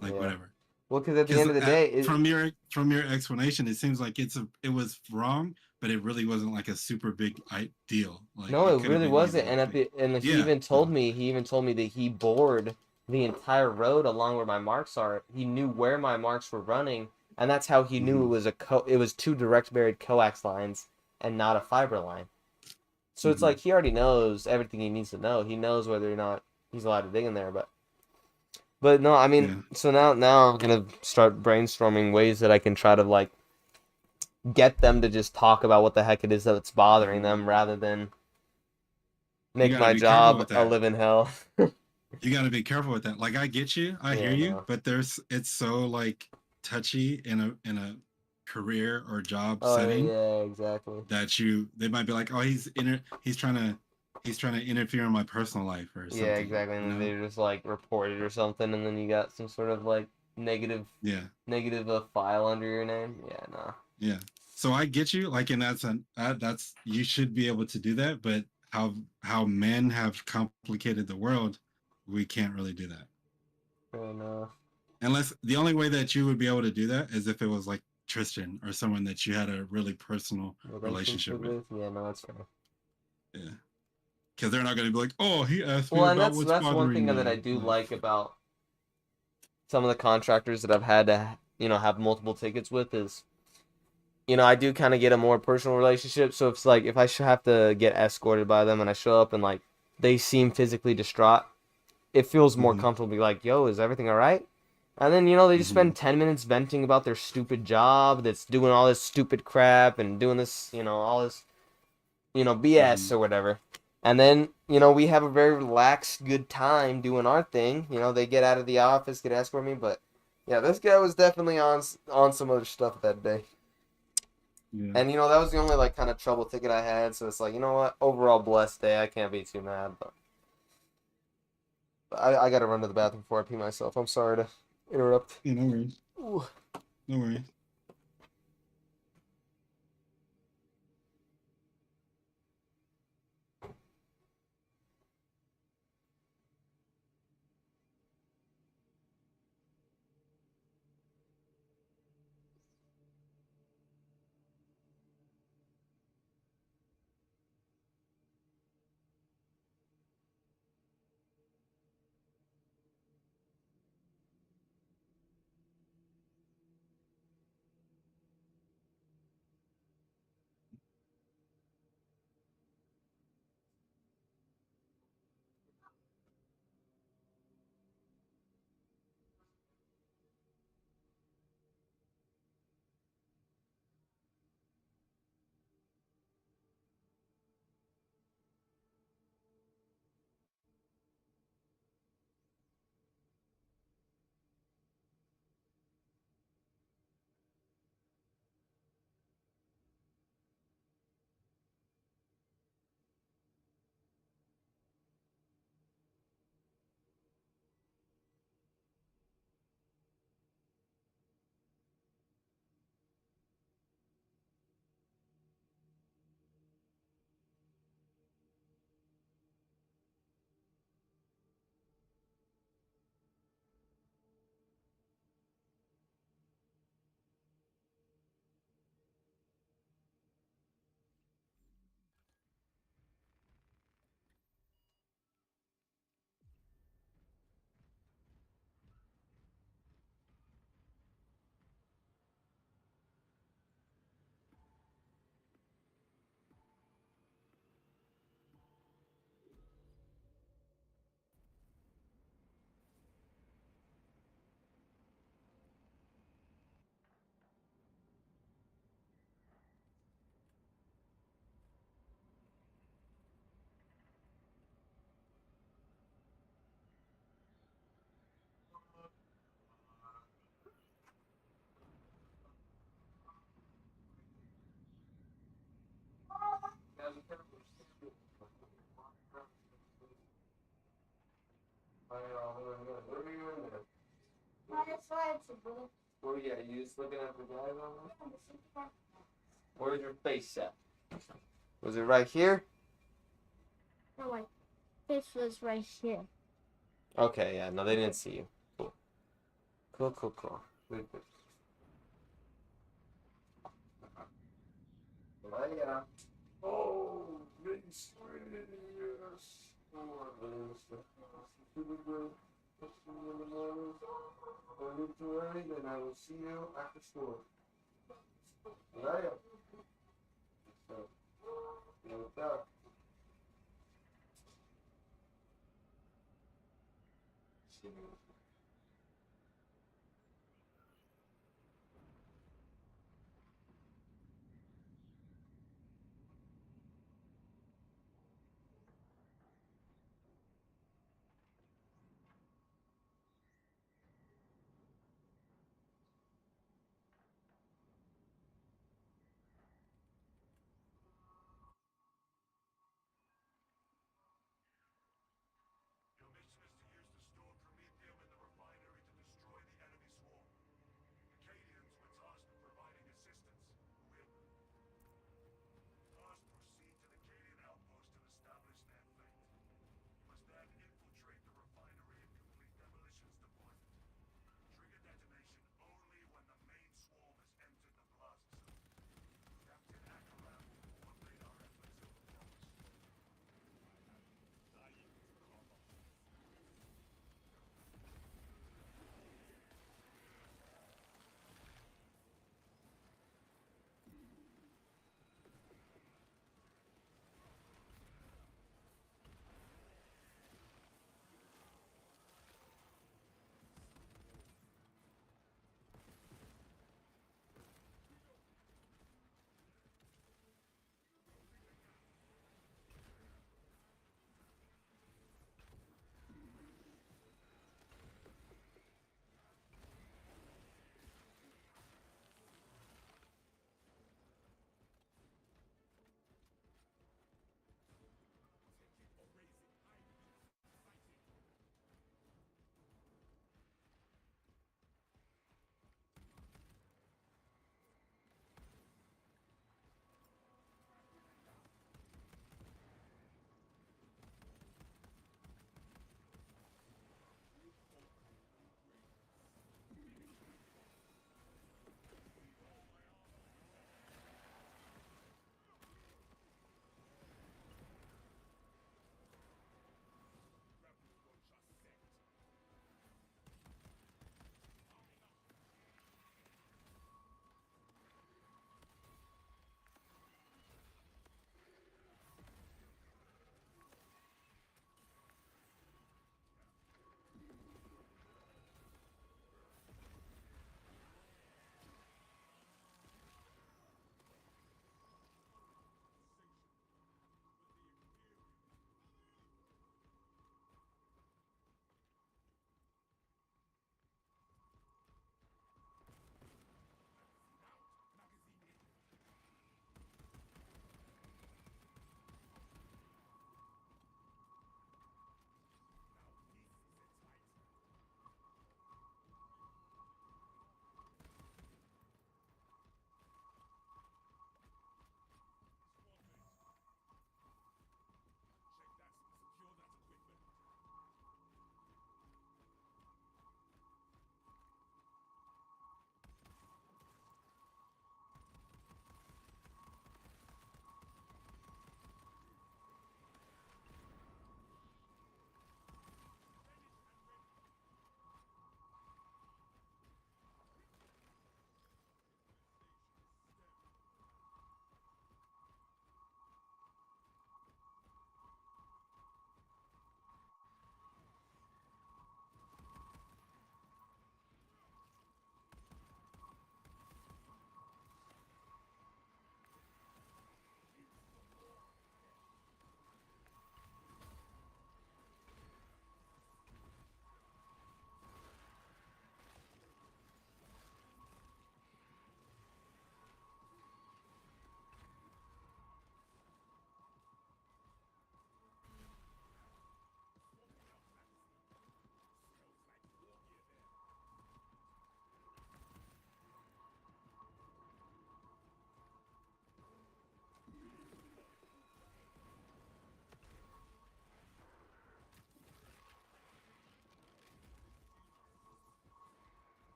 B: like
A: Yeah.
B: whatever.
A: Well, because at the
B: Because
A: end of the day,
B: from your explanation, it seems like it was wrong, but it really wasn't like a super big deal. Like
A: no,
B: it
A: it
B: could have
A: really
B: been
A: wasn't.
B: easily
A: And
B: clean. Yeah. So.
A: he even told me that he bored the entire road along where my marks are. He knew where my marks were running, and that's how he knew
B: Mm-hmm,
A: it was two direct buried coax lines and not a fiber line. So it's
B: mm-hmm.
A: like he already knows everything he needs to know. He knows whether or not he's allowed to dig in there, but no, I mean,
B: Yeah.
A: so now I'm gonna start brainstorming ways that I can try to like get them to just talk about what the heck it is that's bothering them rather than
B: You
A: make
B: got to
A: my
B: be careful
A: job
B: with
A: a
B: that.
A: living hell.
B: You got to be careful with that. Like I get you, I hear
A: Yeah,
B: you,
A: no.
B: but it's so like touchy in a career or job
A: Oh
B: setting
A: yeah, exactly.
B: that they might be like, oh, he's trying to interfere in my personal life or
A: Yeah,
B: something,
A: exactly. And
B: you
A: then
B: know?
A: they just like report it or something, and then you got some sort of like negative
B: Yeah,
A: negative file under your name. Yeah, nah.
B: yeah. So I get you, like, and that's you should be able to do that, but how men have complicated the world, we can't really do that.
A: Yeah, nah.
B: Unless the only way that you would be able to do that is if it was like Tristan or someone that you had a really personal relationship
A: Relationship
B: with.
A: with? Yeah, no, that's fair.
B: Yeah. Because they're not going to be like, oh, he asked me
A: Well, and
B: about what's
A: that's one
B: bothering
A: thing that I
B: me.
A: do
B: Like,
A: like about some of the contractors that I've had to, have multiple tickets with is, I do kind of get a more personal relationship. So it's like if I should have to get escorted by them and I show up and like they seem physically distraught, it feels more
B: mm-hmm,
A: comfortable to be like, yo, is everything all right? And then, they just
B: mm-hmm,
A: spend 10 minutes venting about their stupid job that's doing all this stupid crap and doing this, all this, BS
B: mm-hmm.
A: or whatever. And then, we have a very relaxed, good time doing our thing. They get out of the office, get escort me, but yeah, this guy was definitely on some other stuff that day.
B: Yeah.
A: And that was the only like kind of trouble ticket I had, so it's like, you know what? Overall blessed day. I can't be too mad, but I gotta run to the bathroom before I pee myself. I'm sorry to interrupt.
B: Yeah, no worries.
A: Ooh.
B: No worries.
A: What are you in there?
C: That's why it's a blue.
A: Where you at? You just looking at the guys on there? Where's your face at? Was it right here?
C: No, my face was right here.
A: Okay, yeah, no, they didn't see you. Cool. Cool, cool, cool. Good, good. Yeah. Oh, big swing, yes. Oh, then I will see you at the store. Yeah. So, what's up?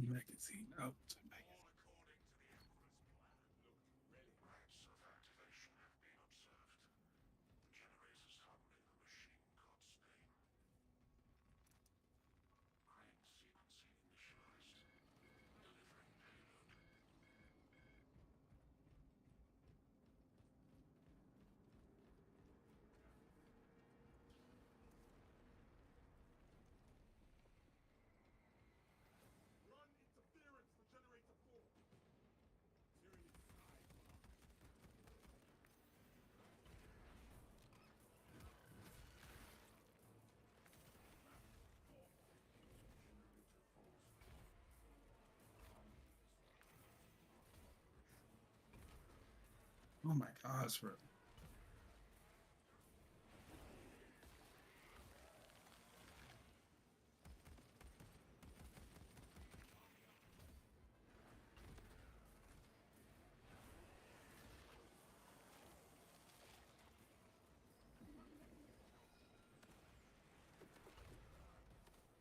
B: Magazine out. Oh my gosh, bro.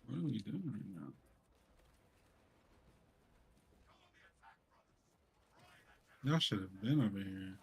B: What are we doing right now? Y'all should have been over here.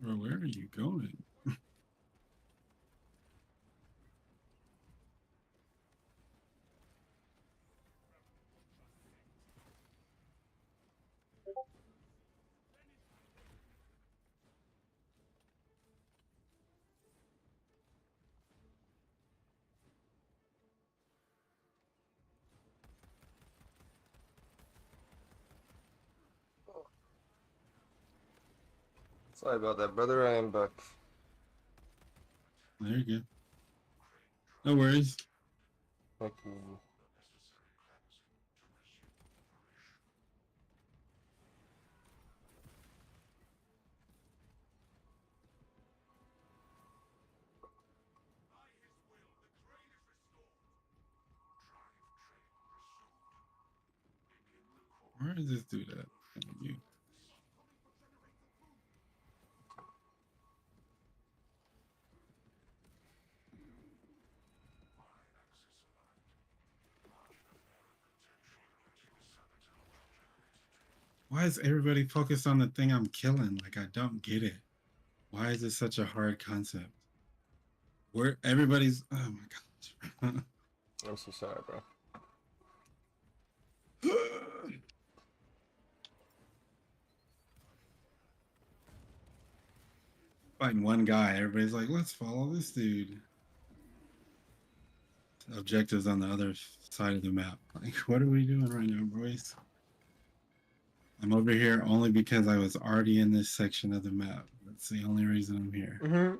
B: Bro, where are you going?
A: Sorry about that, brother. I am back.
B: There you go. No worries.
A: Thank you.
B: Where does this dude at? Thank you. Why is everybody focused on the thing I'm killing? Like, I don't get it. Why is it such a hard concept? Where everybody's, oh my gosh.
A: I'm so sorry, bro.
B: Fighting one guy, everybody's like, let's follow this dude. Objectives on the other side of the map. Like, what are we doing right now, boys? I'm over here only because I was already in this section of the map. That's the only reason I'm here.
A: Mm-hmm.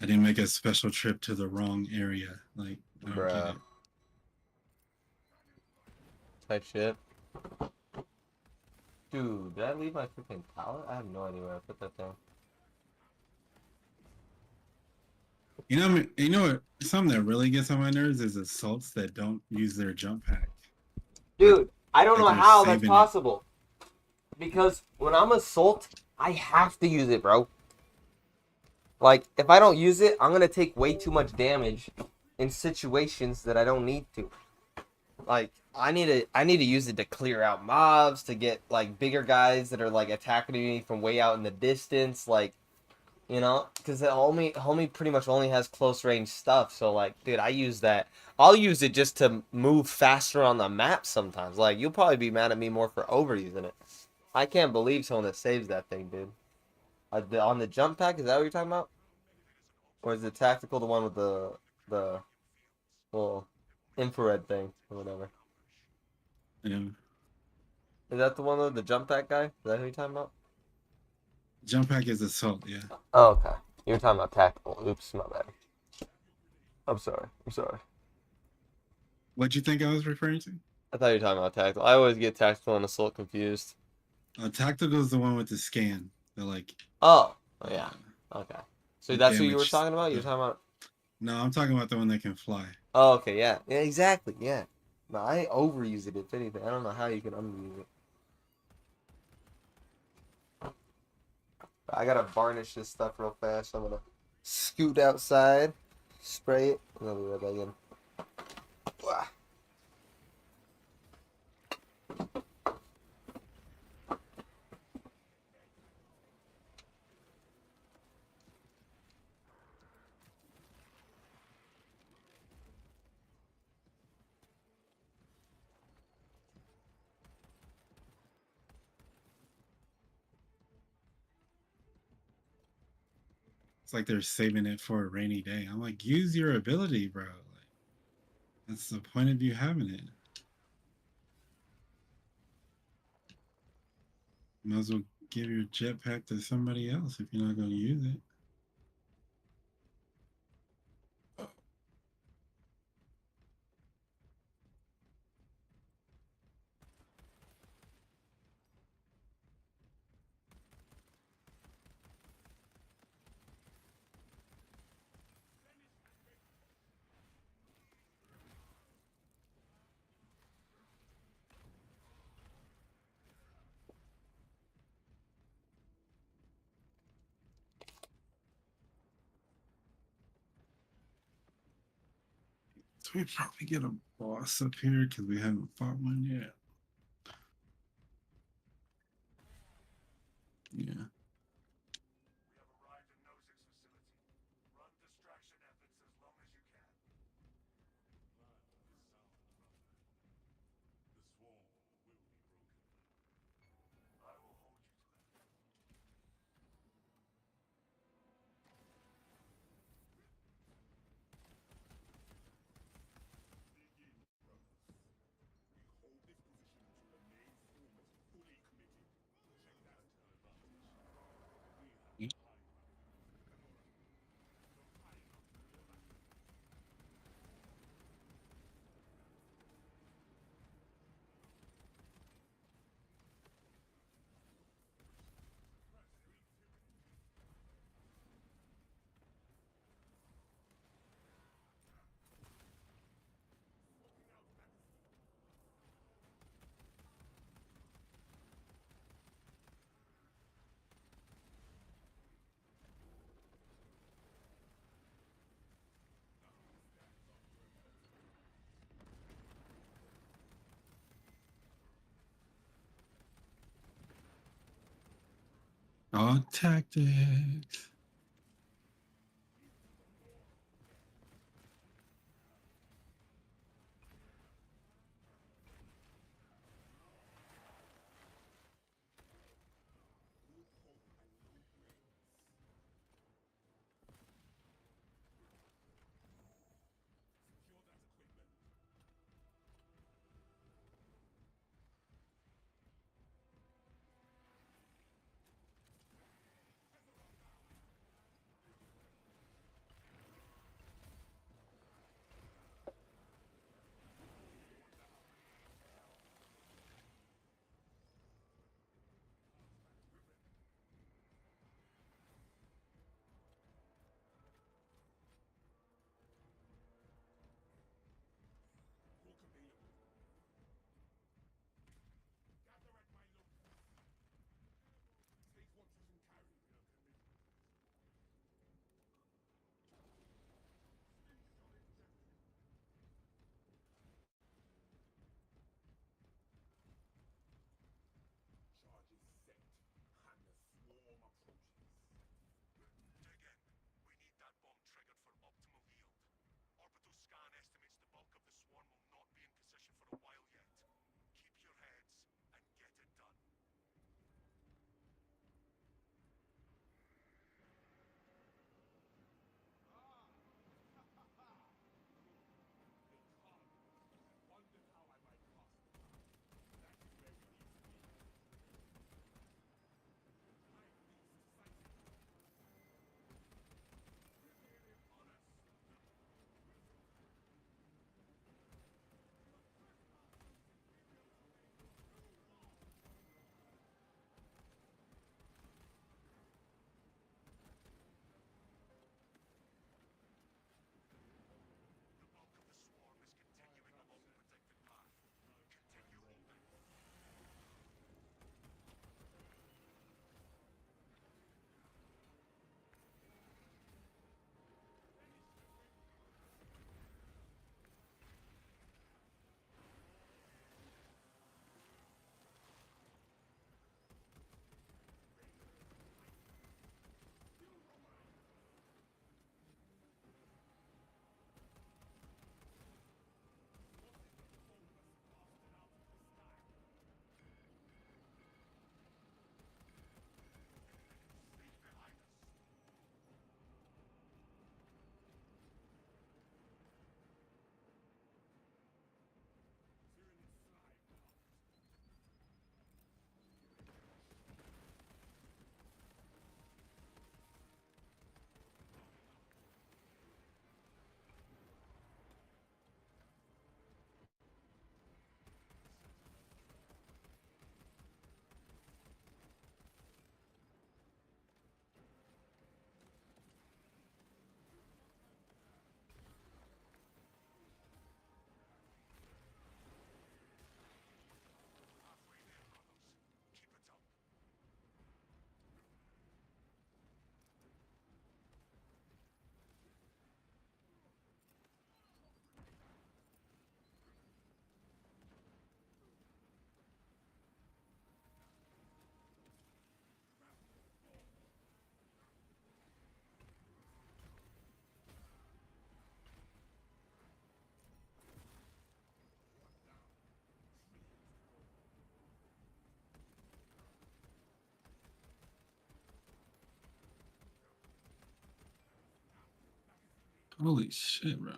B: I didn't make a special trip to the wrong area. Like, I don't get it.
A: Type shit. Dude, did I leave my freaking pallet? I have no idea where I put that thing.
B: You know what? Something that really gets on my nerves is assaults that don't use their jump pack.
A: Dude, I don't know
B: Like,
A: how that's
B: saving it.
A: possible. Because when I'm assault, I have to use it, bro. Like, if I don't use it, I'm gonna take way too much damage in situations that I don't need to. Like, I need to use it to clear out mobs, to get like bigger guys that are like attacking me from way out in the distance, like, you know, because the homie pretty much only has close range stuff. So like, dude, I use that. I'll use it just to move faster on the map sometimes. Like, you'll probably be mad at me more for overusing it. I can't believe someone that saves that thing, dude. On the jump pack, is that what you're talking about? Or is the tactical the one with the little infrared thing or whatever.
B: Yeah.
A: Is that the one with the jump pack guy? Is that who you're talking about?
B: Jump pack is assault, yeah.
A: Oh, okay. You're talking about tactical. Oops, my bad. I'm sorry. I'm sorry.
B: What'd you think I was referring to?
A: I thought you were talking about tactical. I always get tactical and assault confused.
B: Tactical is the one with the scan. The like
A: Oh, oh yeah.
B: uh,
A: Okay. So that's who you were
B: damage.
A: talking about? You were talking about.
B: No, I'm talking about the one that can fly.
A: Oh, okay. Yeah. Yeah. Exactly. Yeah. No, I overuse it. If anything, I don't know how you can underuse it. I gotta varnish this stuff real fast. I'm gonna scoot outside, spray it, and I'll be right back in. Wah.
B: It's like they're saving it for a rainy day. I'm like, use your ability, bro. Like, that's the point of you having it. Might as well give your jetpack to somebody else if you're not going to use it. So we probably get a boss up here because we haven't fought one yet. Yeah. All tactics. Holy shit, bro.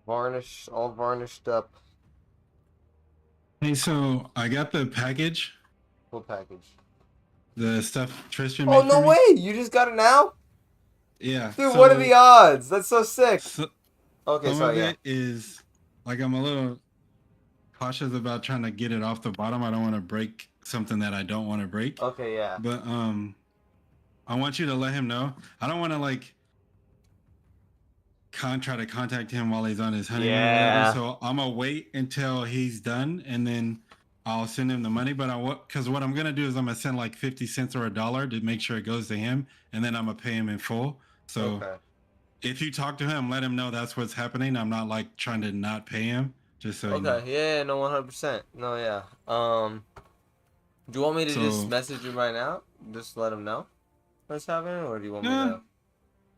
A: Varnish, all varnished up.
B: Hey, so I got the package,
A: Full package.
B: the stuff Tristan
A: Oh,
B: made for
A: no
B: me.
A: way! You just got it now?
B: Yeah.
A: Dude, what are the odds? That's so sick. Okay,
B: Some
A: so
B: of
A: yeah.
B: it is like I'm a little cautious about trying to get it off the bottom. I don't want to break something that I don't want to break.
A: Okay, yeah.
B: But I want you to let him know. I don't want to like try to contact him while he's on his honeymoon or whatever.
A: Yeah.
B: So I'm gonna wait until he's done and then I'll send him the money. But because what I'm gonna do is I'm gonna send like 50 cents or $1 to make sure it goes to him, and then I'm gonna pay him in full. So
A: Okay.
B: if you talk to him, let him know that's what's happening. I'm not like trying to not pay him, just so you know.
A: Okay, yeah, no, 100%. No, yeah. Do you want me to just
B: So
A: message him right now? Just let him know what's happening, or do you want me
B: yeah,
A: to?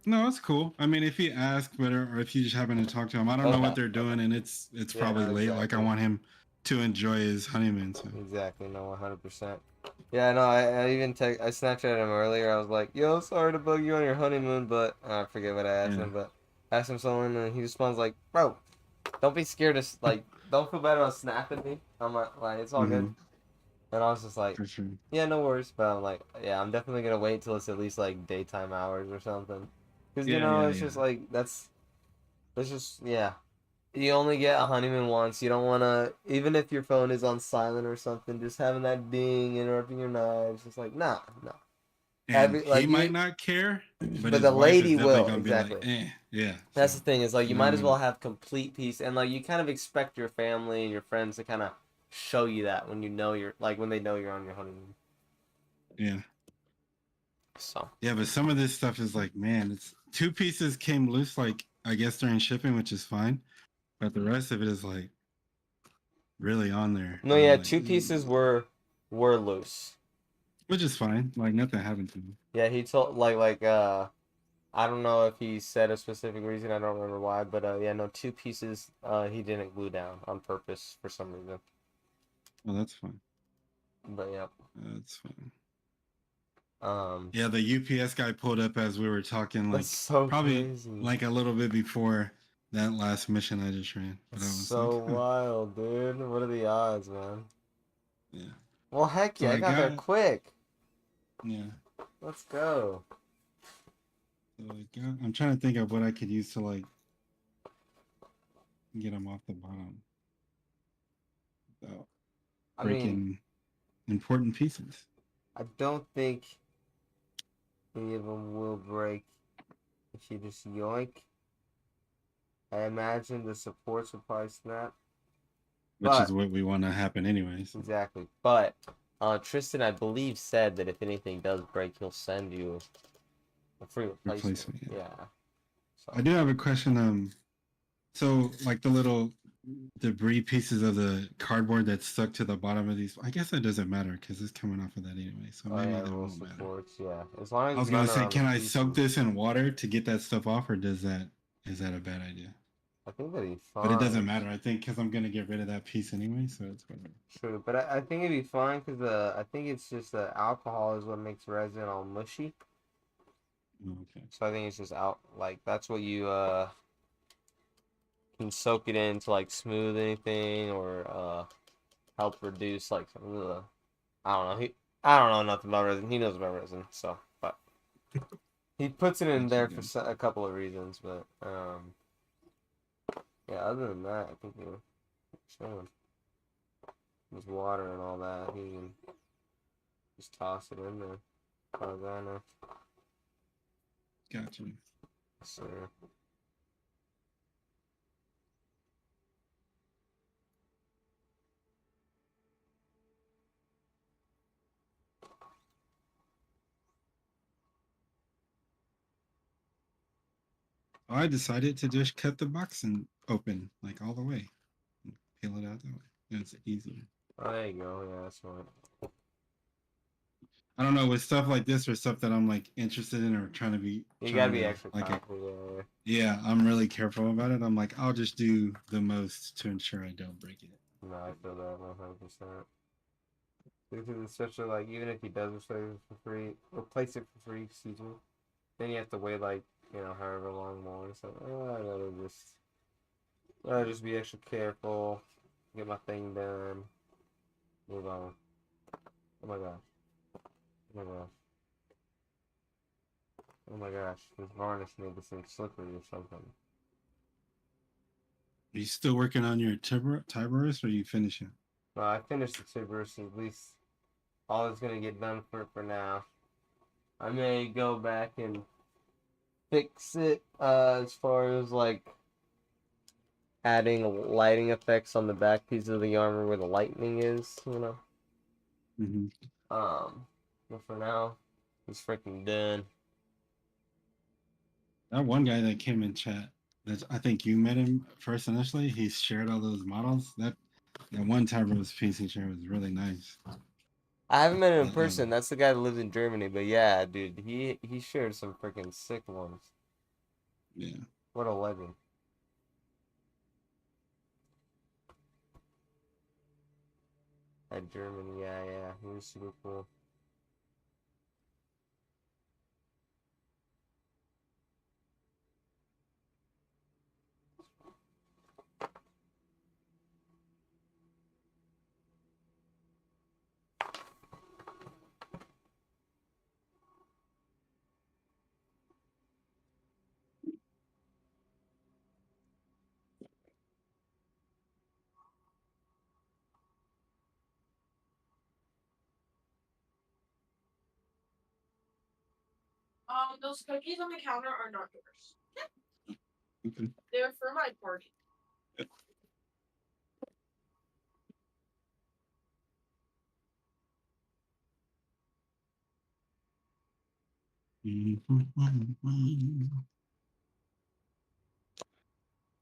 B: no, it's cool. I mean, if he asks, or if you just happen to talk to him, I don't know what
A: Okay.
B: they're doing, and it's
A: Yeah,
B: probably
A: no,
B: late. Like I
A: exactly.
B: want him to enjoy his honeymoon. So
A: Exactly, no, 100%. Yeah, no, I even I Snapchatted him earlier. I was like, "Yo, sorry to bug you on your honeymoon," but I forget what I asked
B: yeah.
A: him. But I asked him something, and he responds like, "Bro, don't be scared to like, don't feel bad about snapping me." I'm like, it's all good.
B: Mm-hmm.
A: And I was just like,
B: For sure.
A: "Yeah, no worries." But I'm like, "Yeah, I'm definitely gonna wait till it's at least like daytime hours or something, because
B: Yeah, yeah,
A: it's
B: yeah.
A: just like that's just yeah." You only get a honeymoon once. You don't want to, even if your phone is on silent or something, just having that ding interrupting your night. It's just like, nah, no.
B: And he
A: Like
B: might
A: you,
B: not care, but
A: but
B: his
A: the
B: wife is
A: lady
B: definitely
A: will,
B: gonna be like,
A: exactly.
B: eh, yeah.
A: That's
B: So
A: the thing, is like you
B: not
A: might as
B: even.
A: well have complete peace, and like you kind of expect your family and your friends to kind of show you that when you know you're, like when they know you're on your honeymoon.
B: Yeah.
A: So
B: Yeah, but some of this stuff is like, man, it's two pieces came loose, like I guess during shipping, which is fine, but the rest of it is like really on there,
A: no,
B: and I'm
A: yeah,
B: like,
A: two pieces were loose.
B: which is fine. Like nothing happened to me.
A: Yeah, he told I don't know if he said a specific reason. I don't remember why, but yeah, no, two pieces he didn't glue down on purpose for some reason.
B: Oh, that's fine.
A: But yeah,
B: That's fine.
A: um,
B: Yeah, the UPS guy pulled up as we were talking,
A: that's
B: like
A: so
B: probably
A: crazy.
B: like a little bit before that last mission I just ran. But
A: That's
B: I was
A: so
B: like, huh,
A: wild, dude. What are the odds, man?
B: yeah.
A: Well, heck
B: So
A: yeah, I
B: I
A: got there
B: got,
A: quick.
B: yeah.
A: Let's go.
B: So I got, I'm trying to think of what I could use to like get them off the bottom without
A: I mean,
B: breaking important pieces.
A: I don't think any of them will break if you just yoink. I imagine the supports will probably snap.
B: Which is
A: But
B: what we want to happen anyways.
A: exactly. But Tristan, I believe, said that if anything does break, he'll send you a free replacement.
B: Replacement. Yeah.
A: Yeah. So
B: I do have a question. So like the little debris pieces of the cardboard that's stuck to the bottom of these, I guess that doesn't matter because it's coming off of that anyway. So
A: oh
B: maybe
A: yeah,
B: that
A: little
B: won't matter.
A: supports. Yeah, as long
B: I
A: as
B: was gonna
A: none are
B: say,
A: on the
B: can I soak
A: pieces,
B: this in water to get that stuff off, or does that is that a bad idea?
A: I think that'd be
B: But it doesn't
A: fine.
B: matter, I think, because I'm gonna get rid of that piece anyway, so it's whatever.
A: True, but I think it'd be fine because I think it's just alcohol is what makes resin all mushy.
B: Oh, okay.
A: So I think it's just out like that's what you can soak it in to like smooth anything or help reduce like some of the I don't know. I don't know nothing about resin. He knows about resin, so but he puts it in
B: Got you,
A: there for
B: got you.
A: a couple of reasons. But yeah. Other than that, I think we're chilling. There's water and all that. He can just toss it in there. As far as I know.
B: Got you.
A: So
B: I decided to just cut the box and open like all the way, and peel it out that way. It's easier.
A: oh, there you go. Yeah, that's right.
B: I don't know, with stuff like this or stuff that I'm like interested in or trying to be
A: You gotta
B: trying
A: be
B: to
A: extra
B: like
A: careful. Yeah.
B: yeah, I'm really careful about it. I'm like, I'll just do the most to ensure I don't break it.
A: No, I feel that 100%. Because especially like even if he does replace it for free, excuse me. Then you have to wait like however long more. So I gotta just be extra careful, get my thing done, move on. Oh my gosh. Oh my gosh. Oh my gosh. This varnish made this thing slippery or something.
B: Are you still working on your Tiberus or are you finishing?
A: I finished the Tiburus, at least all that's gonna get done for now. I may go back and fix it as far as like adding lighting effects on the back piece of the armor where the lightning is.
B: Mm-hmm.
A: But for now, it's freaking done.
B: That one guy that came in chat, that I think you met him first initially. He shared all those models. That one Tiberus piece he shared was really nice.
A: I haven't met him in
B: But,
A: person. That's the guy that lives in Germany. But yeah, dude, he shared some freaking sick ones.
B: yeah.
A: What a legend. At Germany, yeah, he was super cool.
D: Those cookies on the counter are not yours.
B: Okay.
D: They're for my party.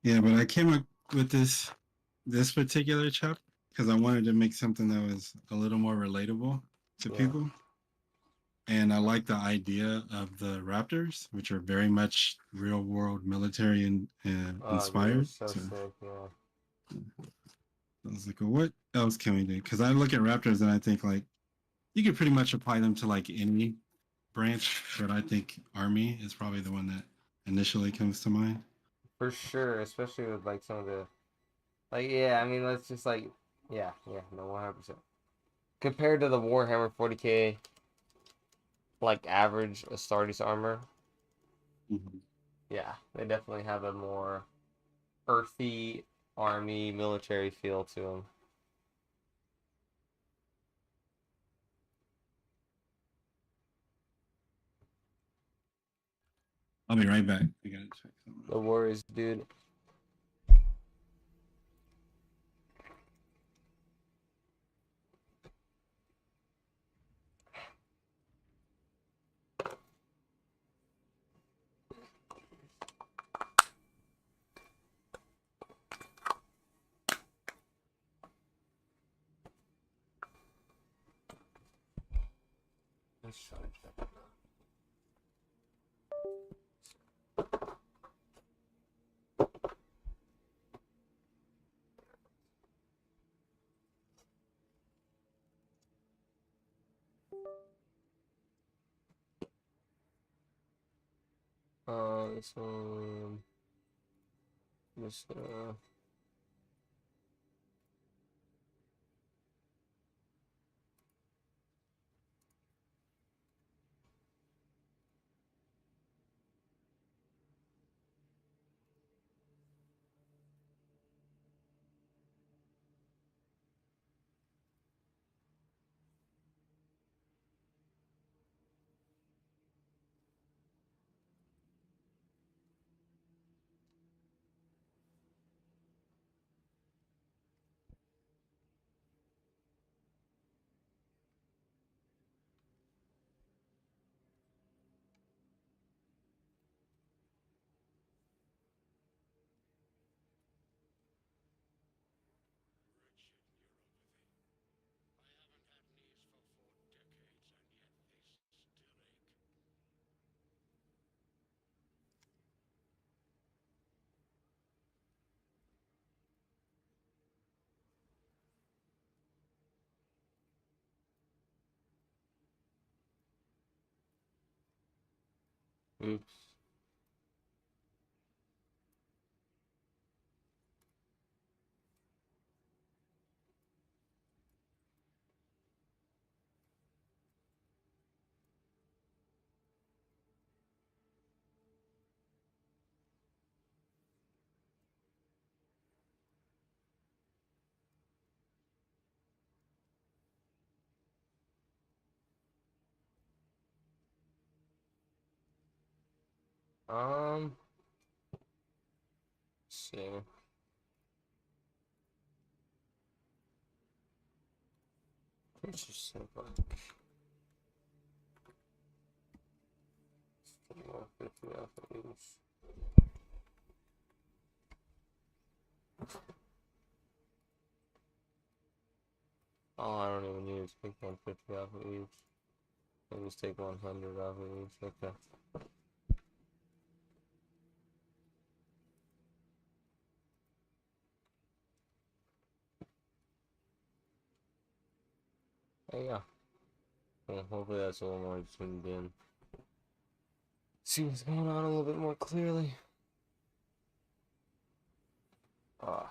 B: Yeah, but I came up with this particular chop because I wanted to make something that was a little more relatable to
A: Yeah.
B: people. And I like the idea of the Raptors, which are very much real world military and
A: Oh, dude,
B: inspired.
A: it's so
B: So
A: sick, yeah.
B: I was like, well, what else can we do? Because I look at Raptors and I think like you could pretty much apply them to like any branch, but I think Army is probably the one that initially comes to mind.
A: For sure, especially with like some of the like yeah, I mean let's just like yeah, no 100%. Compared to the Warhammer 40K like average Astartes armor,
B: Mm-hmm.
A: yeah, they definitely have a more earthy army military feel to them.
B: I'll be right back. I gotta check something
A: The Warriors, dude. Let's try that. This one. This oops. Let's see. Let's just simple. 150 off of each. Oh, I don't even need to take 150 off of each. I'll just take 100 off of each. Okay. Hey, yeah. Well, hopefully that's a little more zoomed in. See what's going on a little bit more clearly. Ah.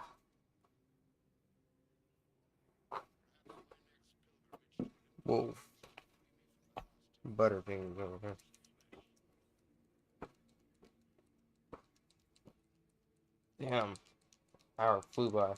A: Whoa. Butterfingers over here. Damn. Hour flew by.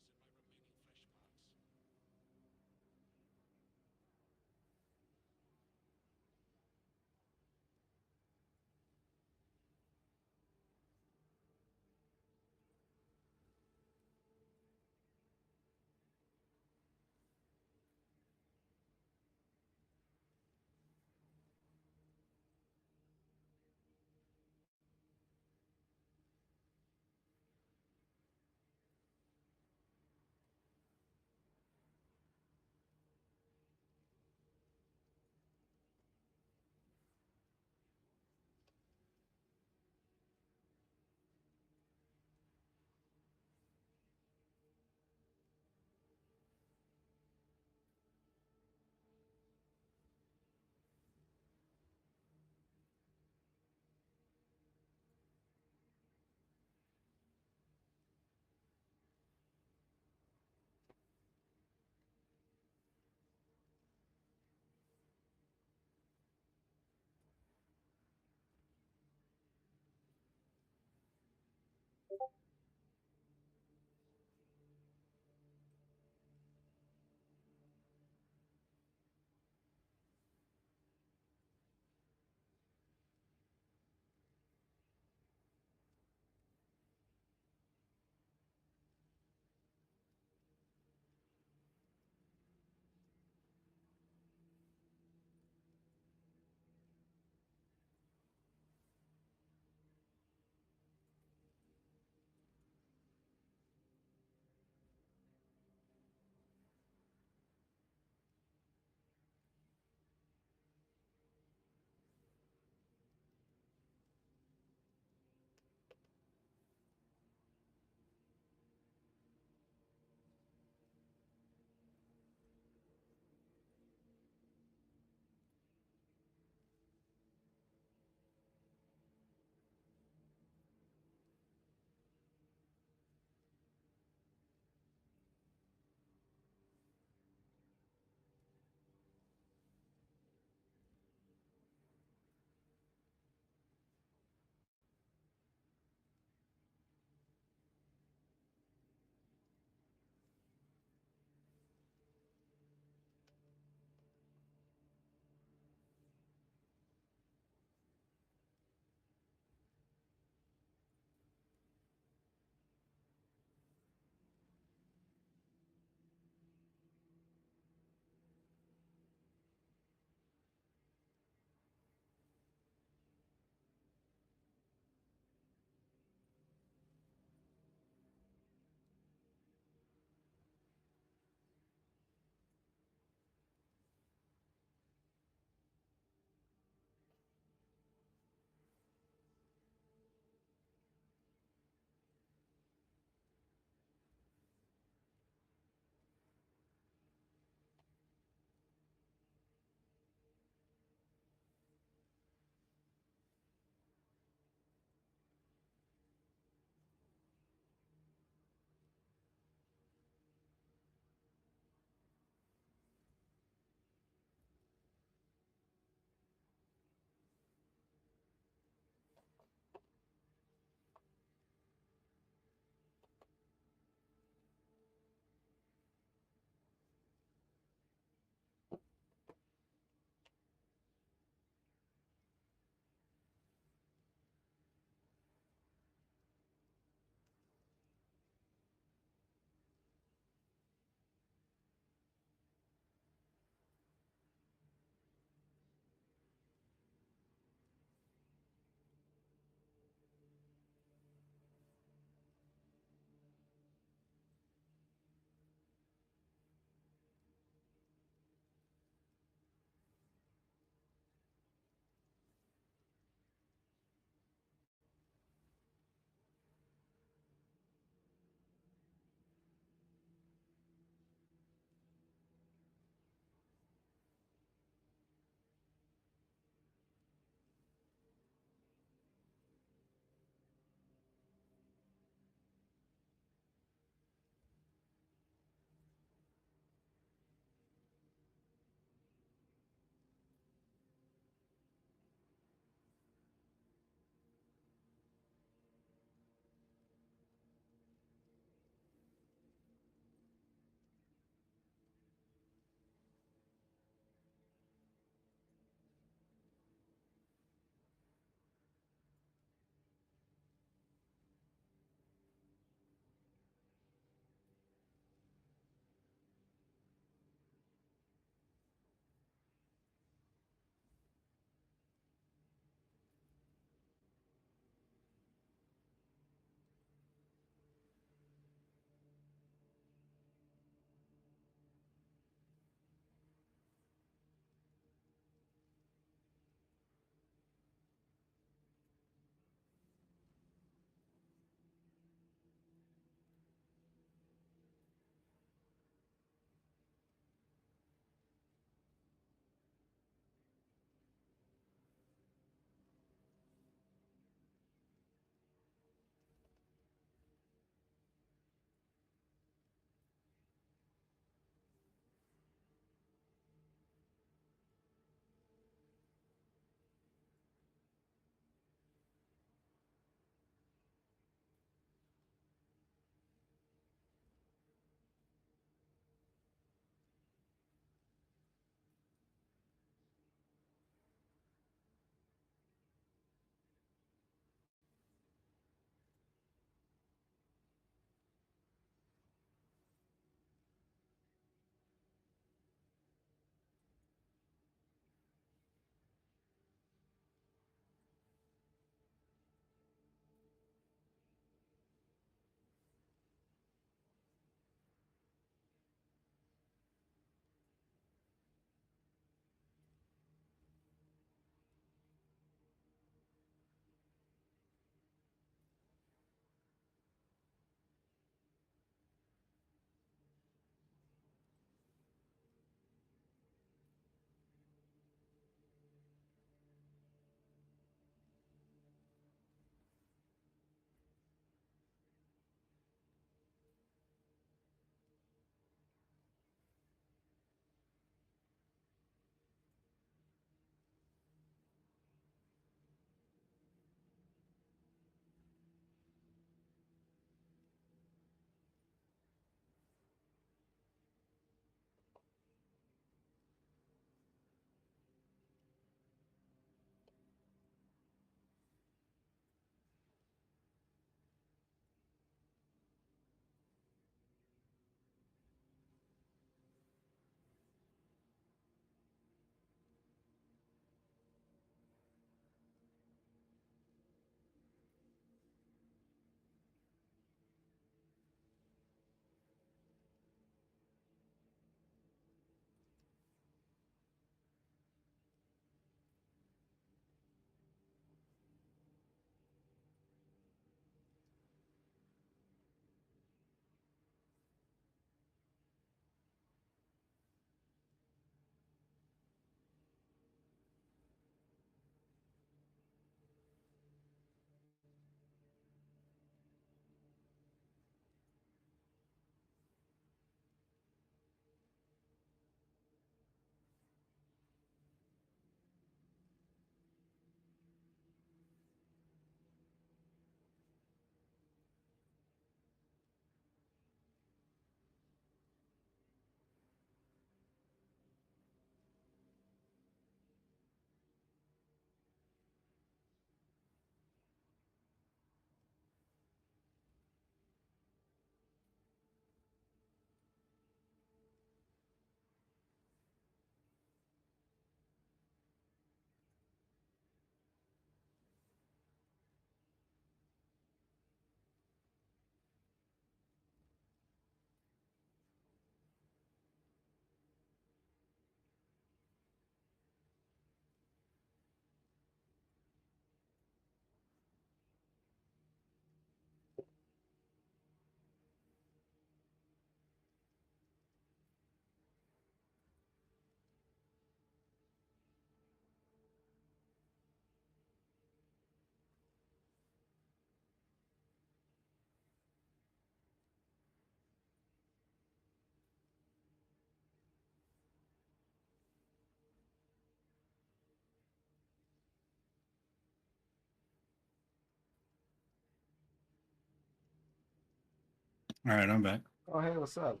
B: All right, I'm back.
A: Oh, hey, what's up?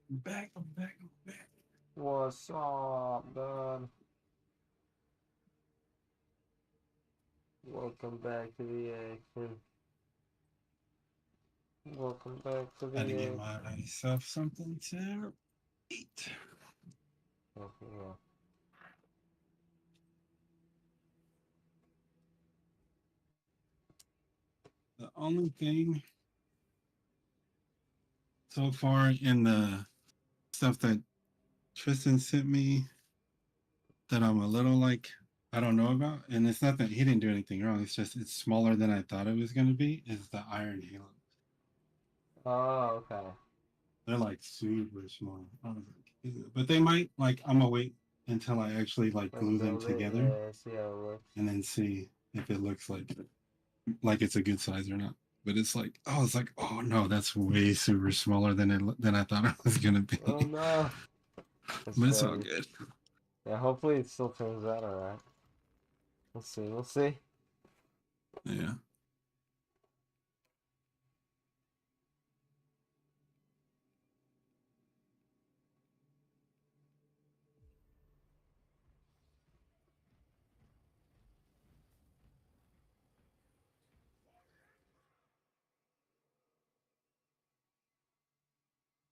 B: I'm back. I'm back. I'm back.
A: What's up, bud? Welcome back to the action. Welcome back to the
B: Had to get
A: action.
B: myself something to eat.
A: Oh, yeah.
B: The only thing so far in the stuff that Tristan sent me that I'm a little like I don't know about, and it's not that he didn't do anything wrong. It's just it's smaller than I thought it was going to be. Is the iron halo?
A: Oh, okay.
B: They're like super small. I was like, but they might like. I'm gonna wait until I actually like glue
A: Like
B: them
A: build it?
B: together
A: Yeah, see how it looks.
B: and then see if it looks like it's a good size or not. But it's like, oh, it's like, oh no, that's way super smaller than I thought it was gonna be.
A: Oh, no. That's
B: But it's all
A: funny.
B: good.
A: Yeah, hopefully it still turns out alright. We'll see, we'll see.
B: Yeah.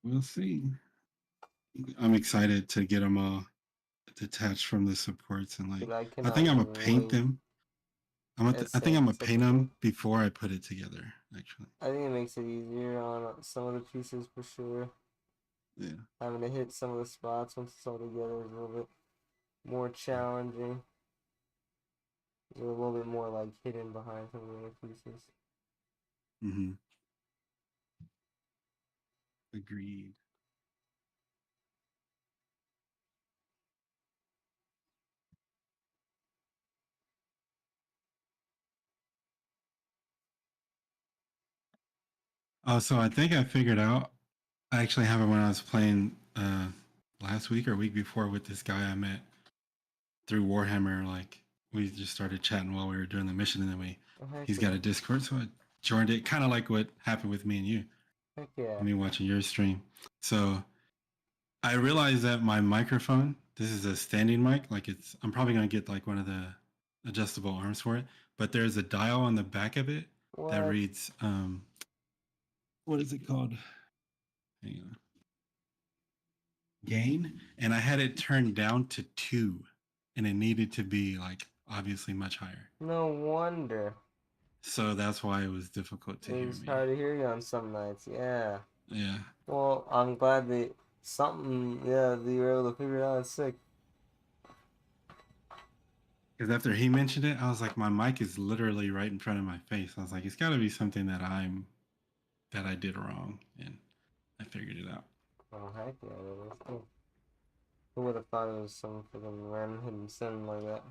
B: We'll see. I'm excited to get them all detached from the supports and like
A: Dude, I
B: I think
A: cannot
B: I'm gonna paint
A: wait.
B: them. I think
A: Same,
B: I'm gonna paint
A: typically.
B: them before I put it together. Actually,
A: I think it makes it easier on some of the pieces for sure.
B: yeah.
A: Having to hit some of the spots once it's all together is a little bit more challenging. They're a little bit more like hidden behind some of the other pieces.
B: Mm-hmm. Agreed. Oh, so I think I figured out. I actually have it when I was playing last week or week before with this guy I met through Warhammer. Like we just started chatting while we were doing the mission, and then
A: Oh, heck
B: he's
A: yeah.
B: got a Discord, so I joined it. Kind of like what happened with me and you,
A: Heck yeah.
B: me watching your stream. So I realized that my microphone, this is a standing mic, like I'm probably gonna get like one of the adjustable arms for it, but there's a dial on the back of it that
A: What?
B: reads, what is it called? Hang on. Gain, and I had it turned down to 2, and it needed to be like obviously much higher.
A: No wonder.
B: So that's why it was difficult to hear
A: It's
B: me.
A: hard to hear you on some nights. Yeah.
B: Yeah.
A: Well, I'm glad that that you were able to figure it out. It's sick.
B: Because after he mentioned it, I was like, my mic is literally right in front of my face. I was like, it's got to be something that I did wrong, and I figured it out.
A: Oh, heck yeah, that's cool. Who would have thought it was some freaking random hidden sin like that?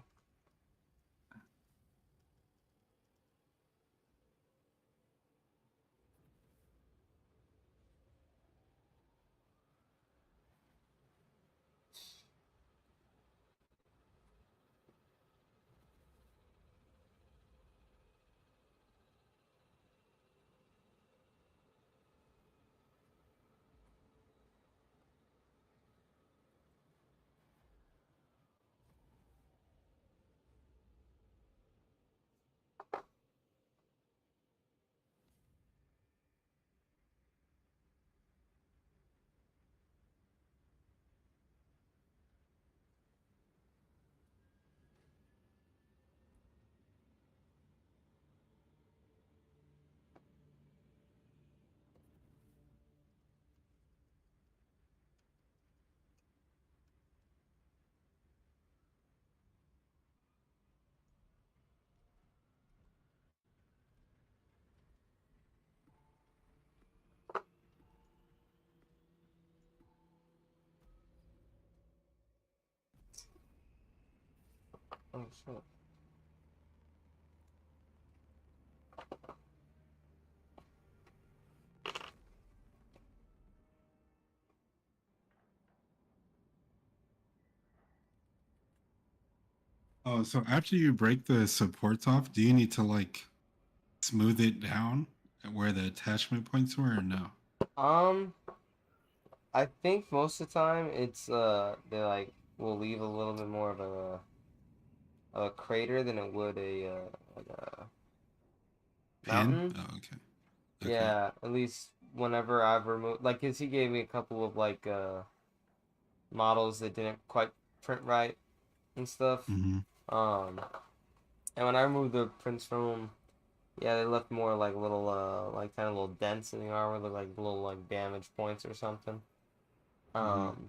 A: Oh, shit.
B: Oh, so after you break the supports off, do you need to like smooth it down where the attachment points were, or no?
A: I think most of the time it's they like will leave a little bit more of a crater than it would like a
B: Pin?
A: mountain.
B: Oh, okay. Okay.
A: Yeah, at least whenever I've removed, like, 'cause he gave me a couple of like models that didn't quite print right and stuff.
B: Mm-hmm.
A: Um, and when I removed the prints from them, yeah, they left more like little like kind of little dents in the armor, look like little like damage points or something.
B: Mm-hmm.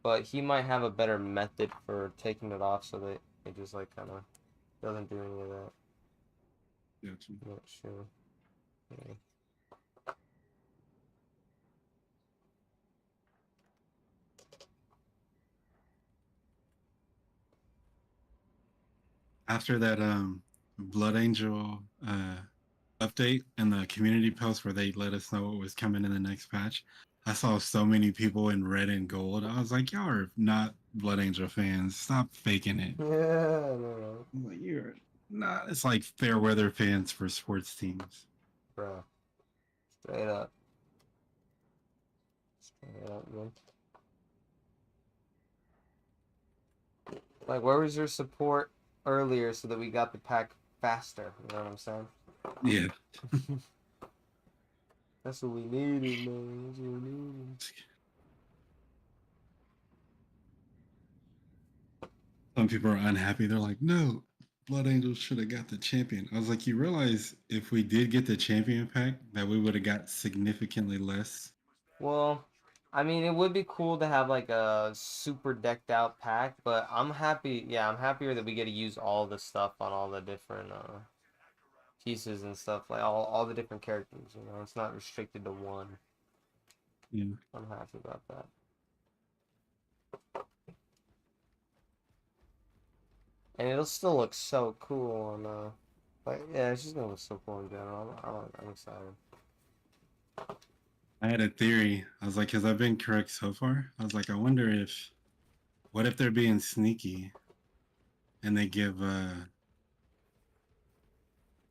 A: But he might have a better method for taking it off so that it just like kind of doesn't do any of that.
B: Gotcha.
A: I'm not sure. Yeah.
B: After that Blood Angel update and the community post where they let us know what was coming in the next patch, I saw so many people in red and gold. I was like, y'all are not Blood Angel fans. Stop faking it.
A: Yeah, no,
B: I'm like, you're not. It's like fair weather fans for sports teams.
A: bro. Straight up. Straight up, man. Like, where was your support earlier so that we got the pack faster? You know what I'm saying?
B: Yeah.
A: That's what we needed, man. That's what we needed.
B: Some people are unhappy. They're like, no, Blood Angels should have got the champion. I was like, you realize if we did get the champion pack, that we would have got significantly less.
A: Well, I mean, it would be cool to have like a super decked out pack, but I'm happy. Yeah, I'm happier that we get to use all the stuff on all the different pieces and stuff, like all the different characters. You know, it's not restricted to one.
B: Yeah.
A: I'm happy about that. And it'll still look so cool on like, yeah, it's just gonna look so cool in general. I'm excited.
B: I had a theory. I was like, because I've been correct so far. I was like, I wonder what if they're being sneaky and they give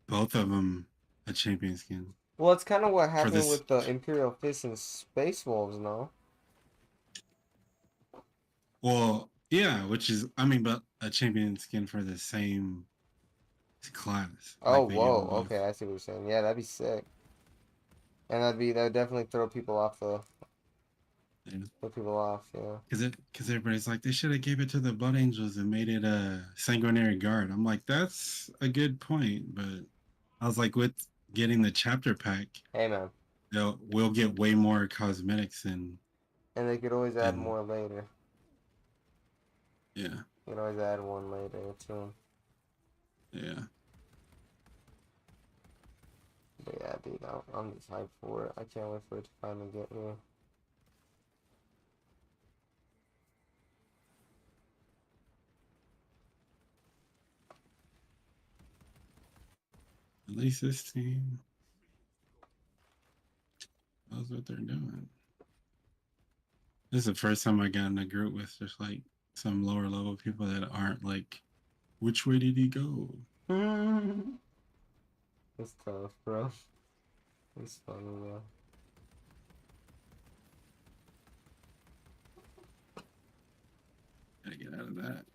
B: both of them a champion skin
A: Well, it's kind of what
B: for
A: happened
B: this.
A: with the Imperial Fist and Space Wolves, no?
B: Well, yeah, which is, I mean, but a champion skin for the same class.
A: Oh,
B: Like they give
A: whoa.
B: them both.
A: Okay, I see what you're saying. Yeah, that'd be sick. And that would definitely throw people off
B: Yeah.
A: throw people off, yeah.
B: Because everybody's like, they should have gave it to the Blood Angels and made it a sanguinary guard. I'm like, that's a good point, but I was like, with getting the chapter pack,
A: Hey, man.
B: we'll get way more cosmetics
A: And they could always add
B: and
A: more later.
B: yeah,
A: You can always add one later too.
B: yeah.
A: But yeah, dude, I'm just hyped for it. I can't wait for it to finally get here.
B: At least this team knows what they're doing. This is the first time I got in a group with just like some lower level people that aren't like, which way did he go?
A: It's tough, bro. It's funny, though.
B: Gotta get out of that.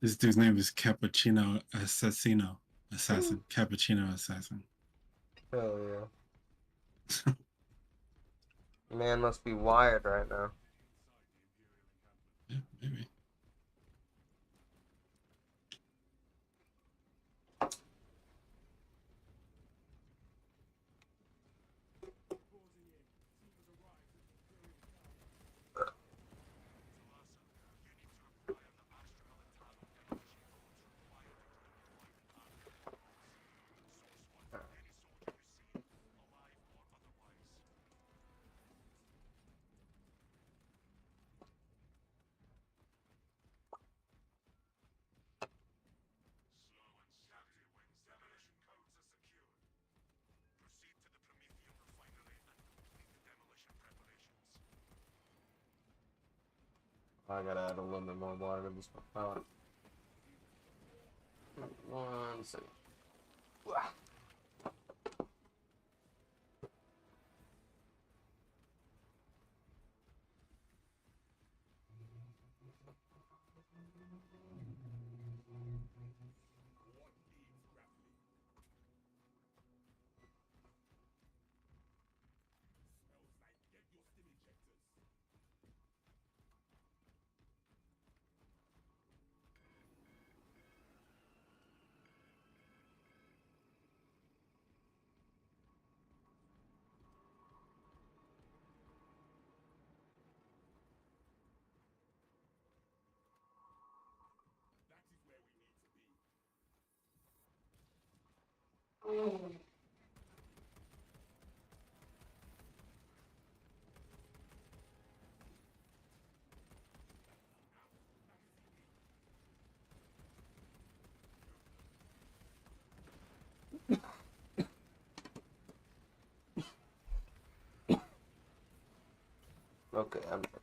B: This dude's name is Cappuccino Assassino. Assassin. Cappuccino Assassin.
A: Hell yeah. Man must be wired right now.
B: Yeah, maybe.
A: I gotta add a little bit more water to this pallet. One second. Okay, I'm back.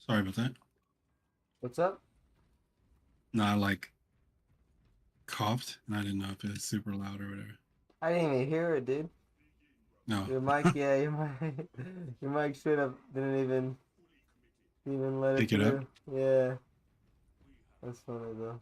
B: Sorry about that.
A: What's up?
B: No, I like coughed, and I didn't know if it was super loud or whatever.
A: I didn't even hear it, dude.
B: No.
A: Your mic, yeah, your mic, your mic straight up didn't even let it
B: Pick it up?
A: through. Yeah, that's funny though.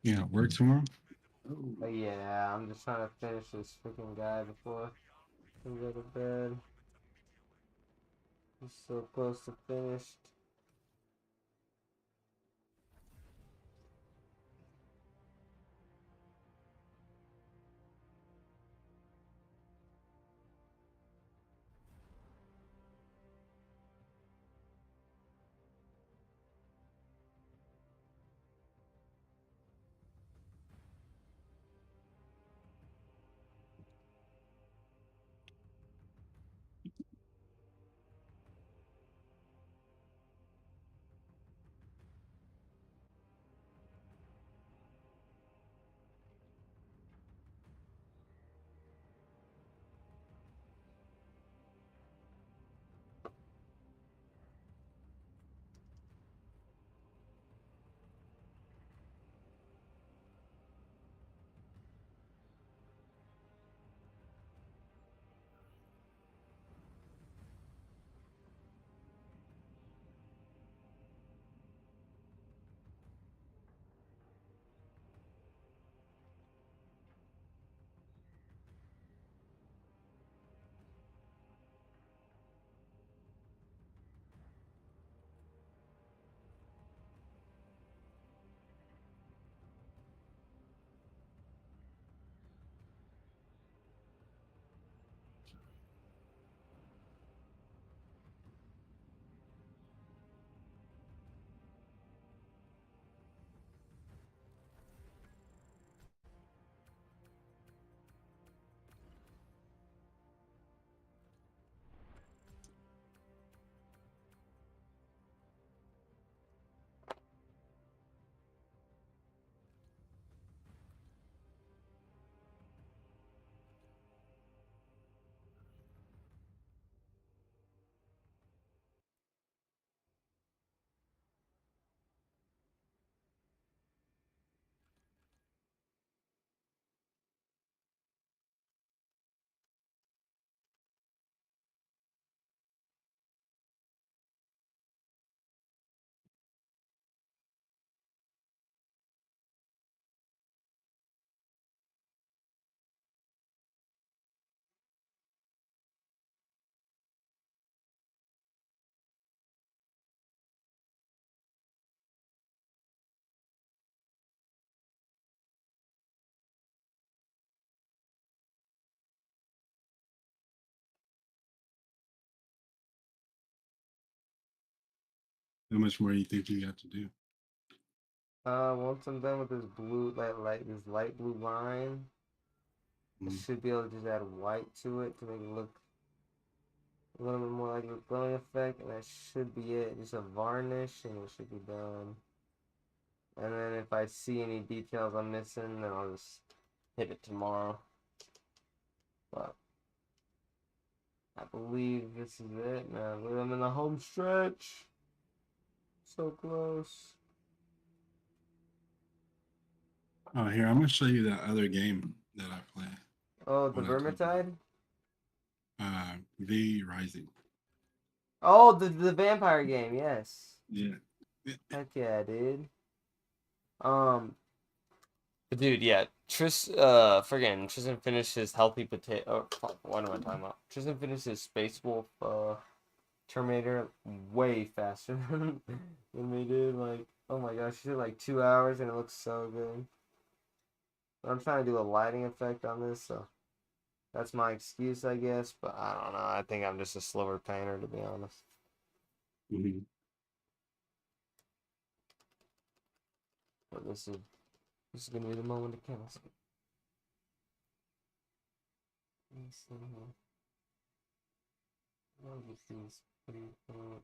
B: Yeah, work tomorrow.
A: But yeah, I'm just trying to finish this freaking guy before we go to bed. He's so close to finished.
B: How much more do you think you got to do?
A: Once I'm done with this blue, this light blue line, I
B: Mm.
A: should be able to just add white to it to make it look a little bit more like a glowing effect, and that should be it. Just a varnish, and it should be done. And then if I see any details I'm missing, then I'll just hit it tomorrow. But I believe this is it, man. I'm in the home stretch. So close.
B: Oh, here, I'm gonna show you that other game that I play.
A: Oh, the
B: What I told you.
A: Vermintide?
B: V Rising.
A: Oh, the vampire game, yes.
B: Yeah.
A: Heck yeah, dude. Um, dude, yeah. Tristan finished his healthy potato. Oh, fuck, what am I talking about? Tristan finished his Space Wolf, Terminator way faster than me, dude. Like, oh my gosh, she did like 2 hours and it looks so good. But I'm trying to do a lighting effect on this, so that's my excuse, I guess. But I don't know. I think I'm just a slower painter, to be honest.
B: Mhm.
A: But this is gonna be the moment of chemistry. Let me see here. I'll get these pretty cool.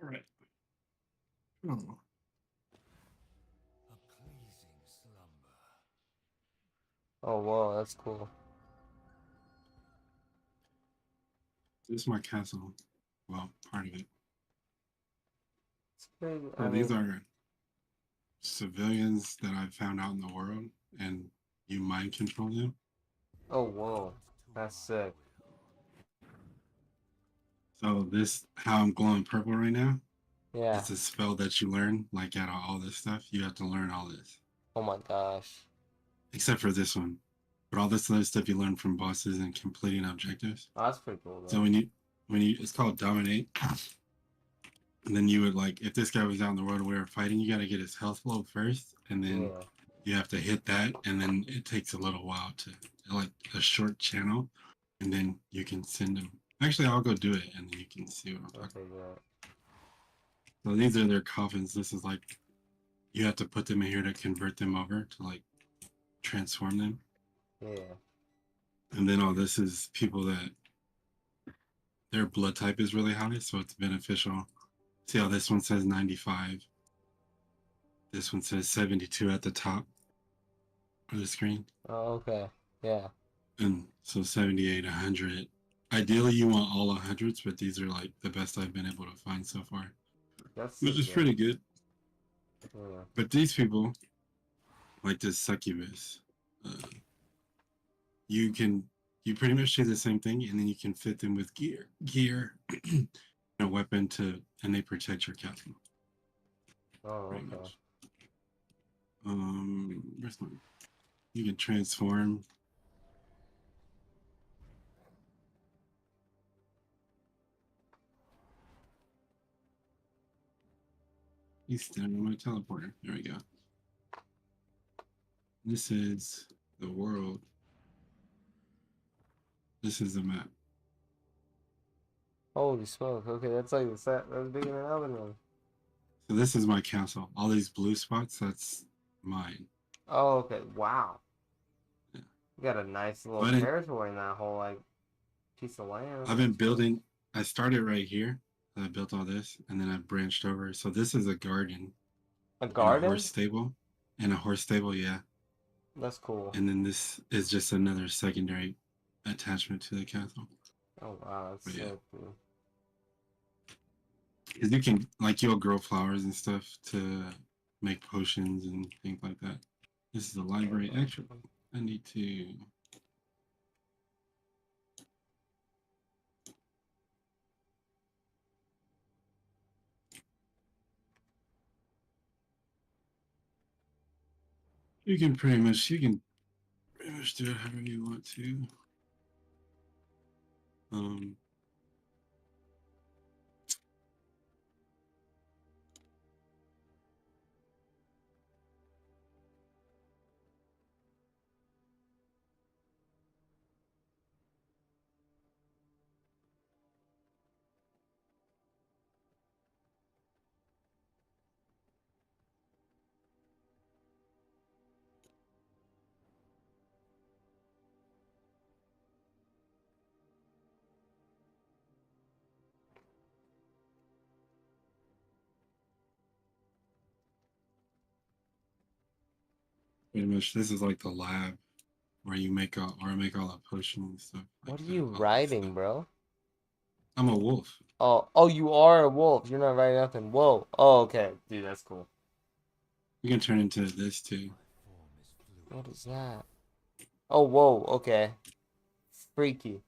B: Right. Oh.
E: A pleasing slumber.
A: Oh, whoa, that's cool.
B: This is my castle. Well, part of it.
A: It's pretty,
B: So
A: I
B: these
A: mean,
B: are civilians that I found out in the world, and you mind control them.
A: oh, whoa, that's sick.
B: So this, how I'm glowing purple right now,
A: Yeah.
B: it's a spell that you learn. Like out of all this stuff, you have to learn all this,
A: Oh my gosh.
B: except for this one. But all this other stuff you learn from bosses and completing objectives.
A: Oh, that's pretty cool,
B: So
A: though.
B: when you, it's called dominate. And then you would like, if this guy was out in the world and we were fighting, you got to get his health low first, and then
A: Yeah.
B: you have to hit that, and then it takes a little while to like a short channel, and then you can send them. Actually, I'll go do it, and then you can see what I'm talking
A: Okay,
B: about.
A: yeah.
B: So these are their coffins. This is like you have to put them in here to convert them over to like transform them,
A: Yeah.
B: and then all this is people that their blood type is really high, so it's beneficial. See how this one says 95. This one says 72 at the top of the screen.
A: Oh, okay. Yeah.
B: And so 78, 100. Ideally, you want all 100s, but these are like the best I've been able to find so far,
A: That's
B: which
A: sick,
B: is
A: though.
B: pretty good.
A: Yeah.
B: But these people, like this succubus, you pretty much do the same thing, and then you can fit them with gear, a weapon and they protect your castle.
A: Oh,
B: Pretty
A: okay.
B: much. Where's my? You can transform. He's standing on my teleporter. There we go. This is the world. This is the map.
A: Holy smoke. Okay, that's like the set. That's bigger than the other one.
B: So this is my castle. All these blue spots, that's mine.
A: Oh, okay. Wow.
B: Yeah.
A: You got a nice little
B: But
A: territory in that whole, like, piece of land.
B: I've been building. I started right here. I built all this, and then I branched over. So this is a garden
A: A
B: and a
A: garden?
B: horse stable. And a horse stable, yeah.
A: That's cool.
B: And then this is just another secondary attachment to the castle.
A: Oh, wow. That's
B: But
A: sick,
B: yeah.
A: dude.
B: Because you can, like, you'll grow flowers and stuff to make potions and things like that. This is a library. Actually, I need to. You can pretty much do it however you want to. Pretty much, this is like the lab where you make all the potions and stuff.
A: What
B: Like
A: are you
B: all that
A: writing,
B: stuff.
A: bro?
B: I'm a wolf.
A: Oh, you are a wolf. You're not writing nothing. Whoa. Oh, okay. Dude, that's cool.
B: You can turn into this too.
A: What is that? Oh, whoa. Okay. Freaky.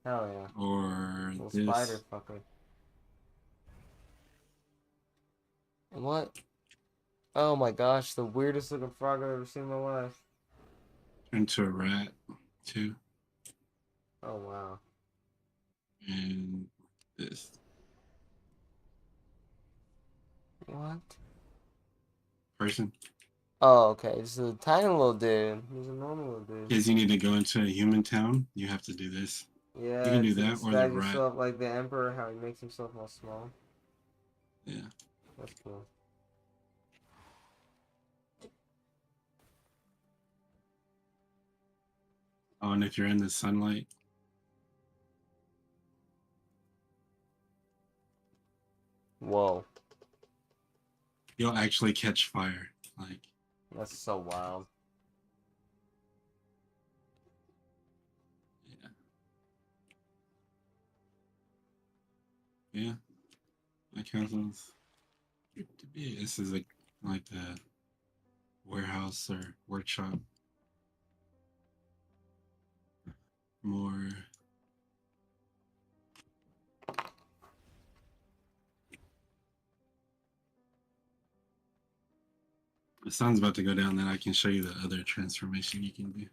A: Hell yeah.
B: Or
A: Little
B: this.
A: spider fucker. What? Oh my gosh, the weirdest looking frog I've ever seen in my life.
B: Turn into a rat too.
A: Oh wow.
B: And this.
A: What?
B: Person.
A: Oh, okay. Just a tiny little dude. He's a normal little dude.
B: Because you need to go into a human town, you have to do this.
A: Yeah,
B: You can do
A: to
B: that, or the
A: disguise
B: rat.
A: yourself like the Emperor, how he makes himself all small.
B: Yeah.
A: That's cool.
B: Oh, and if you're in the sunlight,
A: Whoa.
B: you'll actually catch fire. Like,
A: That's so wild.
B: yeah, yeah. My castle's to be. This is like the warehouse or workshop. More. The sun's about to go down, then I can show you the other transformation you can do.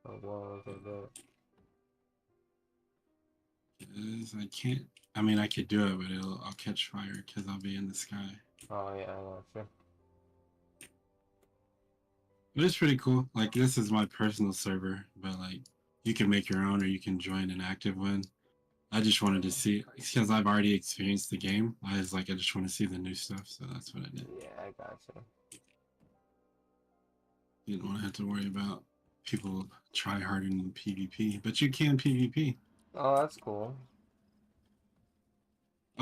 A: Oh, wow, okay, good.
B: 'Cause I can't. I mean, I could do it, but I'll catch fire because I'll be in the sky.
A: Oh, yeah, I got you.
B: But it's pretty cool. Like, this is my personal server, but like, you can make your own or you can join an active one. I just wanted to see because I've already experienced the game. I was like, I just want to see the new stuff, so that's what I did.
A: Yeah, I got you.
B: Didn't want to have to worry about people try harder in PvP, but you can PvP.
A: Oh, that's cool.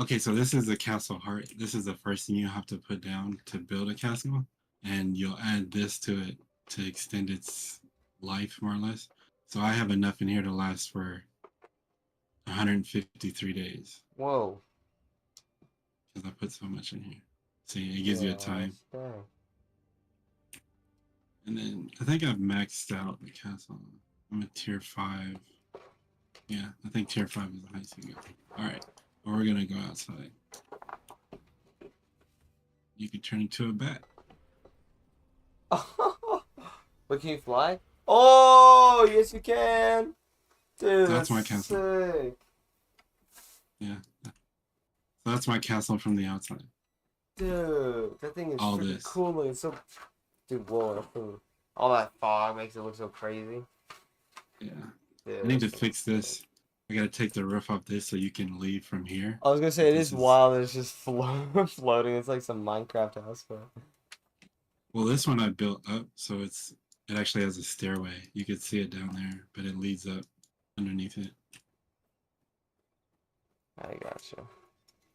B: Okay, so this is the castle heart. This is the first thing you have to put down to build a castle, and you'll add this to it to extend its life, more or less. So I have enough in here to last for 153 days
A: Whoa.
B: because I put so much in here. See, it gives you a time.
A: Dang.
B: And then I think I've maxed out the castle. I'm at tier 5. Yeah, I think tier 5 is the highest you go. Alright, well, we're gonna go outside. You can turn into a bat.
A: But can you fly? Oh, yes you can. Dude,
B: That's my castle.
A: sick.
B: Yeah. So that's my castle from the outside.
A: Dude, that thing is
B: All
A: freaking
B: this.
A: cool. Looking. It's so, dude, whoa, all that fog makes it look so crazy.
B: Yeah.
A: Dude,
B: I need to
A: that's-
B: fix this. I gotta take the roof off this so you can leave from here.
A: I was gonna say it
B: This
A: is
B: is-
A: wild. It's just floating. It's like some Minecraft house, but
B: Well, this one I built up, so it actually has a stairway. You could see it down there, but it leads up underneath it.
A: I got you.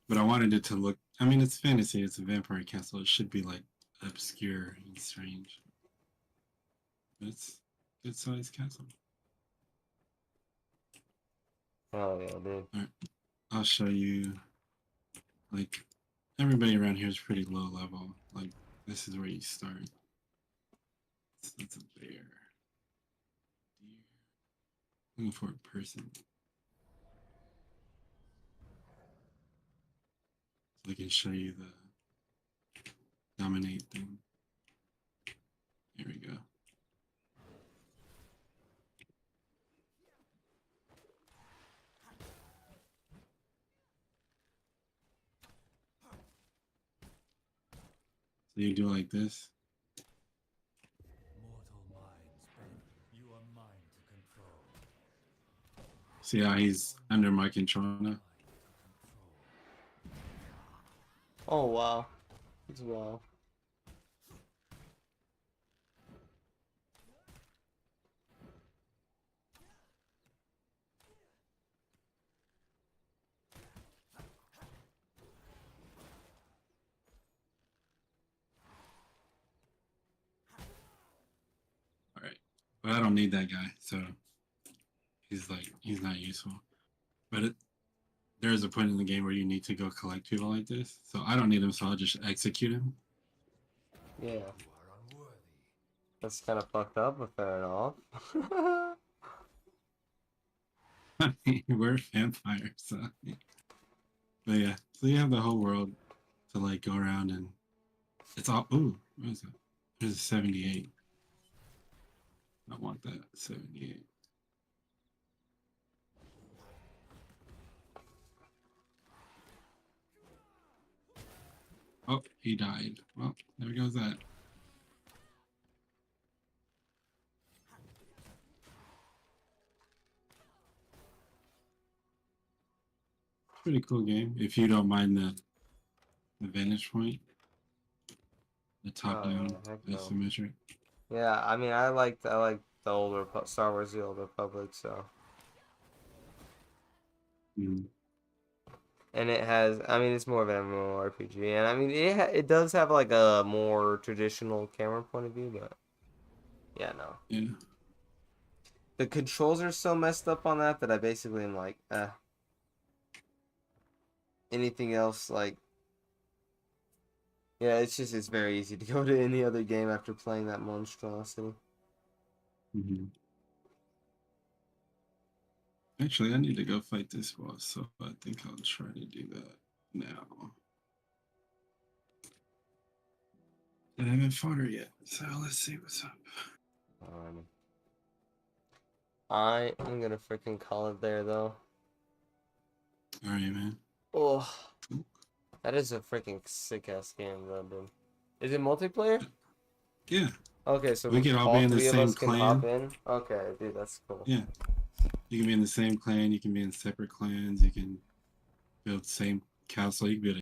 B: But I wanted it to look. I mean, it's fantasy. It's a vampire castle. It should be like obscure and strange. But it's a good sized castle.
A: Oh yeah, dude.
B: I'll show you. Like, everybody around here is pretty low level. Like, this is where you start. It's a bear. Deer. Looking for a person. So I can show you the dominate thing. Here we go. So you do like this.
E: Mortal minds, but you are mine to control.
B: See how he's under my control now?
A: Oh wow, it's wow.
B: Alright. But I don't need that guy, so he's not useful. But there's a point in the game where you need to go collect people like this. So I don't need him, so I'll just execute him.
A: Yeah,
E: You are unworthy.
A: that's kind of fucked up, but fair enough.
B: We're vampires, so. But yeah, so you have the whole world to like go around and it's all. Ooh, what is that? There's a 78. I want that 78. Oh, he died. Well, there goes that. Pretty cool game if you don't mind the vantage point, the top
A: Oh,
B: down,
A: yeah, heck no.
B: isometric.
A: Yeah, I mean, I like the old Star Wars, the Old Republic, so
B: Mm.
A: And it has, I mean, it's more of an MMORPG, and I mean, it does have like a more traditional camera point of view, but yeah, no.
B: Yeah.
A: The controls are so messed up on that I basically am like, anything else, like, yeah, it's very easy to go to any other game after playing that monstrosity.
B: Mm-hmm. Actually, I need to go fight this boss, so I think I'll try to do that now. I haven't fought her yet, so let's see what's up.
A: I am gonna freaking call it there, though.
B: All right, man.
A: Oh, that is a freaking sick-ass game, though, dude. Is it multiplayer?
B: Yeah.
A: Okay, so
B: We can all be in the
A: three of
B: same
A: us can
B: clan.
A: hop in? Okay, dude, that's cool.
B: Yeah. You can be in the same clan. You can be in separate clans. You can build the same castle. You can build a